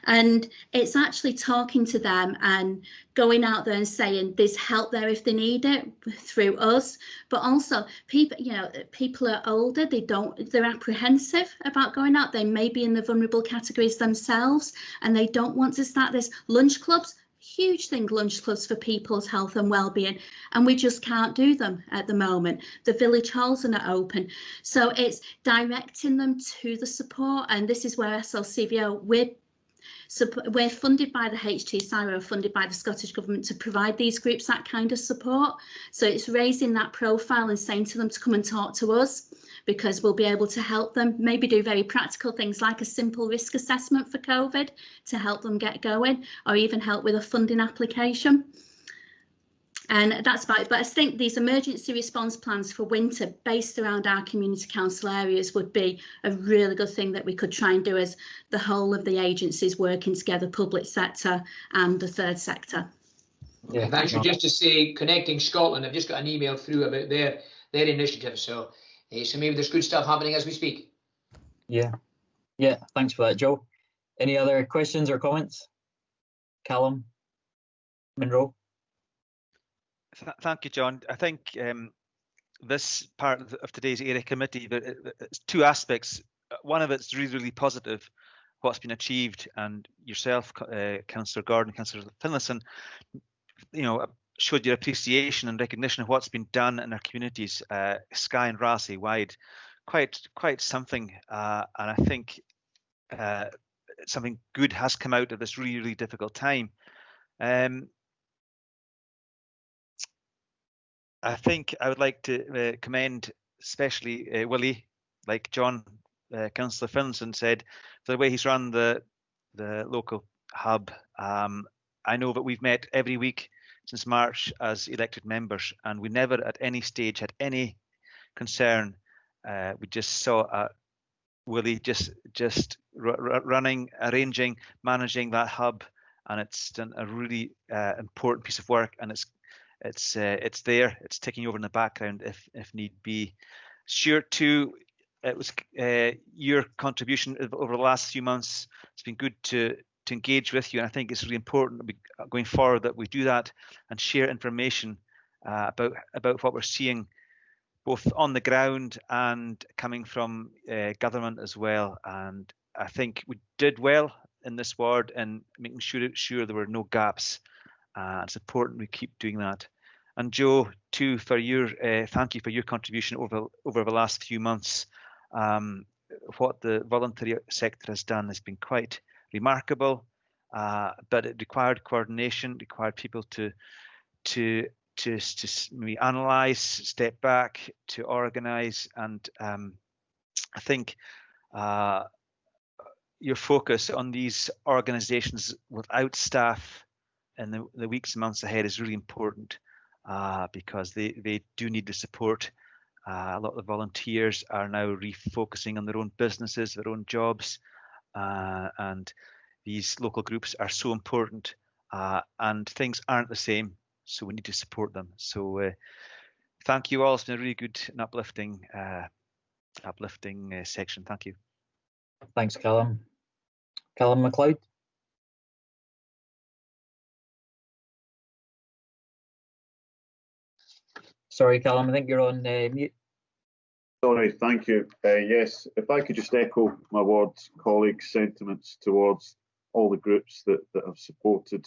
M: And it's actually talking to them and going out there and saying there's help there if they need it through us. But also people, you know, people are older, they're apprehensive about going out. They may be in the vulnerable categories themselves, and they don't want to start this. Lunch clubs, huge thing, lunch clubs for people's health and well-being, and we just can't do them at the moment. The village halls are not open, so it's directing them to the support. And this is where SLCVO, we're funded by the HTSI, we're funded by the Scottish Government to provide these groups that kind of support. So it's raising that profile and saying to them to come and talk to us, because we'll be able to help them, maybe do very practical things like a simple risk assessment for COVID to help them get going, or even help with a funding application. And that's about it. But I think these emergency response plans for winter based around our community council areas would be a really good thing that we could try and do as the whole of the agencies working together, public sector and the third sector.
E: Yeah, and actually, just to say, Connecting Scotland, I've just got an email through about their initiative. So maybe there's good stuff happening as we speak.
A: Yeah, thanks for that, Joe. Any other questions or comments? Callum, Monroe?
I: Thank you, John. I think this part of today's area committee, it's two aspects. One of it's really, really positive, what's been achieved, and yourself, Councillor Gordon, Councillor Finlayson, you know, showed your appreciation and recognition of what's been done in our communities, Skye and Raasay wide. Quite something, and I think something good has come out of this really, really difficult time. I think I would like to commend especially Willie, like John, Councillor Finlayson said, for the way he's run the local hub. I know that we've met every week since March as elected members, and we never at any stage had any concern. We just saw Willie just running, arranging, managing that hub, and it's done a really important piece of work, and it's there, it's ticking over in the background if need be. Stuart too, it was your contribution over the last few months. It's been good to engage with you, and I think it's really important going forward that we do that and share information about what we're seeing both on the ground and coming from government as well. And I think we did well in this ward and making sure there were no gaps. It's important we keep doing that. And Joe, too, for your thank you for your contribution over the last few months. What the voluntary sector has done has been quite remarkable, but it required coordination, required people to maybe analyse, step back, to organise, and I think your focus on these organisations without staff in the weeks and months ahead is really important, because they do need the support. A lot of the volunteers are now refocusing on their own businesses, their own jobs, and these local groups are so important, and things aren't the same, so we need to support them. So thank you all. It's been a really good and uplifting section. Thank you.
A: Thanks, Callum. Callum MacLeod. Sorry, Callum, I think you're on mute.
F: Sorry, thank you. Yes, if I could just echo my ward colleagues' sentiments towards all the groups that have supported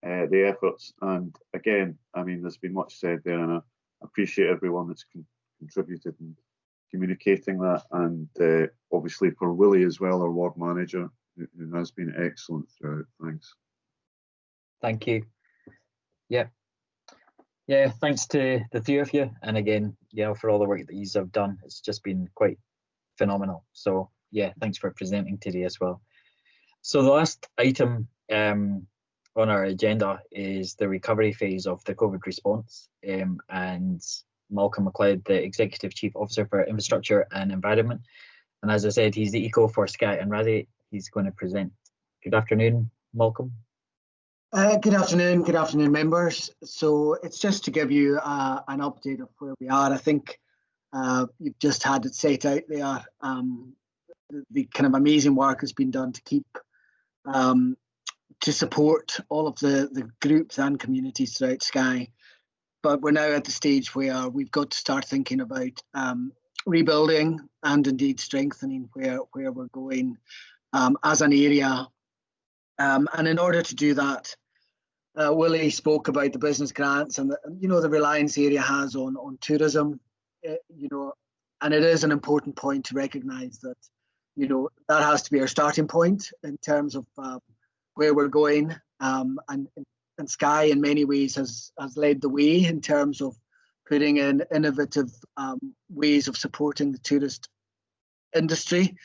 F: the efforts. And again, I mean, there's been much said there, and I appreciate everyone that's contributed in communicating that. And obviously for Willie as well, our ward manager, who has been excellent throughout. Thanks.
A: Thank you. Yeah, thanks to the three of you, and again, for all the work that you have done. It's just been quite phenomenal. So yeah, thanks for presenting today as well. So the last item on our agenda is the recovery phase of the Coved Response, and Malcolm MacLeod, the Executive Chief Officer for Infrastructure and Environment, and as I said, he's the ECO for Skye and Raasay he's going to present. Good afternoon, Malcolm.
N: Good afternoon, members. So it's just to give you an update of where we are. I think you've just had it set out there. The kind of amazing work has been done to keep to support all of the groups and communities throughout Skye. But we're now at the stage where we've got to start thinking about rebuilding and indeed strengthening where we're going as an area. And in order to do that, Willie spoke about the business grants and the reliance the area has on tourism, and it is an important point to recognise that that has to be our starting point in terms of where we're going, and Skye in many ways has led the way in terms of putting in innovative ways of supporting the tourist industry.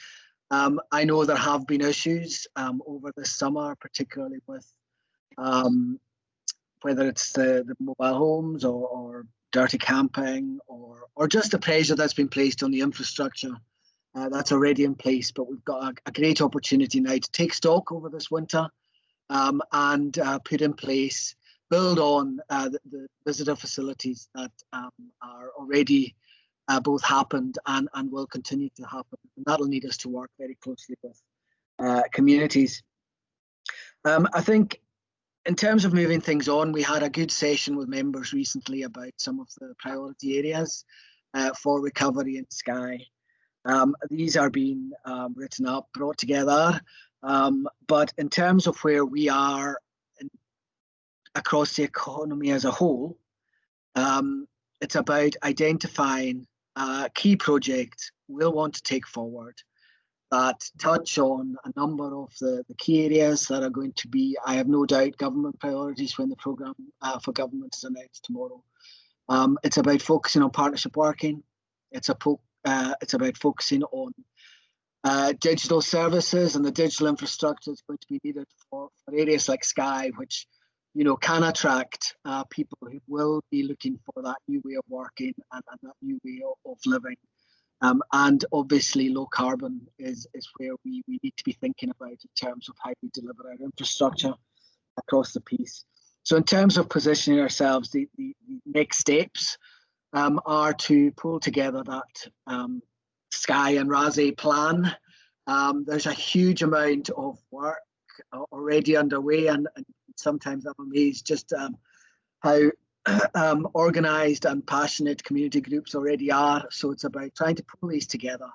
N: I know there have been issues over the summer, particularly with whether it's the mobile homes or dirty camping or just the pressure that's been placed on the infrastructure that's already in place. But we've got a great opportunity now to take stock over this winter and put in place, build on the visitor facilities that are already both happened and will continue to happen. And that'll need us to work very closely with communities. I think in terms of moving things on, we had a good session with members recently about some of the priority areas for recovery in Skye. These are being written up, brought together, but in terms of where we are across the economy as a whole, it's about identifying key projects we'll want to take forward that touch on a number of the key areas that are going to be, I have no doubt, government priorities when the programme for government is announced tomorrow. It's about focusing on partnership working. It's about focusing on digital services and the digital infrastructure that's going to be needed for areas like Skye, which can attract people who will be looking for that new way of working and that new way of living. And obviously low carbon is where we need to be thinking about in terms of how we deliver our infrastructure across the piece. So in terms of positioning ourselves, the next steps are to pull together that Skye and Raasay plan. There's a huge amount of work already underway, and sometimes I'm amazed just how organised and passionate community groups already are. So it's about trying to pull these together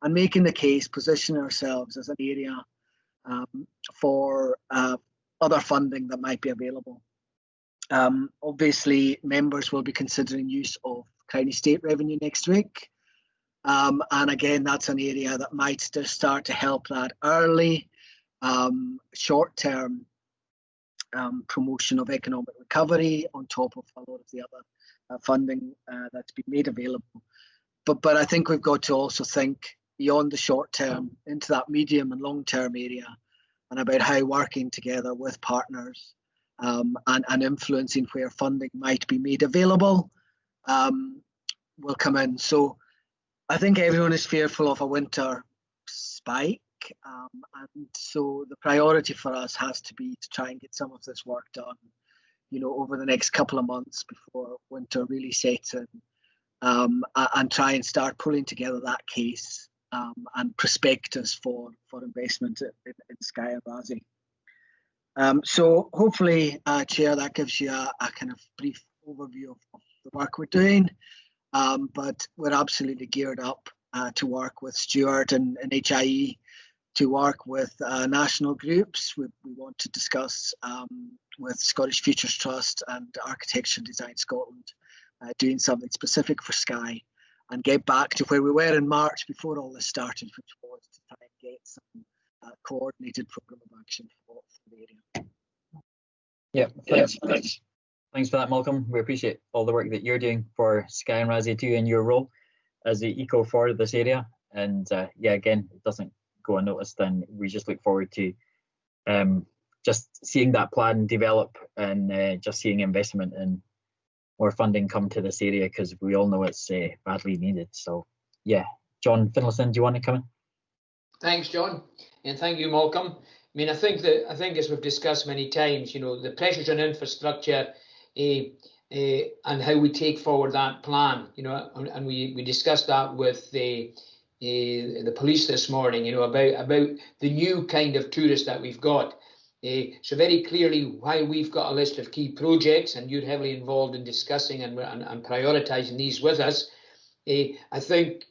N: and making the case, position ourselves as an area for other funding that might be available. Obviously, members will be considering use of county state revenue next week. And again, that's an area that might start to help that early, short-term promotion of economic recovery on top of a lot of the other funding that's been made available. But I think we've got to also think beyond the short term into that medium and long term area, and about how working together with partners and influencing where funding might be made available will come in. So I think everyone is fearful of a winter spike. And so the priority for us has to be to try and get some of this work done, over the next couple of months before winter really sets in, and try and start pulling together that case and prospectus for investment in Skye and Raasay. So hopefully, Chair, that gives you a kind of brief overview of the work we're doing, but we're absolutely geared up to work with Stuart and HIE, to work with national groups. We want to discuss with Scottish Futures Trust and Architecture Design Scotland, doing something specific for Skye, and get back to where we were in March before all this started, which was to try and get some coordinated programme of action for the area.
A: Yeah, thanks for that, Malcolm. We appreciate all the work that you're doing for Skye and Raasay too in your role as the eco for this area. And yeah, again, it doesn't go unnoticed, and we just look forward to just seeing that plan develop and just seeing investment and more funding come to this area, because we all know it's badly needed. So yeah, John Finlayson, do you want to come in?
E: Thanks, John. And thank you, Malcolm. I mean, I think as we've discussed many times, you know, the pressures on infrastructure and how we take forward that plan, you know, and we discussed that with the police this morning, you know, about the new kind of tourists that we've got. So very clearly, while we've got a list of key projects, and you're heavily involved in discussing and prioritising these with us, I think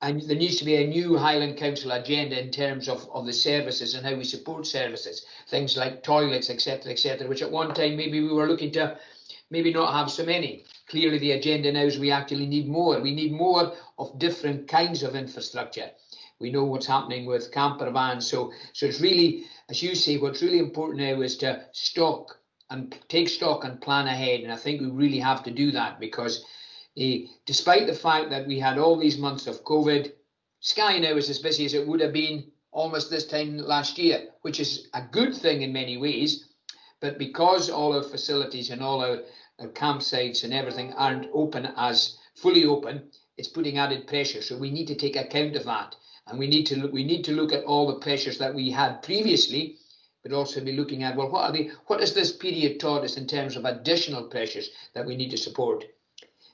E: there needs to be a new Highland Council agenda in terms of the services and how we support services, things like toilets, etc., which at one time maybe we were looking to maybe not have so many. Clearly the agenda now is we actually need more. We need more of different kinds of infrastructure. We know what's happening with camper vans. So it's really, as you say, what's really important now is to take stock and plan ahead. And I think we really have to do that, because despite the fact that we had all these months of COVID, Skye now is as busy as it would have been almost this time last year, which is a good thing in many ways. But because all our facilities and all our campsites and everything aren't fully open, it's putting added pressure. So we need to take account of that, and we need to look at all the pressures that we had previously, but also be looking at, well, what has this period taught us in terms of additional pressures that we need to support?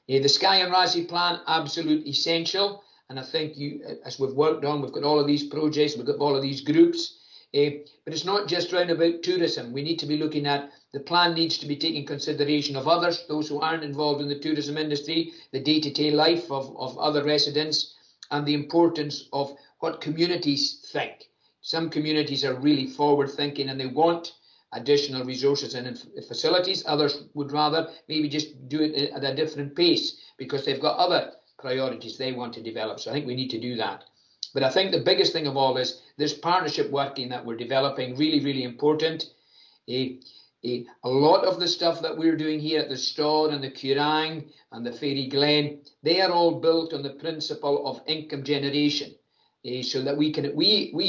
E: The Skye Raasay plan, absolute essential, and I think as we've worked on, we've got all of these projects, we've got all of these groups. But it's not just round about tourism. We need to be looking at, the plan needs to be taking consideration of others, those who aren't involved in the tourism industry, the day-to-day life of other residents, and the importance of what communities think. Some communities are really forward-thinking and they want additional resources and facilities. Others would rather maybe just do it at a different pace because they've got other priorities they want to develop. So I think we need to do that. But I think the biggest thing of all is this partnership working that we're developing, really, really important. A lot of the stuff that we're doing here at the Stord and the Curang and the Fairy Glen, they are all built on the principle of income generation. So that we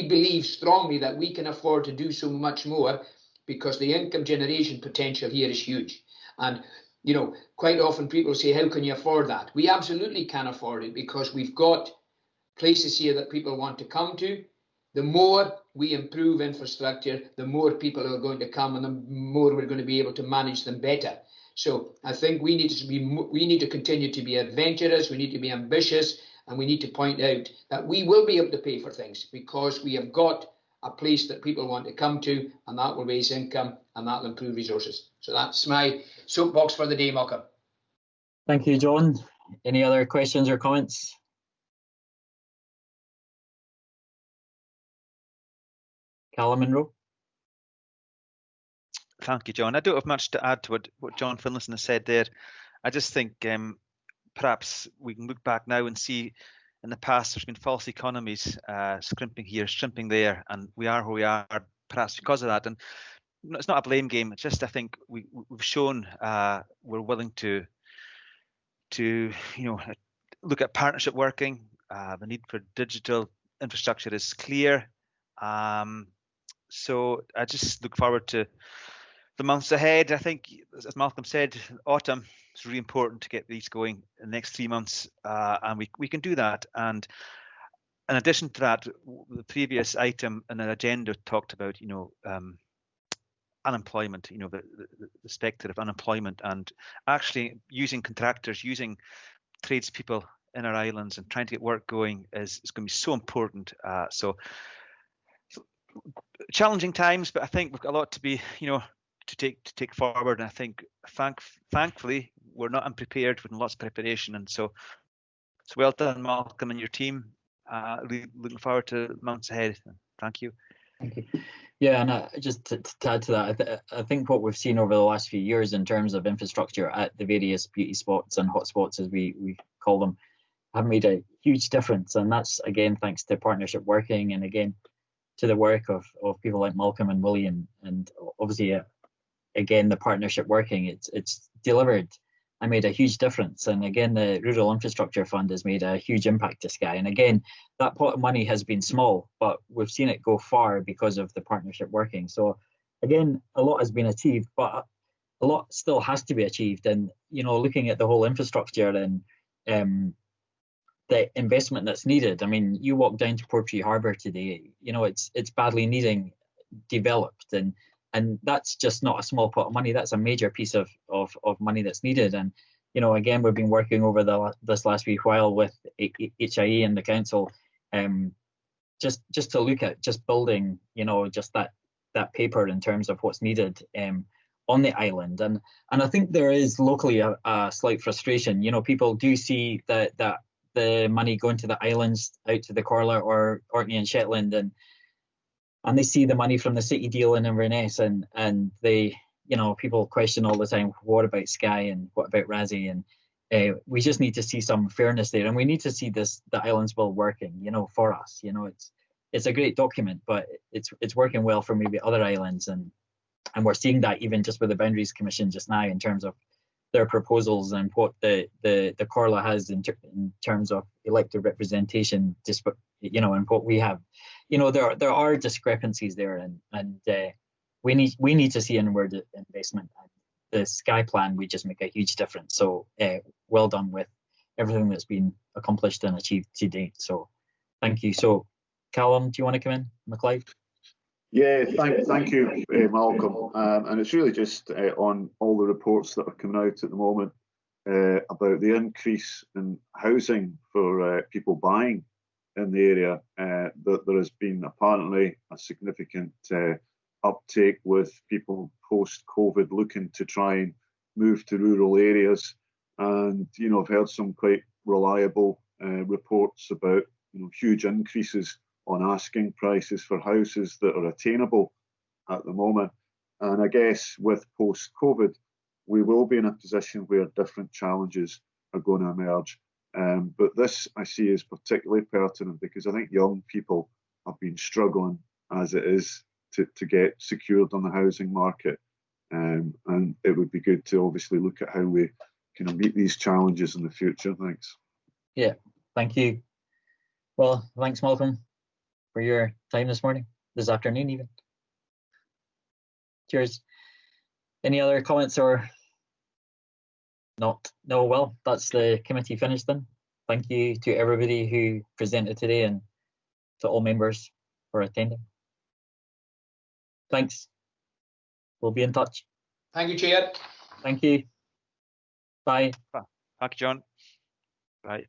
E: believe strongly that we can afford to do so much more, because the income generation potential here is huge. And, you know, quite often people say, how can you afford that? We absolutely can afford it, because we've got places here that people want to come to. The more we improve infrastructure, the more people are going to come, and the more we're going to be able to manage them better. So I think we need to continue to be adventurous, we need to be ambitious, and we need to point out that we will be able to pay for things, because we have got a place that people want to come to, and that will raise income and that will improve resources. So that's my soapbox for the day, Malcolm.
A: Thank you, John. Any other questions or comments? Callum Munro.
I: Thank you, John. I don't have much to add to what John Finlayson has said there. I just think perhaps we can look back now and see, in the past there's been false economies, scrimping here, shrimping there, and we are where we are perhaps because of that. And it's not a blame game. It's just, I think we've shown we're willing to look at partnership working. The need for digital infrastructure is clear. So I just look forward to the months ahead. I think, as Malcolm said, autumn is really important to get these going in the next 3 months, and we can do that. And in addition to that, the previous item in the agenda talked about, unemployment, the spectre of unemployment, and actually using contractors, using tradespeople in our islands and trying to get work going is going to be so important. So challenging times, but I think we've got a lot to be, to take forward. And I think thankfully we're not unprepared, with lots of preparation. And so well done, Malcolm, and your team. Really looking forward to months ahead. Thank you.
A: Thank you. Yeah, and just to add to that, I think what we've seen over the last few years in terms of infrastructure at the various beauty spots and hotspots, as we call them, have made a huge difference. And that's, again, thanks to partnership working, and again, to the work of people like Malcolm and William, and obviously, again, the partnership working, it's delivered and made a huge difference. And again, the Rural Infrastructure Fund has made a huge impact to Skye. And again, that pot of money has been small, but we've seen it go far because of the partnership working. So again, a lot has been achieved, but a lot still has to be achieved. And, looking at the whole infrastructure and the investment that's needed. I mean, you walk down to Portree Harbour today, you know, it's badly needing developed, and that's just not a small pot of money. That's a major piece of money that's needed. And you know, again, we've been working over this last wee while with HIE and the council, just to look at just building, you know, just that paper in terms of what's needed on the island. And I think there is locally a slight frustration. You know, people do see that the money going to the islands, out to the Corla or Orkney and Shetland, and they see the money from the city deal in Inverness, and they, you know, people question all the time, what about Skye and what about Raasay? And we just need to see some fairness there, and we need to see the Islands Bill working, you know, for us. You know, it's a great document, but it's working well for maybe other islands, and we're seeing that even just with the Boundaries Commission just now in terms of their proposals and what the Corla has in terms of elected representation, you know, and what we have. You know, there are discrepancies there, and we need to see inward investment. The Skye plan, we just make a huge difference. So well done with everything that's been accomplished and achieved to date. So thank you. So Callum, do you want to come in? McLeod?
F: Yeah, thank you, Malcolm. And it's really just on all the reports that are coming out at the moment about the increase in housing for people buying in the area. That there has been apparently a significant uptake with people post-COVID looking to try and move to rural areas. And, you know, I've heard some quite reliable reports about, you know, huge increases on asking prices for houses that are attainable at the moment. And I guess with post-COVID, we will be in a position where different challenges are going to emerge. But this I see is particularly pertinent because I think young people have been struggling as it is to get secured on the housing market. And it would be good to obviously look at how we can meet these challenges in the future. Thanks.
A: Yeah, thank you. Well, thanks, Malcolm, for your time this afternoon even. Cheers. Any other comments or not? No, well, that's the committee finished then. Thank you to everybody who presented today and to all members for attending. Thanks. We'll be in touch.
E: Thank you, Chair.
A: Thank you. Bye.
I: Thank you, John. Bye.